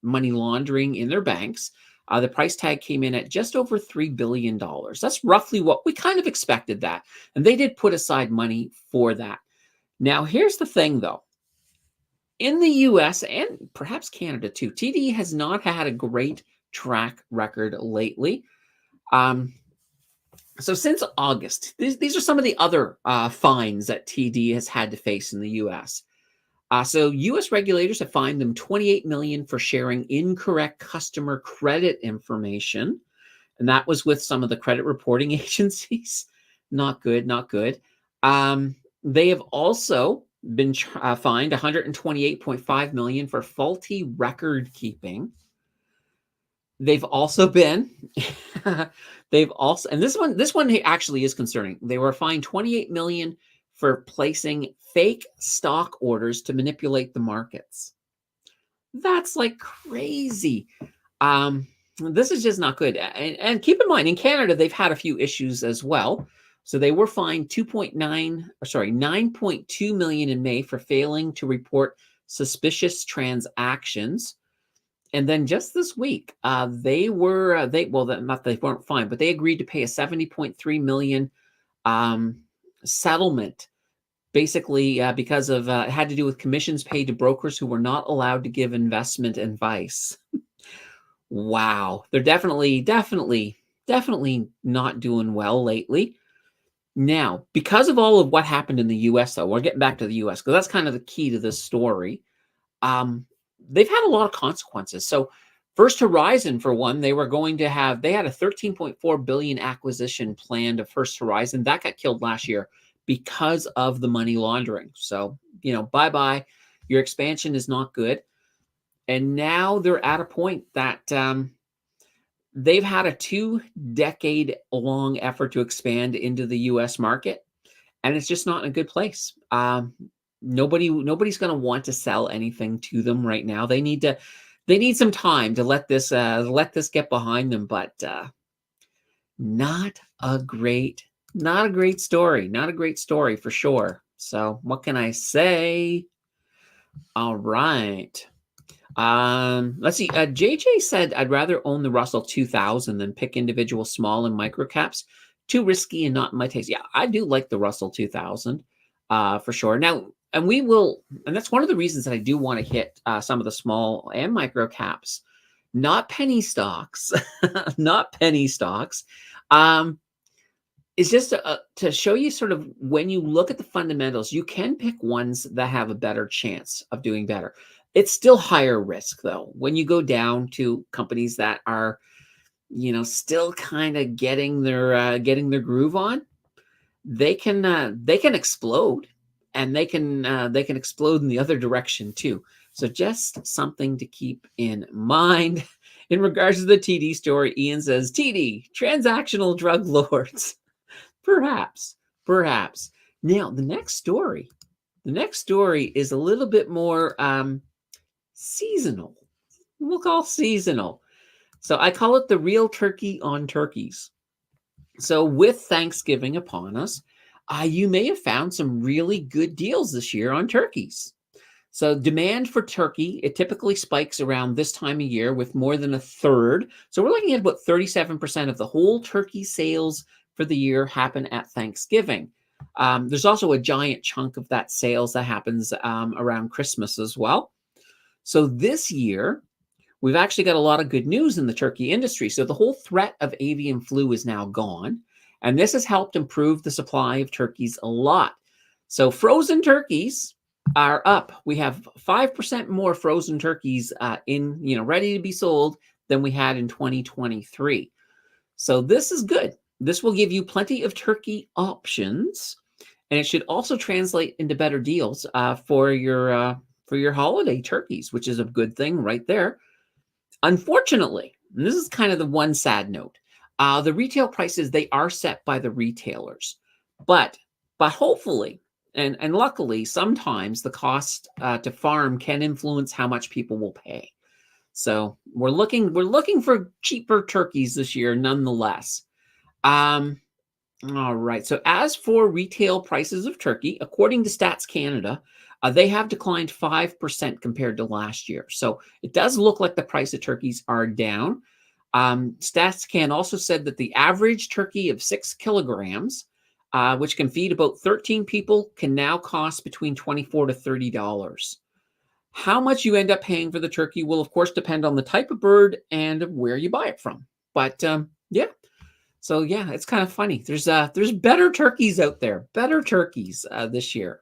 money laundering in their banks, the price tag came in at just over $3 billion. That's roughly what we kind of expected that. And they did put aside money for that. Now, here's the thing, though. In the US and perhaps Canada too, TD has not had a great track record lately. So since August, these are some of the other fines that TD has had to face in the US. So U.S. regulators have fined them $28 million for sharing incorrect customer credit information, and that was with some of the credit reporting agencies. Not good, not good. They have also been fined $128.5 million for faulty record keeping. They've also been, and this one actually is concerning. They were fined $28 million for placing fake stock orders to manipulate the markets. That's like crazy. This is just not good. And keep in mind, in Canada, they've had a few issues as well. So they were fined 9.2 million in May for failing to report suspicious transactions. And then just this week, they weren't fined, but they agreed to pay a 70.3 million settlement, basically because of it had to do with commissions paid to brokers who were not allowed to give investment advice. Wow, they're definitely not doing well lately. Now, because of all of what happened in the U.S., though, we're getting back to the U.S. because that's kind of the key to this story. They've had a lot of consequences. So First Horizon, for one, they had a $13.4 billion acquisition planned of First Horizon. That got killed last year because of the money laundering. So, bye-bye. Your expansion is not good. And now they're at a point that they've had a 2-decade-long effort to expand into the U.S. market, and it's just not in a good place. Nobody's going to want to sell anything to them right now. They need some time to let this get behind them, but not a great story. Not a great story for sure. So what can I say? All right. Let's see. JJ said, I'd rather own the Russell 2000 than pick individual small and micro caps. Too risky and not in my taste. Yeah, I do like the Russell 2000 for sure. Now, and that's one of the reasons that I do want to hit some of the small and micro caps, not penny stocks, not penny stocks. It's just to show you sort of when you look at the fundamentals, you can pick ones that have a better chance of doing better. It's still higher risk, though. When you go down to companies that are, still kind of getting their groove on, they can explode, and they can explode in the other direction too. So just something to keep in mind. In regards to the TD story, Ian says, TD, transactional drug lords. Perhaps. Now, the next story is a little bit more seasonal. We'll call seasonal. So I call it the real turkey on turkeys. So with Thanksgiving upon us, You may have found some really good deals this year on turkeys. So demand for turkey, it typically spikes around this time of year with more than a third. So we're looking at about 37% of the whole turkey sales for the year happen at Thanksgiving. There's also a giant chunk of that sales that happens around Christmas as well. So this year, we've actually got a lot of good news in the turkey industry. So the whole threat of avian flu is now gone, and this has helped improve the supply of turkeys a lot. So frozen turkeys are up. We have 5% more frozen turkeys ready to be sold than we had in 2023. So this is good. This will give you plenty of turkey options, and it should also translate into better deals for your holiday turkeys, which is a good thing right there. Unfortunately, and this is kind of the one sad note, the retail prices, they are set by the retailers, but hopefully and luckily, sometimes the cost to farm can influence how much people will pay. So we're looking for cheaper turkeys this year, nonetheless. All right. So as for retail prices of turkey, according to Stats Canada, they have declined 5% compared to last year. So it does look like the price of turkeys are down. Stats Can also said that the average turkey of 6 kilograms, which can feed about 13 people, can now cost between $24 to $30. How much you end up paying for the turkey will, of course, depend on the type of bird and where you buy it from. But yeah. So yeah, it's kind of funny. There's better turkeys out there, better turkeys this year.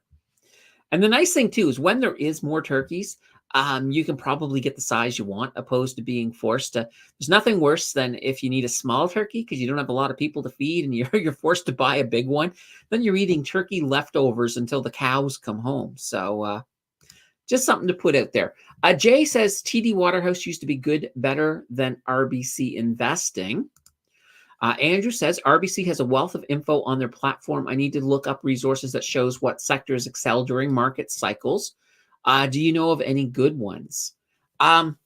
And the nice thing too is when there is more turkeys, you can probably get the size you want, opposed to being forced to. There's nothing worse than if you need a small turkey because you don't have a lot of people to feed, and you're forced to buy a big one. Then you're eating turkey leftovers until the cows come home. So just something to put out there. Jay says TD Waterhouse used to be good, better than RBC Investing. Andrew says RBC has a wealth of info on their platform. I need to look up resources that shows what sectors excel during market cycles. Do you know of any good ones? Well,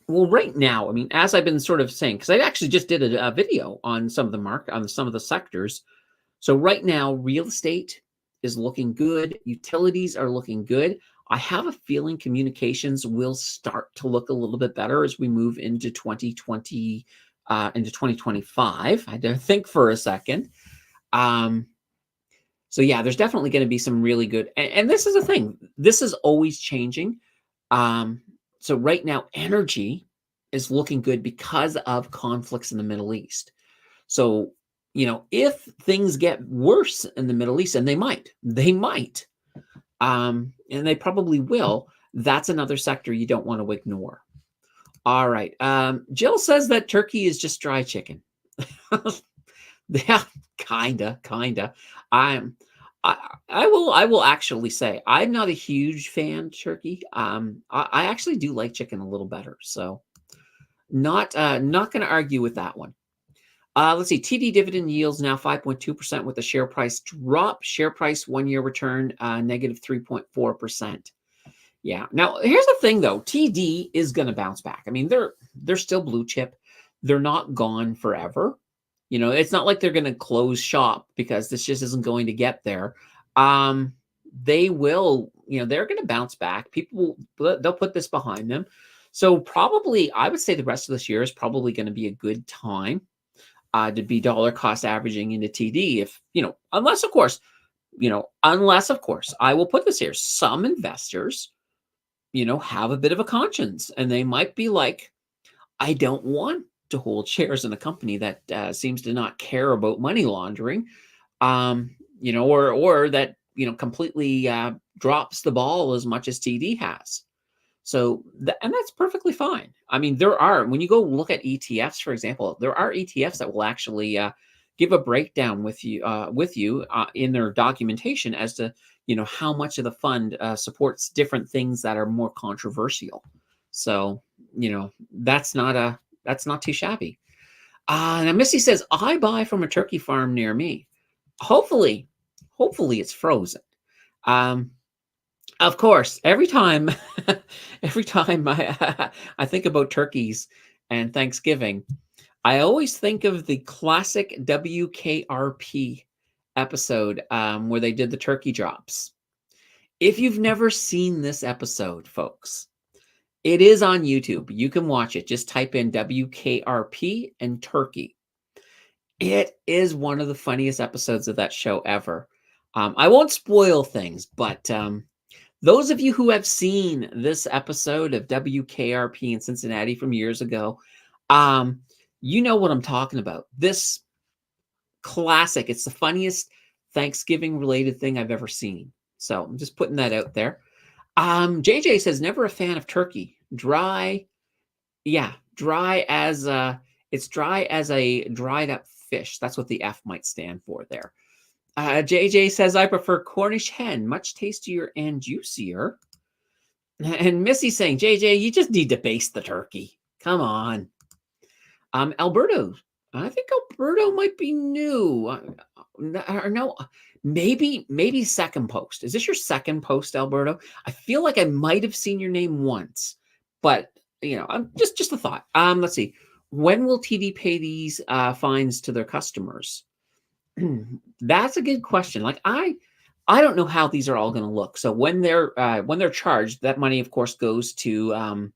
right now, I mean, as I've been sort of saying, because I actually just did a video on some of the sectors. So right now, real estate is looking good. Utilities are looking good. I have a feeling communications will start to look a little bit better as we move into 2020. Into 2025. I had to think for a second. So yeah, there's definitely going to be some really good, and this is a thing. This is always changing. So right now, energy is looking good because of conflicts in the Middle East. So, if things get worse in the Middle East, and they might, and they probably will, that's another sector you don't want to ignore. All right. Jill says that turkey is just dry chicken. Yeah, kinda. I will actually say I'm not a huge fan of turkey. I actually do like chicken a little better. So not going to argue with that one. Let's see. TD dividend yields now 5.2% with the share price drop. Share price 1 year return negative 3.4%. Yeah. Now, here's the thing, though. TD is going to bounce back. I mean, they're still blue chip. They're not gone forever. It's not like they're going to close shop because this just isn't going to get there. They will, they're going to bounce back. They'll put this behind them. So probably, I would say the rest of this year is probably going to be a good time to be dollar cost averaging into TD. If, unless of course, I will put this here. Some investors, have a bit of a conscience, and they might be like, I don't want to hold shares in a company that seems to not care about money laundering, or that, completely drops the ball as much as TD has. So, and that's perfectly fine. I mean, when you go look at ETFs, for example, there are ETFs that will actually give a breakdown with you in their documentation as to, how much of the fund supports different things that are more controversial. So, that's not too shabby. Now Missy says, I buy from a turkey farm near me. Hopefully it's frozen. Of course, every time I think about turkeys and Thanksgiving, I always think of the classic WKRP episode where they did the turkey drops. If you've never seen this episode, folks, it is on YouTube. You can watch it. Just type in WKRP and turkey. It is one of the funniest episodes of that show ever. I won't spoil things, but those of you who have seen this episode of WKRP in Cincinnati from years ago, you know what I'm talking about. This classic, it's the funniest Thanksgiving-related thing I've ever seen. So I'm just putting that out there. JJ says, never a fan of turkey. Dry. Yeah, dry as it's dry as a dried up fish. That's what the F might stand for there. JJ says, I prefer Cornish hen, much tastier and juicier. And Missy saying, JJ, you just need to baste the turkey. Come on. Alberto, I think Alberto might be new. Or no, maybe second post. Is this your second post, Alberto? I feel like I might have seen your name once, but I'm just a thought. Let's see. When will TD pay these fines to their customers? That's a good question. Like I don't know how these are all going to look. So when they're charged, that money, of course, goes to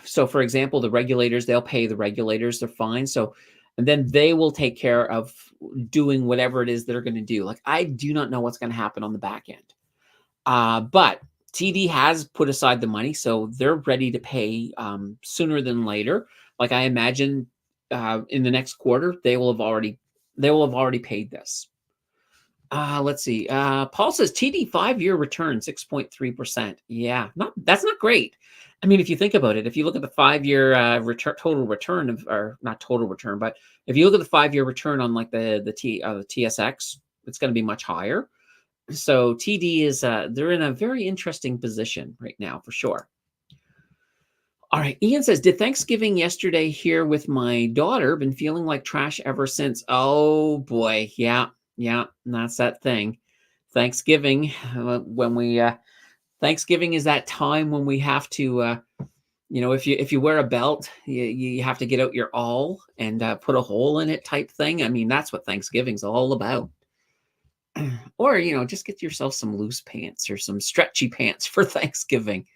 so for example, the regulators, they'll pay the regulators their fines. So and then they will take care of doing whatever it is they're going to do. Like I do not know what's going to happen on the back end. But TD has put aside the money, so they're ready to pay sooner than later. Like I imagine in the next quarter, they will have already paid this. Let's see. Paul says TD 5-year return 6.3%. Yeah, that's not great. I mean, if you think about it, if you look at the 5-year total return or not total return, but if you look at the 5-year return on like the TSX, it's going to be much higher. So TD is they're in a very interesting position right now for sure. All right, Ian says, did Thanksgiving yesterday here with my daughter, been feeling like trash ever since. Oh boy, yeah, that's that thing. Thanksgiving, when we Thanksgiving is that time when we have to if you wear a belt, you have to get out your awl and put a hole in it type thing. I mean, that's what Thanksgiving's all about. Or, just get yourself some loose pants or some stretchy pants for Thanksgiving.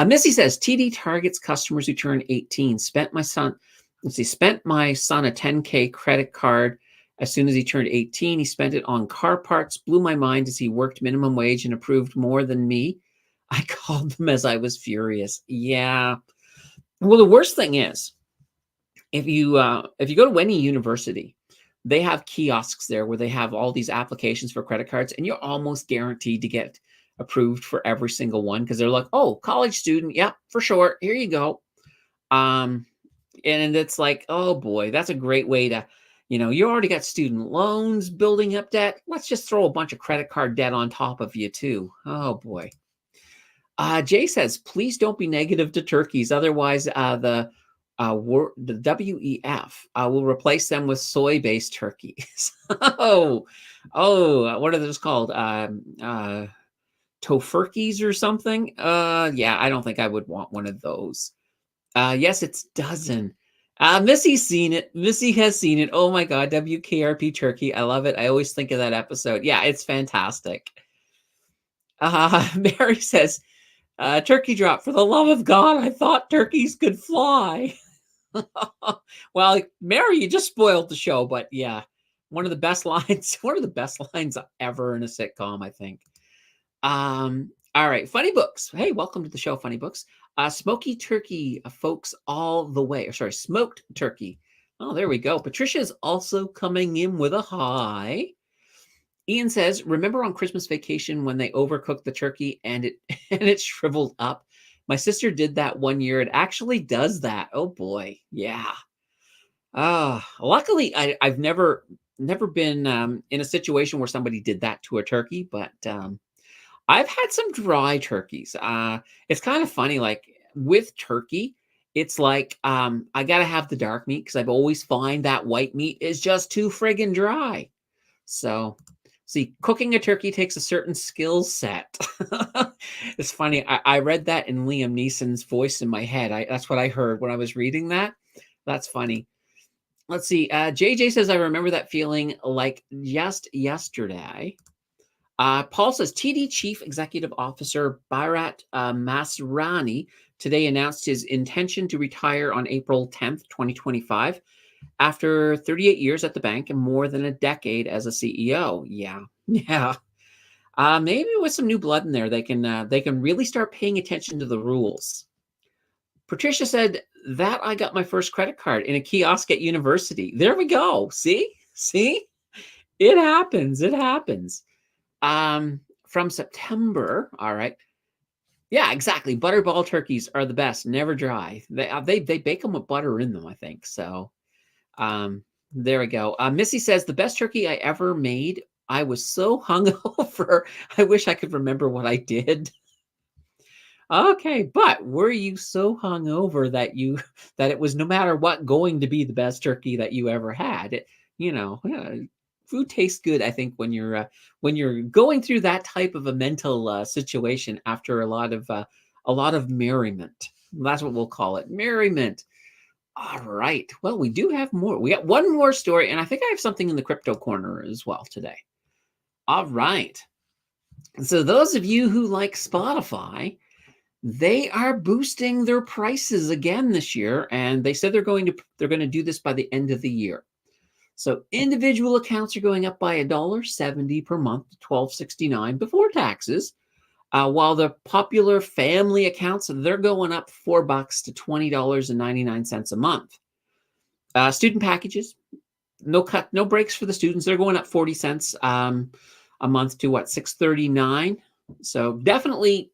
Missy says, TD targets customers who turn 18. Spent my son a 10K credit card as soon as he turned 18. He spent it on car parts. Blew my mind as he worked minimum wage and approved more than me. I called them as I was furious. Yeah. Well, the worst thing is, if you go to any university, they have kiosks there where they have all these applications for credit cards, and you're almost guaranteed to get approved for every single one because they're like, oh, college student, yeah, for sure, here you go. And it's like, oh boy, that's a great way to, you already got student loans building up debt. Let's just throw a bunch of credit card debt on top of you too. Oh boy. Jay says, please don't be negative to turkeys. Otherwise, the WEF will replace them with soy-based turkeys. what are those called? Tofurkeys or something? Yeah, I don't think I would want one of those. Yes, it's dozen. Missy's seen it. Missy has seen it. Oh my God, WKRP turkey. I love it. I always think of that episode. Yeah, it's fantastic. Mary says, turkey drop, for the love of God, I thought turkeys could fly. Well, Mary, you just spoiled the show, but yeah, one of the best lines ever in a sitcom, I think. All right, Funny Books. Hey, welcome to the show, Funny Books. Smoky turkey, folks, all the way. Or sorry, smoked turkey. Oh, there we go. Patricia's also coming in with a hi. Ian says, remember on Christmas vacation when they overcooked the turkey and it shriveled up? My sister did that one year. It actually does that. Oh boy. Yeah. Luckily I've never been in a situation where somebody did that to a turkey, but I've had some dry turkeys. It's kind of funny, like with turkey, it's like I gotta have the dark meat because I've always find that white meat is just too friggin' dry. So see, cooking a turkey takes a certain skill set. It's funny. I read that in Liam Neeson's voice in my head. That's what I heard when I was reading that. That's funny. Let's see. JJ says, I remember that feeling like just yesterday. Paul says, TD Chief Executive Officer Bharat Masrani today announced his intention to retire on April 10th, 2025, after 38 years at the bank and more than a decade as a CEO. Yeah, yeah. Maybe with some new blood in there, they can really start paying attention to the rules. Patricia said that I got my first credit card in a kiosk at university. There we go. See, it happens. It happens. From September. All right. Yeah, exactly. Butterball turkeys are the best. Never dry. They bake them with butter in them, I think. So, there we go. Missy says the best turkey I ever made. I was so hungover. I wish I could remember what I did. Okay, but were you so hungover that that it was no matter what going to be the best turkey that you ever had? Yeah, food tastes good. I think when you're going through that type of a mental situation after a lot of merriment. That's what we'll call it, merriment. All right. Well, we do have more. We got one more story, and I think I have something in the crypto corner as well today. All right. So those of you who like Spotify, they are boosting their prices again this year, and they said they're going to do this by the end of the year. So individual accounts are going up by $1.70 per month to $12.69 before taxes, while the popular family accounts, they're going up $4 to $20.99 a month. Student packages, no breaks for the students. They're going up 40 cents a month to what, $6.39. So definitely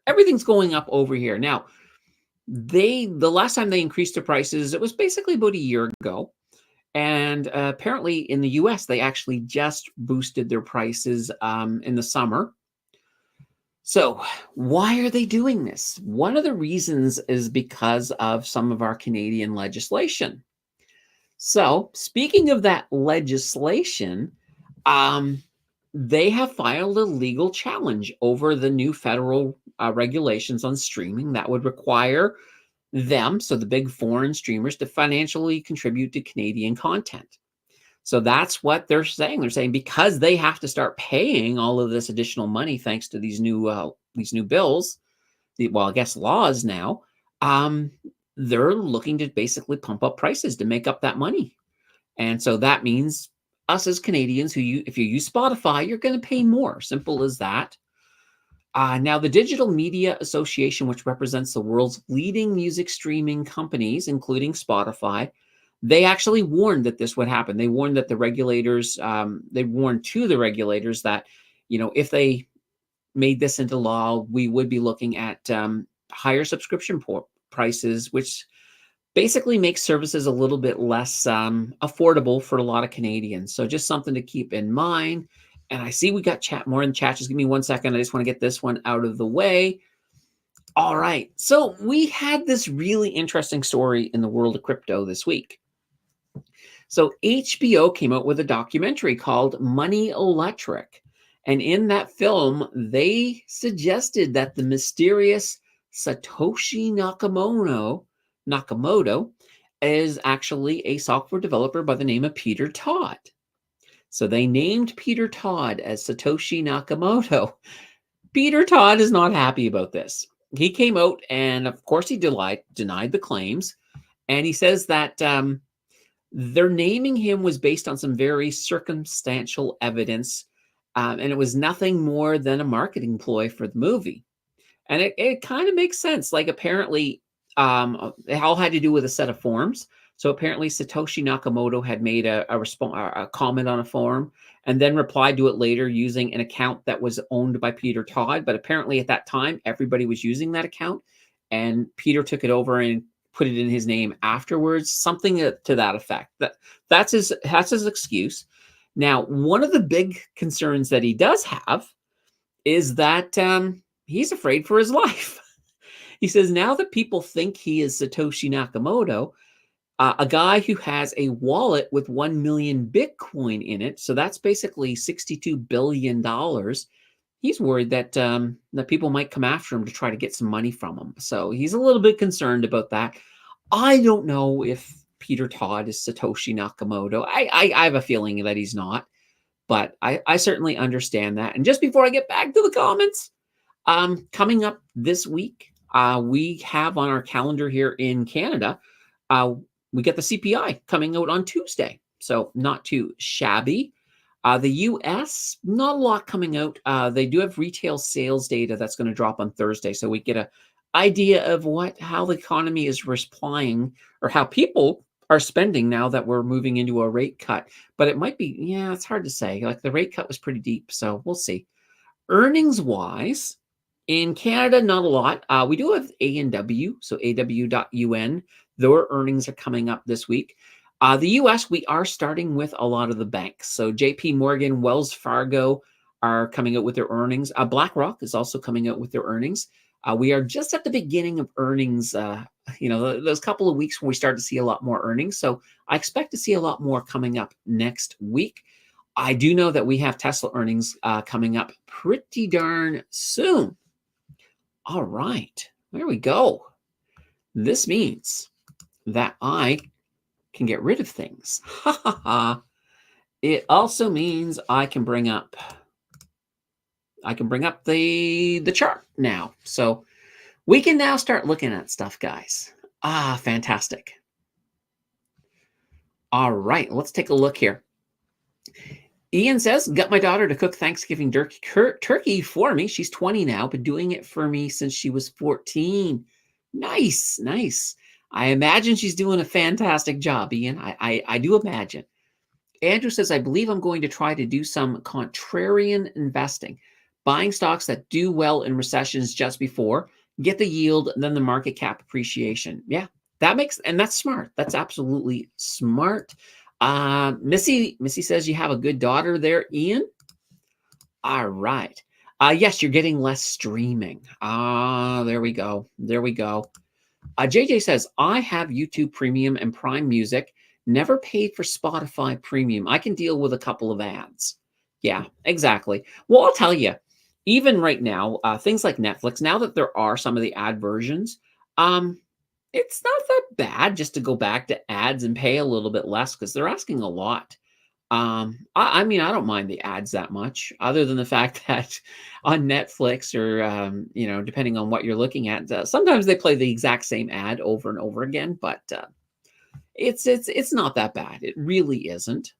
everything's going up over here. Now, the last time they increased their prices, it was basically about a year ago. And apparently in the US, they actually just boosted their prices in the summer. So why are they doing this? One of the reasons is because of some of our Canadian legislation. So speaking of that legislation, they have filed a legal challenge over the new federal regulations on streaming that would require them, so the big foreign streamers, to financially contribute to Canadian content. So that's what they're saying. They're saying because they have to start paying all of this additional money thanks to these new bills, I guess laws now, they're looking to basically pump up prices to make up that money. And so that means us as Canadians, if you use Spotify, you're going to pay more. Simple as that. Now, the Digital Media Association, which represents the world's leading music streaming companies, including Spotify, they actually warned that this would happen. They warned that the regulators, they warned to the regulators that, if they made this into law, we would be looking at higher subscription prices, which basically makes services a little bit less affordable for a lot of Canadians. So just something to keep in mind. And I see we got more in the chat. Just give me 1 second. I just want to get this one out of the way. All right. So we had this really interesting story in the world of crypto this week. So HBO came out with a documentary called Money Electric. And in that film, they suggested that the mysterious Satoshi Nakamoto is actually a software developer by the name of Peter Todd. So they named Peter Todd as Satoshi Nakamoto. Peter Todd is not happy about this. He came out and, of course, he denied the claims. And he says that their naming him was based on some very circumstantial evidence. And it was nothing more than a marketing ploy for the movie. And it kind of makes sense. Like, apparently, it all had to do with a set of forms. So apparently Satoshi Nakamoto had made a comment on a forum and then replied to it later using an account that was owned by Peter Todd. But apparently at that time, everybody was using that account, and Peter took it over and put it in his name afterwards, something to that effect. That's his excuse. Now, one of the big concerns that he does have is that he's afraid for his life. He says now that people think he is Satoshi Nakamoto, a guy who has a wallet with 1 million Bitcoin in it, so that's basically $62 billion, he's worried that that people might come after him to try to get some money from him. So he's a little bit concerned about that. I don't know if Peter Todd is Satoshi Nakamoto. I have a feeling that he's not, but I certainly understand that. And just before I get back to the comments, coming up this week, we have on our calendar here in Canada, we get the CPI coming out on Tuesday. So not too shabby. The US, not a lot coming out. They do have retail sales data that's going to drop on Thursday. So we get an idea of how the economy is responding, or how people are spending now that we're moving into a rate cut. But it might be, yeah, it's hard to say. Like the rate cut was pretty deep. So we'll see. Earnings wise, in Canada, not a lot. We do have A&W, so aw.un. Their earnings are coming up this week. The US, we are starting with a lot of the banks. So JP Morgan, Wells Fargo are coming out with their earnings. BlackRock is also coming out with their earnings. We are just at the beginning of earnings, those couple of weeks when we start to see a lot more earnings. So I expect to see a lot more coming up next week. I do know that we have Tesla earnings coming up pretty darn soon. All right, there we go. This means that I can get rid of things. It also means I can bring up the chart now. So we can now start looking at stuff, guys. Fantastic. All right, let's take a look here. Ian says, got my daughter to cook Thanksgiving turkey for me. She's 20 now, but doing it for me since she was 14. Nice, nice. I imagine she's doing a fantastic job, Ian. I do imagine. Andrew says, I believe I'm going to try to do some contrarian investing, buying stocks that do well in recessions just before, get the yield, and then the market cap appreciation. Yeah, that's smart. That's absolutely smart. Missy says you have a good daughter there, Ian. All right. Yes, you're getting less streaming. There we go. There we go. JJ says, I have YouTube Premium and Prime Music. Never paid for Spotify Premium. I can deal with a couple of ads. Yeah, exactly. Well, I'll tell you, even right now, things like Netflix, now that there are some of the ad versions, it's not that bad just to go back to ads and pay a little bit less because they're asking a lot. I mean, I don't mind the ads that much, other than the fact that on Netflix or, depending on what you're looking at, sometimes they play the exact same ad over and over again, but it's not that bad. It really isn't.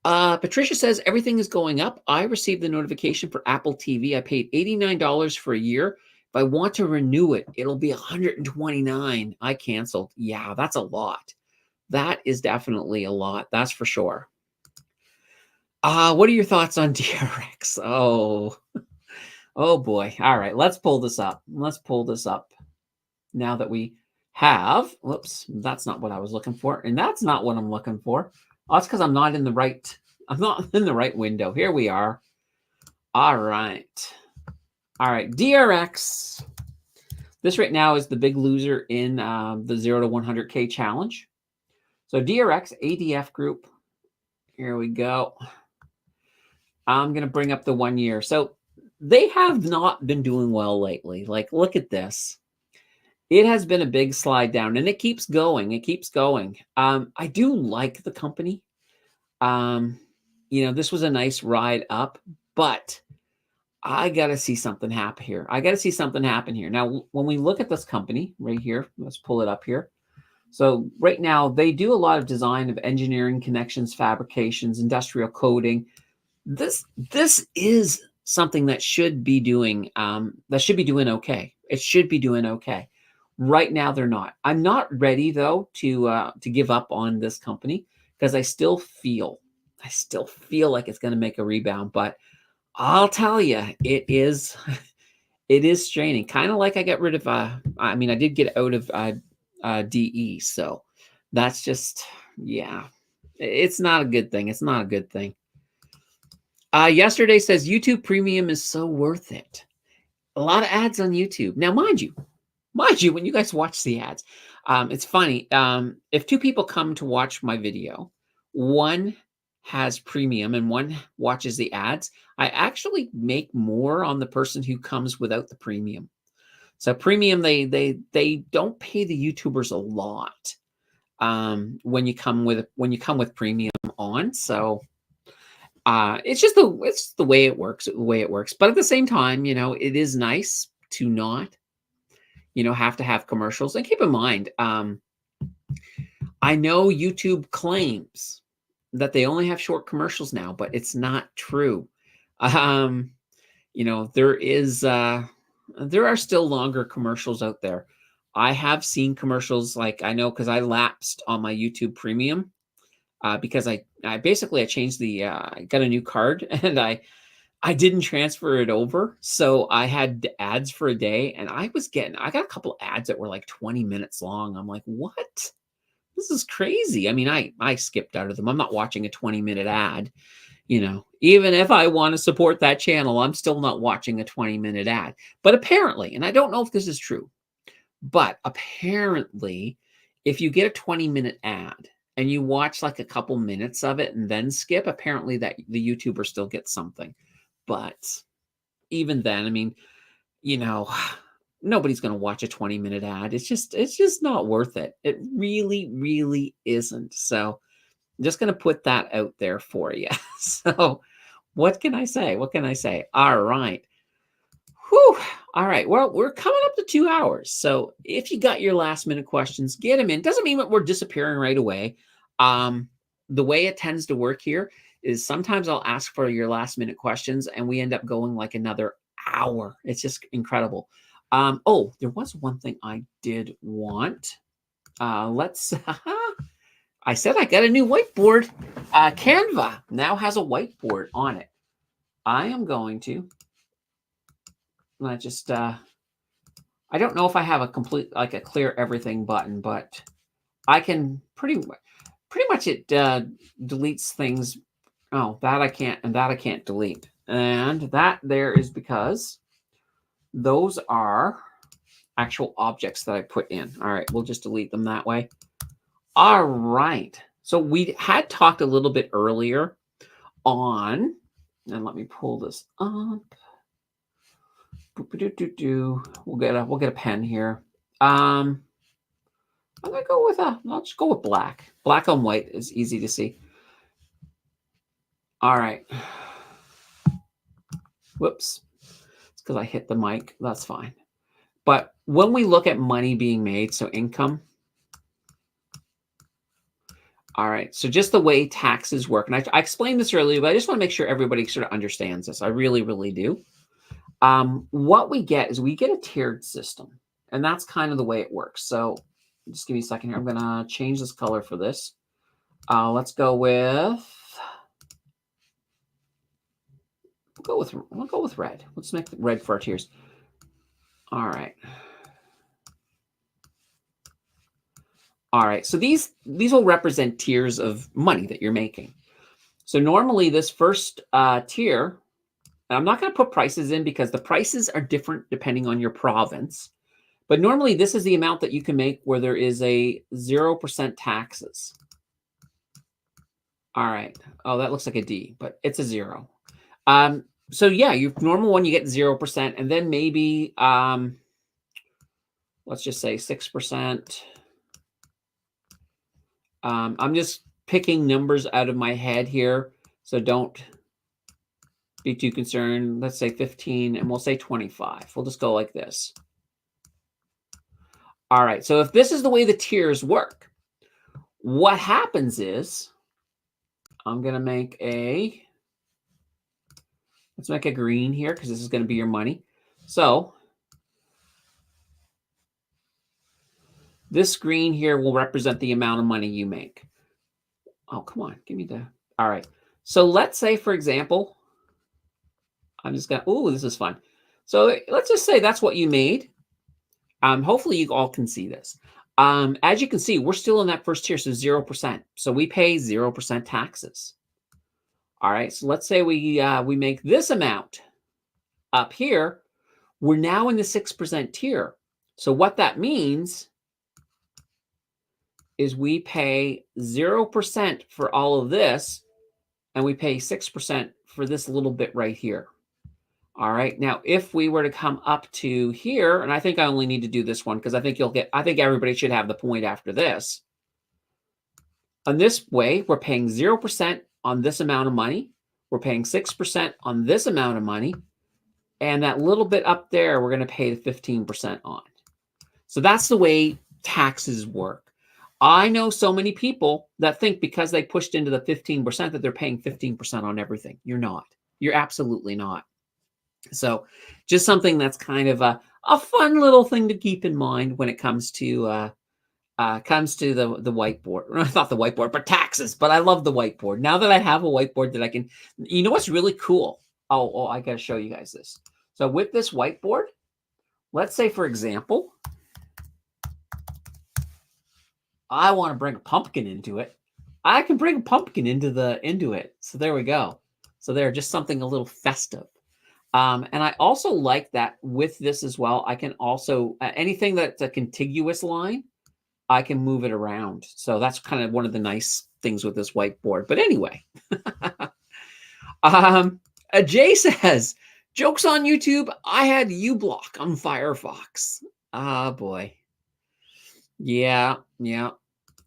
Patricia says, everything is going up. I received the notification for Apple TV. I paid $89 for a year. If I want to renew it, it'll be $129. I canceled. Yeah, that's a lot. That is definitely a lot. That's for sure. What are your thoughts on DRX? Oh boy. All right, let's pull this up. Let's pull this up now that we have, whoops, that's not what I was looking for. And that's not what I'm looking for. Oh, that's because I'm not in the right window. Here we are. All right. All right, DRX. This right now is the big loser in the 0 to 100K challenge. So DRX, ADF group. Here we go. I'm going to bring up the 1 year. So they have not been doing well lately. Like, look at this. It has been a big slide down, and it keeps going. It keeps going. I do like the company. This was a nice ride up, but I got to see something happen here. Now, when we look at this company right here, let's pull it up here. So right now, they do a lot of design of engineering, connections, fabrications, industrial coding. This is something that should be doing okay. It should be doing okay. Right now, they're not. I'm not ready though to give up on this company because I still feel like it's going to make a rebound. But I'll tell you, it is straining. Kind of like I got rid of. I did get out of DE. So that's just, yeah, it's not a good thing. It's not a good thing. Yesterday says YouTube Premium is so worth it. A lot of ads on YouTube. Now, mind you, when you guys watch the ads, it's funny. If two people come to watch my video, one has premium and one watches the ads, I actually make more on the person who comes without the premium. So premium, they don't pay the YouTubers a lot. when you come with premium on. So it's just the way it works, But at the same time, it is nice to not, have to have commercials. And keep in mind, I know YouTube claims that they only have short commercials now, but it's not true. There are still longer commercials out there. I have seen commercials, like, I know because I lapsed on my YouTube Premium because I basically changed I got a new card and I didn't transfer it over, so I had ads for a day, and I got a couple ads that were like 20 minutes long. I'm like, what? This is crazy. I mean, I skipped out of them. I'm not watching a 20-minute ad. Even if I want to support that channel, I'm still not watching a 20-minute ad. But apparently, and I don't know if this is true, but apparently, if you get a 20-minute ad and you watch like a couple minutes of it and then skip, apparently that the YouTuber still gets something. But even then, I mean, nobody's going to watch a 20-minute ad. It's just not worth it. It really, really isn't. So I'm just going to put that out there for you. So what can I say? All right. Whew. All right. Well, we're coming up to 2 hours. So if you got your last minute questions, get them in. Doesn't mean that we're disappearing right away. The way it tends to work here is sometimes I'll ask for your last minute questions and we end up going like another hour. It's just incredible. Oh, there was one thing I did want. I said I got a new whiteboard. Canva now has a whiteboard on it. I am going to I don't know if I have a clear everything button, but I can pretty much it deletes things. Oh, that I can't, and that I can't delete. And that there is because those are actual objects that I put in. All right, we'll just delete them that way. All right. So we had talked a little bit earlier on, and let me pull this up. We'll get a pen here. I'm gonna go with I'll just go with black. Black on white is easy to see. All right. Whoops. It's because I hit the mic. That's fine. But when we look at money being made, so income. All right. So just the way taxes work, and I explained this earlier, but I just want to make sure everybody sort of understands this. I really, really do. What we get is we get a tiered system, and that's kind of the way it works. So just give me a second here. I'm going to change this color for this. Let's go with, we'll go with red. Let's make red for our tiers. All right. All right. So these will represent tiers of money that you're making. So normally this first tier, and I'm not going to put prices in because the prices are different depending on your province. But normally this is the amount that you can make where there is a 0% taxes. All right. Oh, that looks like a D, but it's a 0. So yeah, your normal one, you get 0%, and then maybe let's just say 6%. I'm just picking numbers out of my head here, so don't be too concerned. Let's say 15, and we'll say 25. We'll just go like this. All right, so if this is the way the tiers work, what happens is I'm going to make let's make a green here because this is going to be your money. So this green here will represent the amount of money you make. Oh, come on, give me the, all right. So let's say, for example, I'm just going to, ooh, this is fun. So let's just say that's what you made. Hopefully you all can see this. As you can see, we're still in that first tier, so 0%. So we pay 0% taxes. All right, so let's say we make this amount up here. We're now in the 6% tier. So what that means is we pay 0% for all of this, and we pay 6% for this little bit right here. All right, now if we were to come up to here, and I think I only need to do this one because I think I think everybody should have the point after this. On this way, we're paying 0% on this amount of money. We're paying 6% on this amount of money. And that little bit up there, we're going to pay the 15% on. So that's the way taxes work. I know so many people that think because they pushed into the 15% that they're paying 15% on everything. You're not. You're absolutely not. So just something that's kind of a fun little thing to keep in mind when it comes to the whiteboard. Not the whiteboard, but taxes. But I love the whiteboard. Now that I have a whiteboard that I can, you know what's really cool? Oh, I got to show you guys this. So with this whiteboard, let's say, for example, I want to bring a pumpkin into it. I can bring a pumpkin into it. So there we go. So they're just something a little festive. And I also like that with this as well. I can also, anything that's a contiguous line, I can move it around. So that's kind of one of the nice things with this whiteboard. But anyway, Jay says, jokes on YouTube. I had uBlock on Firefox. Ah, boy. Yeah.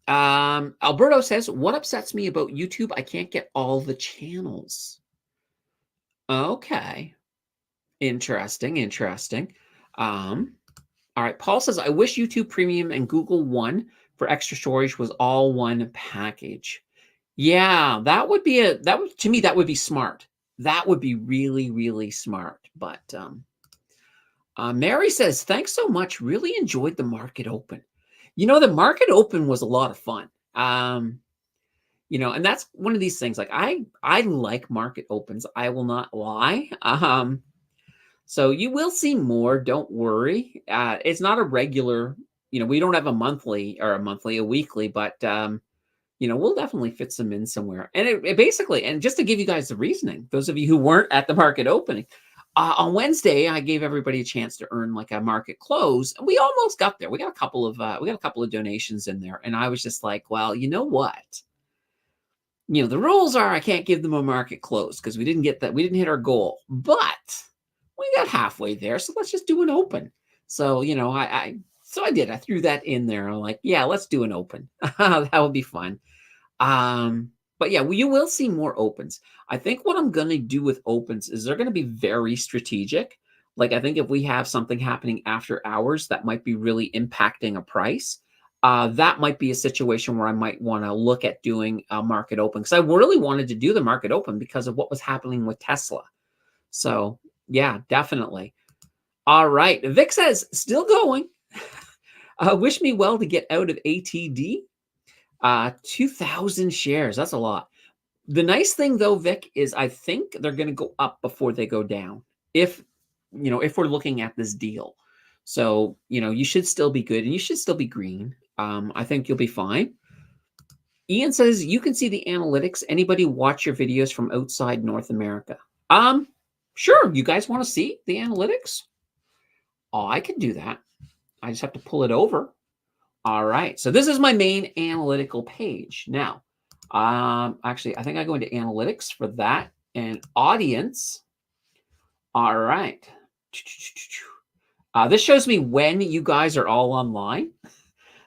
Alberto says, what upsets me about YouTube? I can't get all the channels. Okay. Interesting. All right. Paul says, I wish YouTube Premium and Google One for extra storage was all one package. Yeah, that would to me, that would be smart. That would be really, really smart. But Mary says, thanks so much. Really enjoyed the market open. The market open was a lot of fun. And that's one of these things. Like I like market opens. I will not lie. So you will see more. Don't worry. It's not a regular. We don't have a weekly, but we'll definitely fit some in somewhere. And it basically, and just to give you guys the reasoning, those of you who weren't at the market opening, on Wednesday, I gave everybody a chance to earn like a market close. We almost got there. We got a couple of donations in there, and I was just like, well, you know what? The rules are I can't give them a market close because we didn't get that. We didn't hit our goal, but we got halfway there. So let's just do an open. So I did. I threw that in there. I'm like, yeah, let's do an open. That would be fun. But yeah, you will see more opens. I think what I'm going to do with opens is they're going to be very strategic. Like I think if we have something happening after hours that might be really impacting a price, that might be a situation where I might want to look at doing a market open. Because I really wanted to do the market open because of what was happening with Tesla. So yeah, definitely. All right. Vic says, still going. Wish me well to get out of ATD. 2,000 shares. That's a lot. The nice thing though, Vic, is I think they're going to go up before they go down. If we're looking at this deal. So, you should still be good and you should still be green. I think you'll be fine. Ian says, you can see the analytics. Anybody watch your videos from outside North America? Sure. You guys want to see the analytics? Oh, I can do that. I just have to pull it over. All right. So this is my main analytical page. Now, actually, I think I go into analytics for that and audience. All right. This shows me when you guys are all online.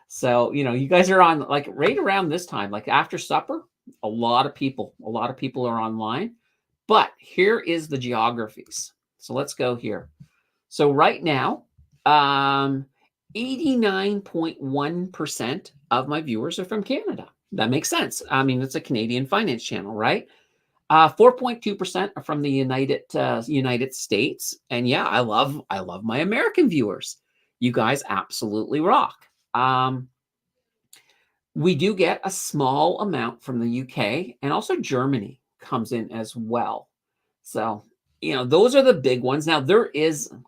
So, you guys are on like right around this time, like after supper, a lot of people are online. But here is the geographies. So let's go here. So right now, 89.1% of my viewers are from Canada. That makes sense. I mean, it's a Canadian finance channel, right? 4.2% are from the United States. And yeah, I love my American viewers. You guys absolutely rock. We do get a small amount from the UK, and also Germany comes in as well. So, those are the big ones. Now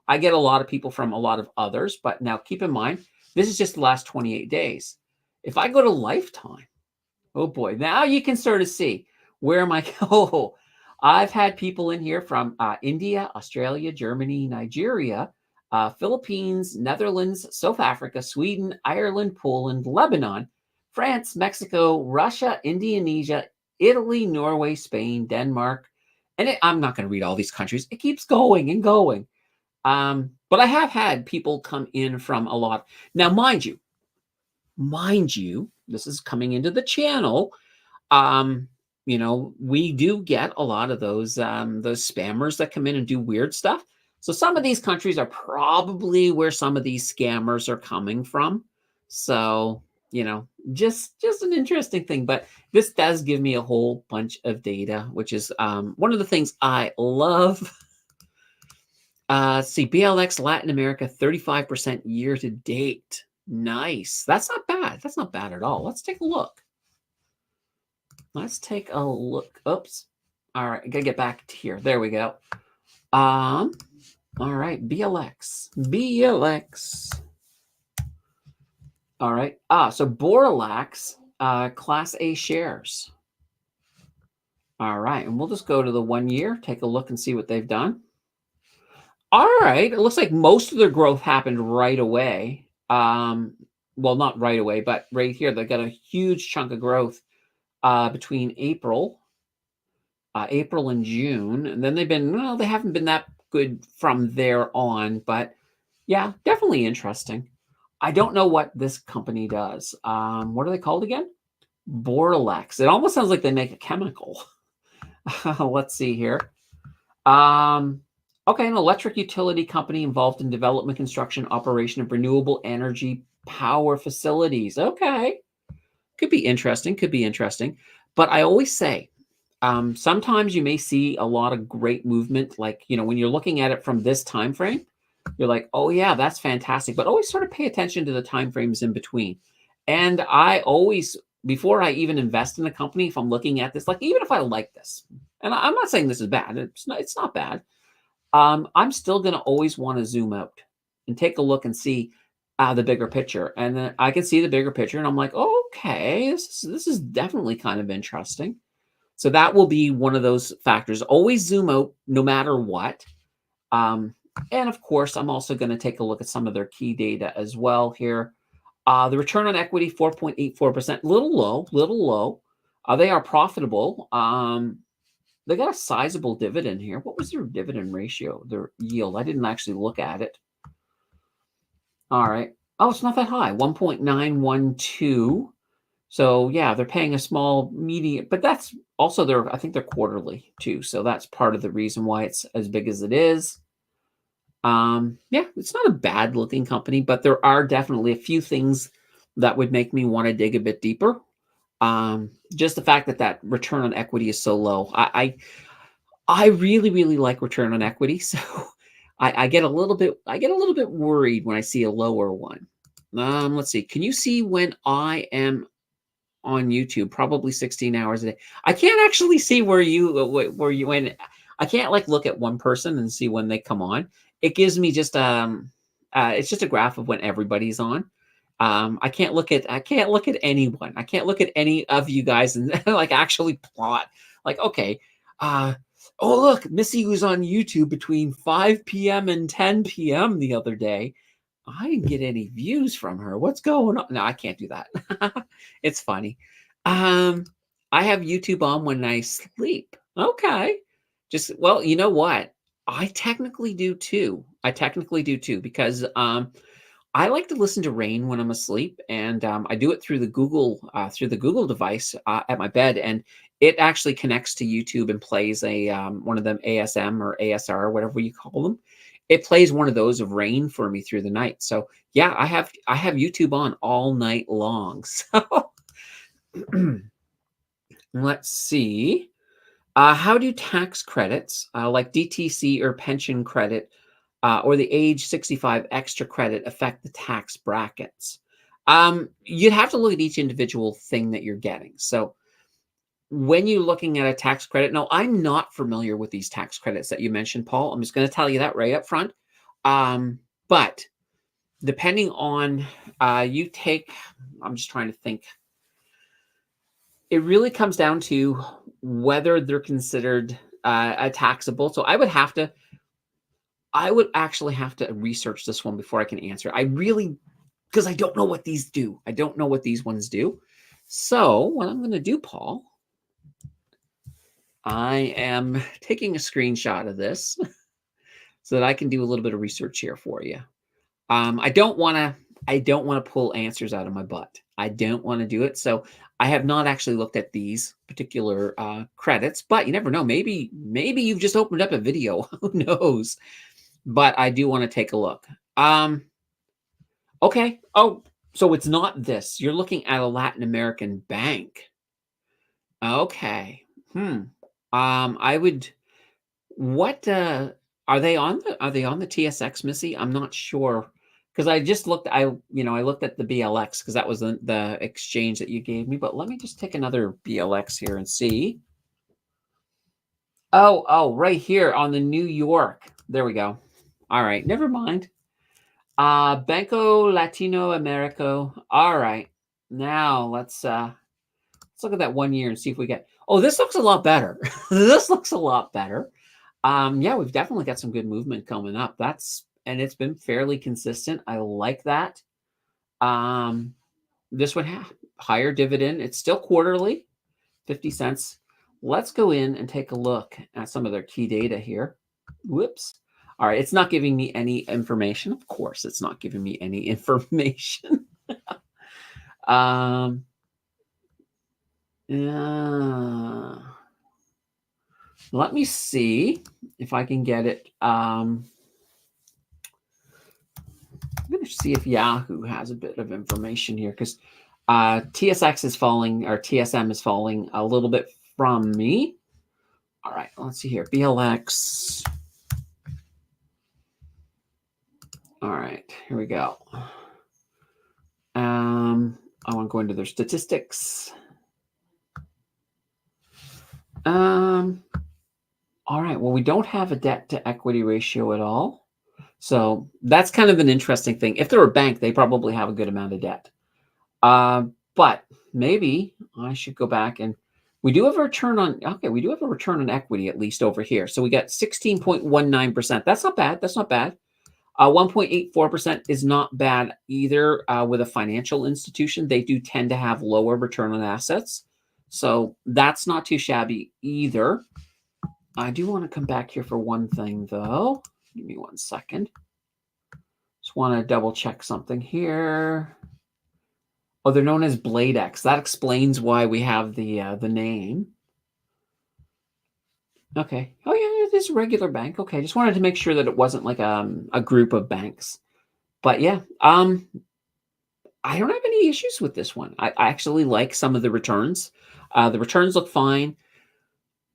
I get a lot of people from a lot of others, but now keep in mind, this is just the last 28 days. If I go to lifetime, oh boy, now you can sort of see where am I? Oh, I've had people in here from India, Australia, Germany, Nigeria, Philippines, Netherlands, South Africa, Sweden, Ireland, Poland, Lebanon, France, Mexico, Russia, Indonesia, Italy, Norway, Spain, Denmark. And I'm not going to read all these countries. It keeps going and going. But I have had people come in from a lot. Now, mind you, mind you, this is coming into the channel. Um, we do get a lot of those spammers that come in and do weird stuff. So some of these countries are probably where some of these scammers are coming from. So, just an interesting thing. But this does give me a whole bunch of data, which is one of the things I love. See, BLX Latin America, 35% year to date. Nice. That's not bad. That's not bad at all. Let's take a look. Let's take a look. Oops. All right, I gotta get back to here. There we go. All right, BLX. All right. So Borlax, Class A shares. All right, and we'll just go to the 1 year, take a look and see what they've done. All right, it looks like most of their growth happened right away. Well, not right away, but right here, they got a huge chunk of growth between April and June, and then they haven't been that good from there on, but yeah, definitely interesting. I don't know what this company does. What are they called again? Borlex. It almost sounds like they make a chemical. Let's see here. Okay, an electric utility company involved in development, construction, operation of renewable energy power facilities. Okay. Could be interesting. But I always say, sometimes you may see a lot of great movement. Like, when you're looking at it from this time frame, you're like, oh yeah, that's fantastic. But always sort of pay attention to the time frames in between. And I always, before I even invest in a company, if I'm looking at this, like even if I like this, and I'm not saying this is bad, it's not bad. I'm still going to always want to zoom out and take a look and see the bigger picture. And then I can see the bigger picture and I'm like, oh, okay, this is definitely kind of interesting. So that will be one of those factors. Always zoom out no matter what. And of course, I'm also going to take a look at some of their key data as well here. The return on equity, 4.84%, little low. They are profitable. They got a sizable dividend here. What was their dividend ratio, their yield? I didn't actually look at it. All right. Oh, it's not that high, 1.912. So yeah, they're paying a small median, but that's also I think they're quarterly too. So that's part of the reason why it's as big as it is. Yeah, it's not a bad looking company, but there are definitely a few things that would make me want to dig a bit deeper. Just the fact that return on equity is so low. I really, really like return on equity. So I get a little bit worried when I see a lower one. Let's see. Can you see when I am on YouTube? Probably 16 hours a day. I can't actually see where you when I can't like look at one person and see when they come on. It gives me just it's just a graph of when everybody's on. I can't look at anyone. I can't look at any of you guys and like actually plot like, okay, oh look, Missy was on YouTube between 5 p.m. and 10 p.m. the other day. I didn't get any views from her. What's going on? No, I can't do that. It's funny. I have YouTube on when I sleep. Okay. Well, you know what? I technically do too. Because I like to listen to rain when I'm asleep, and I do it through the Google device at my bed, and it actually connects to YouTube and plays one of them ASM or ASR or whatever you call them. It plays one of those of rain for me through the night. So yeah, I have YouTube on all night long. So let's see. How do tax credits like DTC or pension credit or the age 65 extra credit affect the tax brackets? You'd have to look at each individual thing that you're getting. So when you're looking at a tax credit, no, I'm not familiar with these tax credits that you mentioned, Paul. I'm just going to tell you that right up front. But depending on I'm just trying to think. It really comes down to whether they're considered a taxable. So I would actually have to research this one before I can answer. Because I don't know what these do. I don't know what these ones do. So what I'm going to do, Paul, I am taking a screenshot of this so that I can do a little bit of research here for you. I don't want to I don't want to pull answers out of my butt. I don't want to do it. So I have not actually looked at these particular credits, but you never know. Maybe you've just opened up a video. Who knows? But I do want to take a look. Okay. Oh, so it's not this. You're looking at a Latin American bank. Okay. I would. What are they on the TSX, Missy? I'm not sure because I just looked. I looked at the BLX because that was the exchange that you gave me. But let me just take another BLX here and see. Oh, right here on the New York. There we go. All right, never mind. Banco Latino Americo. All right, now let's look at that 1 year and see if we get. Oh, this looks a lot better. This looks a lot better. Yeah, we've definitely got some good movement coming up. And it's been fairly consistent. I like that. This one higher dividend. It's still quarterly, 50 cents. Let's go in and take a look at some of their key data here. Whoops. All right, it's not giving me any information. Of course, it's not giving me any information. Let me see if I can get it. I'm going to see if Yahoo has a bit of information here because TSX is falling, or TSM is falling a little bit from me. All right, let's see here. BLX. All right, here we go. I want to go into their statistics. All right, well, we don't have a debt to equity ratio at all. So that's kind of an interesting thing. If they're a bank, they probably have a good amount of debt. But maybe I should go back and we do have a return on, we do have a return on equity at least over here. So we got 16.19%. That's not bad. That's not bad. 1.84% is not bad either with a financial institution. They do tend to have lower return on assets. So that's not too shabby either. I do want to come back here for one thing, though. Give me 1 second. Just want to double check something here. Oh, they're known as BladeX. That explains why we have the name. Okay. Oh, yeah, it is a regular bank. Okay, just wanted to make sure that it wasn't like a group of banks. But yeah, I don't have any issues with this one. I actually like some of the returns. The returns look fine.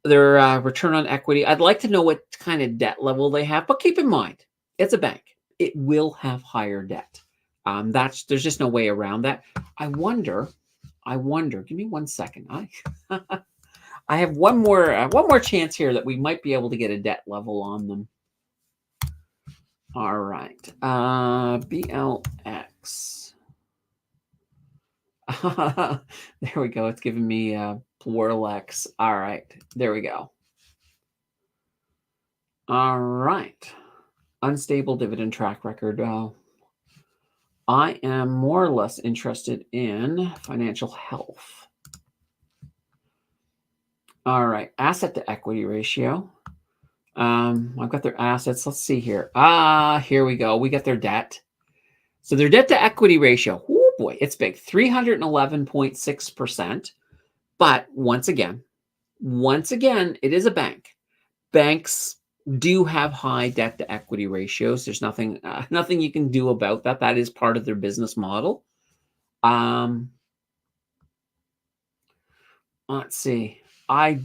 Their return on equity, I'd like to know what kind of debt level they have, but keep in mind, it's a bank. It will have higher debt. There's just no way around that. I wonder, give me 1 second. I have one more chance here that we might be able to get a debt level on them. All right. BLX. There we go. It's giving me Warlex. All right. There we go. All right. Unstable dividend track record. I am more or less interested in financial health. All right. Asset to equity ratio. I've got their assets. Let's see here. Here we go. We got their debt. So their debt to equity ratio. Oh boy, it's big. 311.6%. But once again, it is a bank. Banks do have high debt to equity ratios. There's nothing you can do about that. That is part of their business model. Let's see. I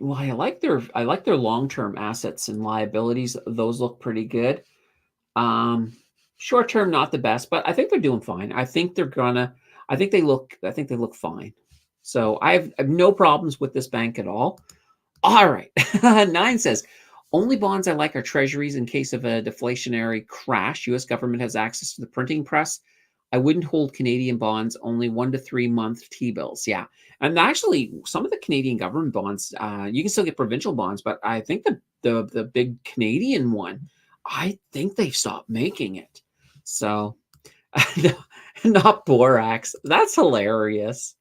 like their long-term assets and liabilities. Those look pretty good. Short-term, not the best, but I think they're doing fine. I think they look fine. So I have no problems with this bank at all. All right. 9 says, only bonds I like are treasuries in case of a deflationary crash. U.S. government has access to the printing press. I wouldn't hold Canadian bonds, only 1 to 3 month T-bills. Yeah. And actually, some of the Canadian government bonds, you can still get provincial bonds, but I think the big Canadian one, I think they've stopped making it. So, not borax. That's hilarious.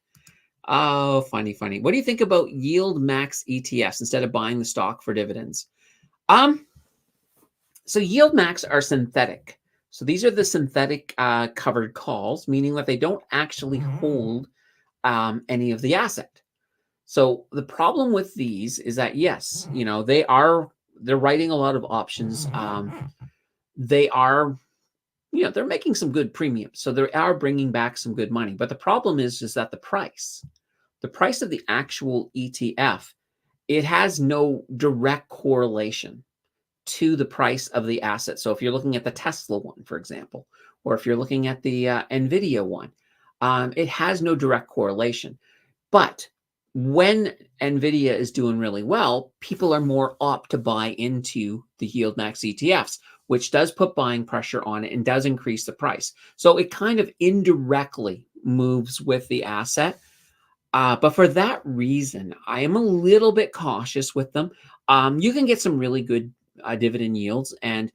Oh, funny. What do you think about yield max ETFs instead of buying the stock for dividends? So yield max are synthetic. So these are the synthetic covered calls, meaning that they don't actually hold any of the asset. So the problem with these is that, yes, they're writing a lot of options. They are, they're making some good premiums. So they are bringing back some good money. But the problem is that the price of the actual ETF, it has no direct correlation to the price of the asset. So if you're looking at the Tesla one, for example, or if you're looking at the NVIDIA one, it has no direct correlation. But when NVIDIA is doing really well, people are more apt to buy into the Yield Max ETFs, which does put buying pressure on it and does increase the price. So it kind of indirectly moves with the asset. But for that reason, I am a little bit cautious with them. You can get some really good dividend yields. And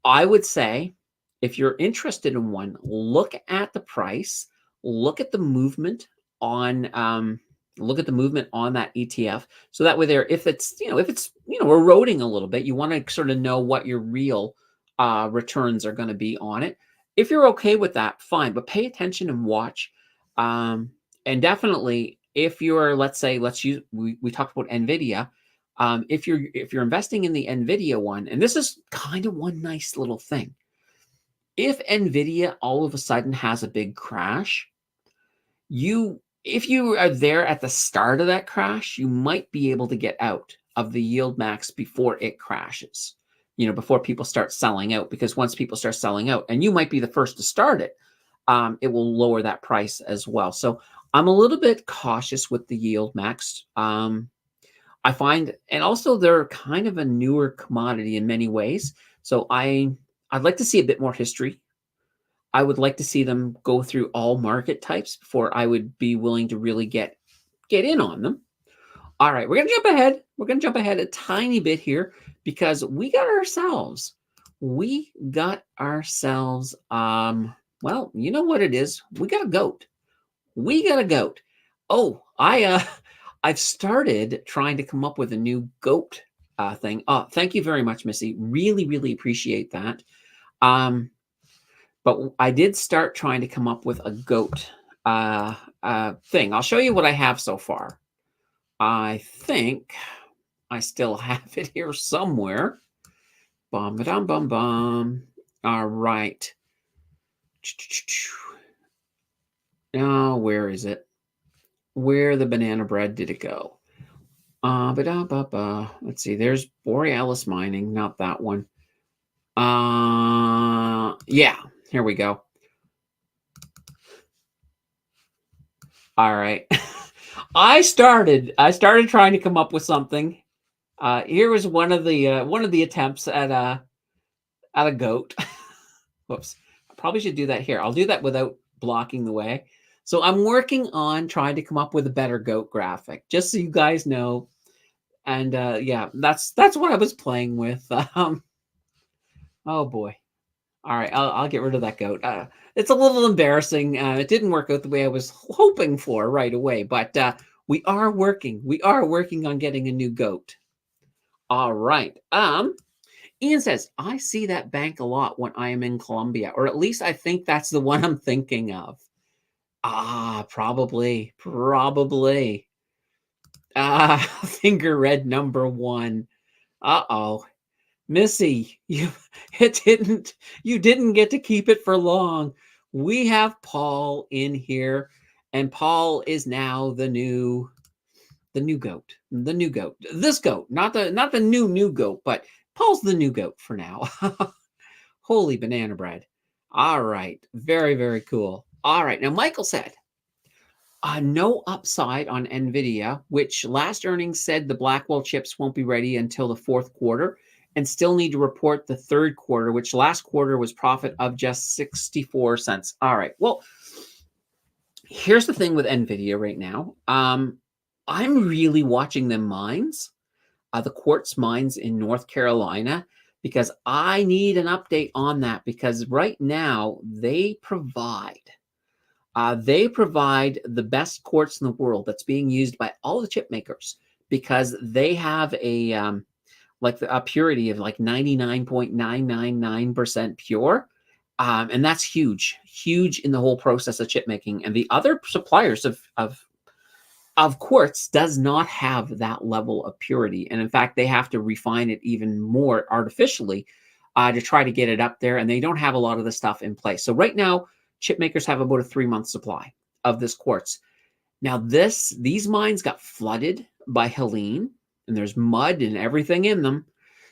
I would say if you're interested in one, look at the price, look at the movement on that ETF. So that way there, if it's eroding a little bit, you want to sort of know what your real returns are going to be on it. If you're okay with that, fine, but pay attention and watch. And definitely, if you're, we talked about NVIDIA. If you're investing in the NVIDIA one, and this is kind of one nice little thing, if NVIDIA all of a sudden has a big crash, if you are there at the start of that crash, you might be able to get out of the yield max before it crashes, before people start selling out, because once people start selling out, and you might be the first to start it, it will lower that price as well. So I'm a little bit cautious with the yield max. I find, and also they're kind of a newer commodity in many ways. So I'd like to see a bit more history. I would like to see them go through all market types before I would be willing to really get in on them. All right, we're going to jump ahead. We're going to jump ahead a tiny bit here because we got ourselves, well, you know what it is? We got a goat. Oh, I've started trying to come up with a new goat thing. Oh, thank you very much, Missy. Really, really appreciate that. But I did start trying to come up with a goat thing. I'll show you what I have so far. I think I still have it here somewhere. Bum, ba-dum, bum, bum. All right. Now, where is it? Where the banana bread did it go? Let's see. There's Borealis Mining, not that one. Yeah, here we go. All right. I started trying to come up with something. Here was one of the attempts at a goat. Whoops. I probably should do that here. I'll do that without blocking the way. So I'm working on trying to come up with a better goat graphic, just so you guys know. And yeah, that's what I was playing with. Oh boy. All right, I'll get rid of that goat. It's a little embarrassing. It didn't work out the way I was hoping for right away, but we are working. We are working on getting a new goat. All right. Ian says, I see that bank a lot when I am in Colombia, or at least I think that's the one I'm thinking of. Probably. Finger red number one. Uh-oh. Missy, you didn't get to keep it for long. We have Paul in here, and Paul is now the new goat. The new goat. This goat, not the new goat, but Paul's the new goat for now. Holy banana bread. All right. Very, very cool. All right. Now, Michael said, no upside on NVIDIA, which last earnings said the Blackwell chips won't be ready until the fourth quarter and still need to report the third quarter, which last quarter was profit of just 64 cents. All right. Well, here's the thing with NVIDIA right now. I'm really watching them mines, the quartz mines in North Carolina, because I need an update on that, because right now they provide the best quartz in the world that's being used by all the chip makers, because they have a purity of like 99.999% pure. And that's huge in the whole process of chip making. And the other suppliers of quartz does not have that level of purity. And in fact, they have to refine it even more artificially to try to get it up there. And they don't have a lot of the stuff in place. So right now, chip makers have about a 3-month supply of this quartz. Now, these mines got flooded by Helene, and there's mud and everything in them.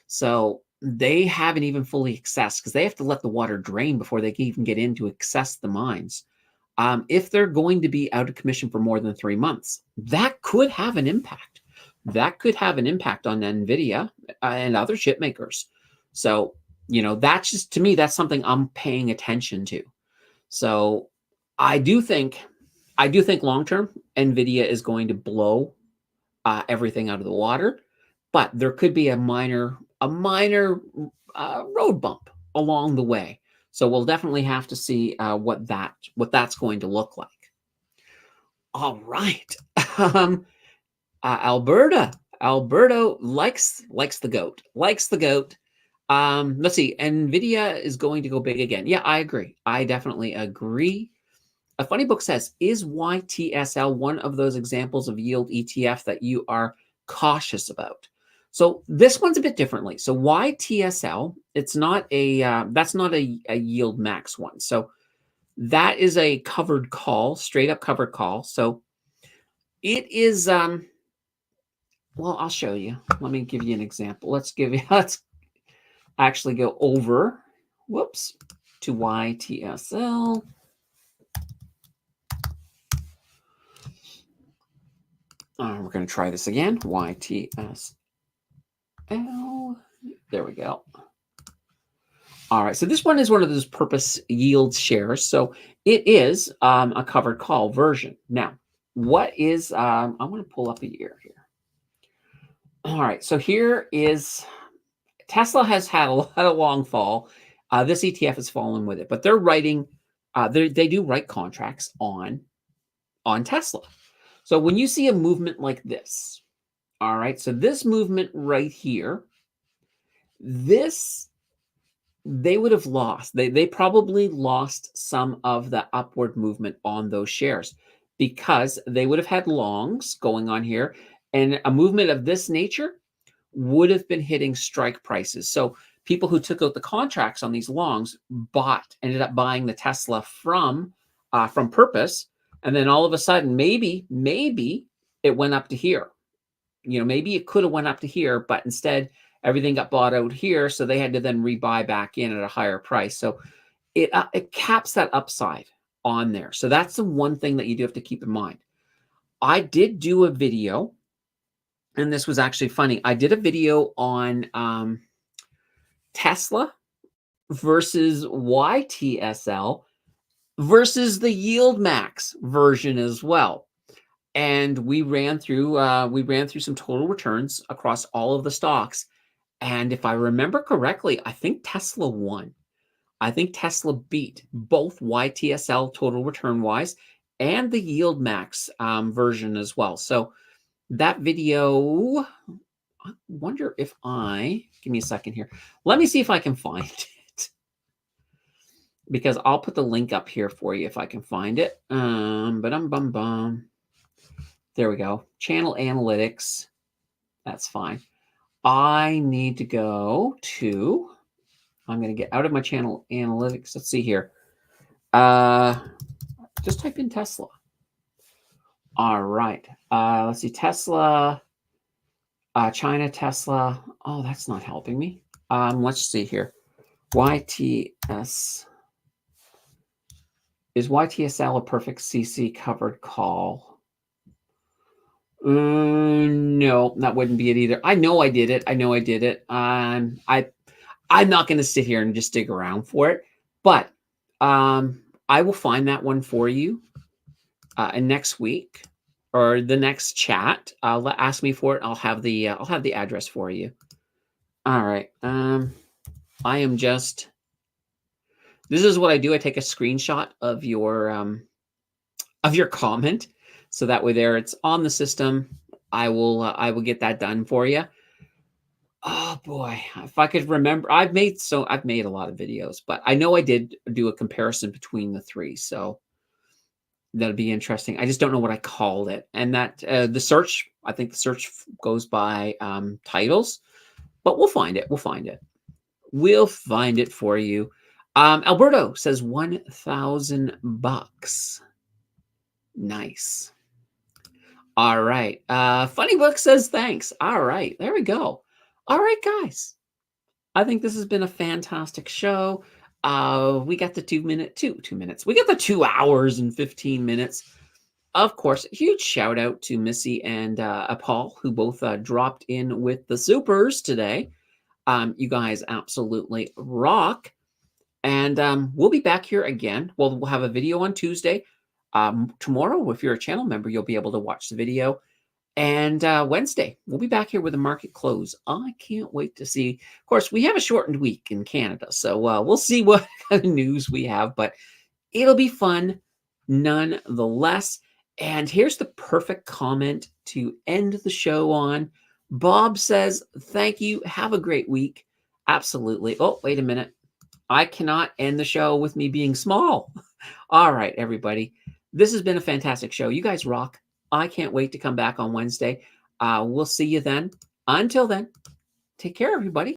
So they haven't even fully accessed, because they have to let the water drain before they can even get in to access the mines. If they're going to be out of commission for more than 3 months, that could have an impact. That could have an impact on NVIDIA and other chip makers. So, that's just, to me, that's something I'm paying attention to. So I do think long-term, NVIDIA is going to blow everything out of the water, but there could be a minor road bump along the way. So we'll definitely have to see what that's going to look like. All right. Alberta likes the goat. Let's see. NVIDIA is going to go big again. Yeah, I agree. I definitely agree. A funny book says, is YTSL one of those examples of yield ETF that you are cautious about? So this one's a bit differently. So YTSL, it's not that's not a yield max one. So that is a covered call, straight up covered call. So it is, well, I'll show you. Let me give you an example. Let's actually go over, to YTSL. We're going to try this again. YTSL. There we go. All right. So this one is one of those purpose yield shares. So it is a covered call version. Now, what is, I want to pull up a year here. All right. So here is, Tesla has had a lot of long fall. This ETF has fallen with it, but they're writing, they do write contracts on Tesla. So when you see a movement like this, all right, so this movement right here, they would have lost. They probably lost some of the upward movement on those shares, because they would have had longs going on here, and a movement of this nature would have been hitting strike prices. So people who took out the contracts on these longs ended up buying the Tesla from Purpose. And then all of a sudden, maybe it went up to here. Maybe it could have went up to here, but instead everything got bought out here. So they had to then rebuy back in at a higher price. So it caps that upside on there. So that's the one thing that you do have to keep in mind. I did do a video, and this was actually funny. I did a video on Tesla versus YTSL versus the yield max version as well. And we ran through some total returns across all of the stocks. And if I remember correctly, I think Tesla won. I think Tesla beat both YTSL total return wise and the yield max version as well. So that video, I wonder if give me a second here. Let me see if I can find it, because I'll put the link up here for you if I can find it. There we go. Channel analytics. That's fine. I need to go to, I'm going to get out of my channel analytics. Let's see here. Just type in Tesla. All right. Let's see. Tesla, China Tesla. Oh, that's not helping me. Let's see here. YTS. Is YTSL a perfect CC covered call? No, that wouldn't be it either. I know I did it. I'm not going to sit here and just dig around for it, but I will find that one for you and next week or the next chat. Ask me for it. I'll have the address for you. All right. I am just. This is what I do. I take a screenshot of your comment. So that way there it's on the system. I will get that done for you. Oh boy, if I could remember, I've made a lot of videos, but I know I did do a comparison between the three, so that'd be interesting. I just don't know what I called it, and that the search. I think the search goes by titles, but we'll find it. We'll find it. We'll find it for you. Alberto says $1,000. Nice. All right. Funny Book says thanks. All right. There we go. All right, guys. I think this has been a fantastic show. We got the 2 minutes. We got the 2 hours and 15 minutes. Of course, a huge shout out to Missy and Paul, who both dropped in with the supers today. You guys absolutely rock. And we'll be back here again. We'll have a video on Tuesday. Tomorrow, if you're a channel member, you'll be able to watch the video. And Wednesday, we'll be back here with a market close. I can't wait to see. Of course, we have a shortened week in Canada, so we'll see what kind of news we have, but it'll be fun nonetheless. And here's the perfect comment to end the show on. Bob says, thank you. Have a great week. Absolutely. Oh, wait a minute. I cannot end the show with me being small. All right, everybody. This has been a fantastic show. You guys rock. I can't wait to come back on Wednesday. We'll see you then. Until then, take care, everybody.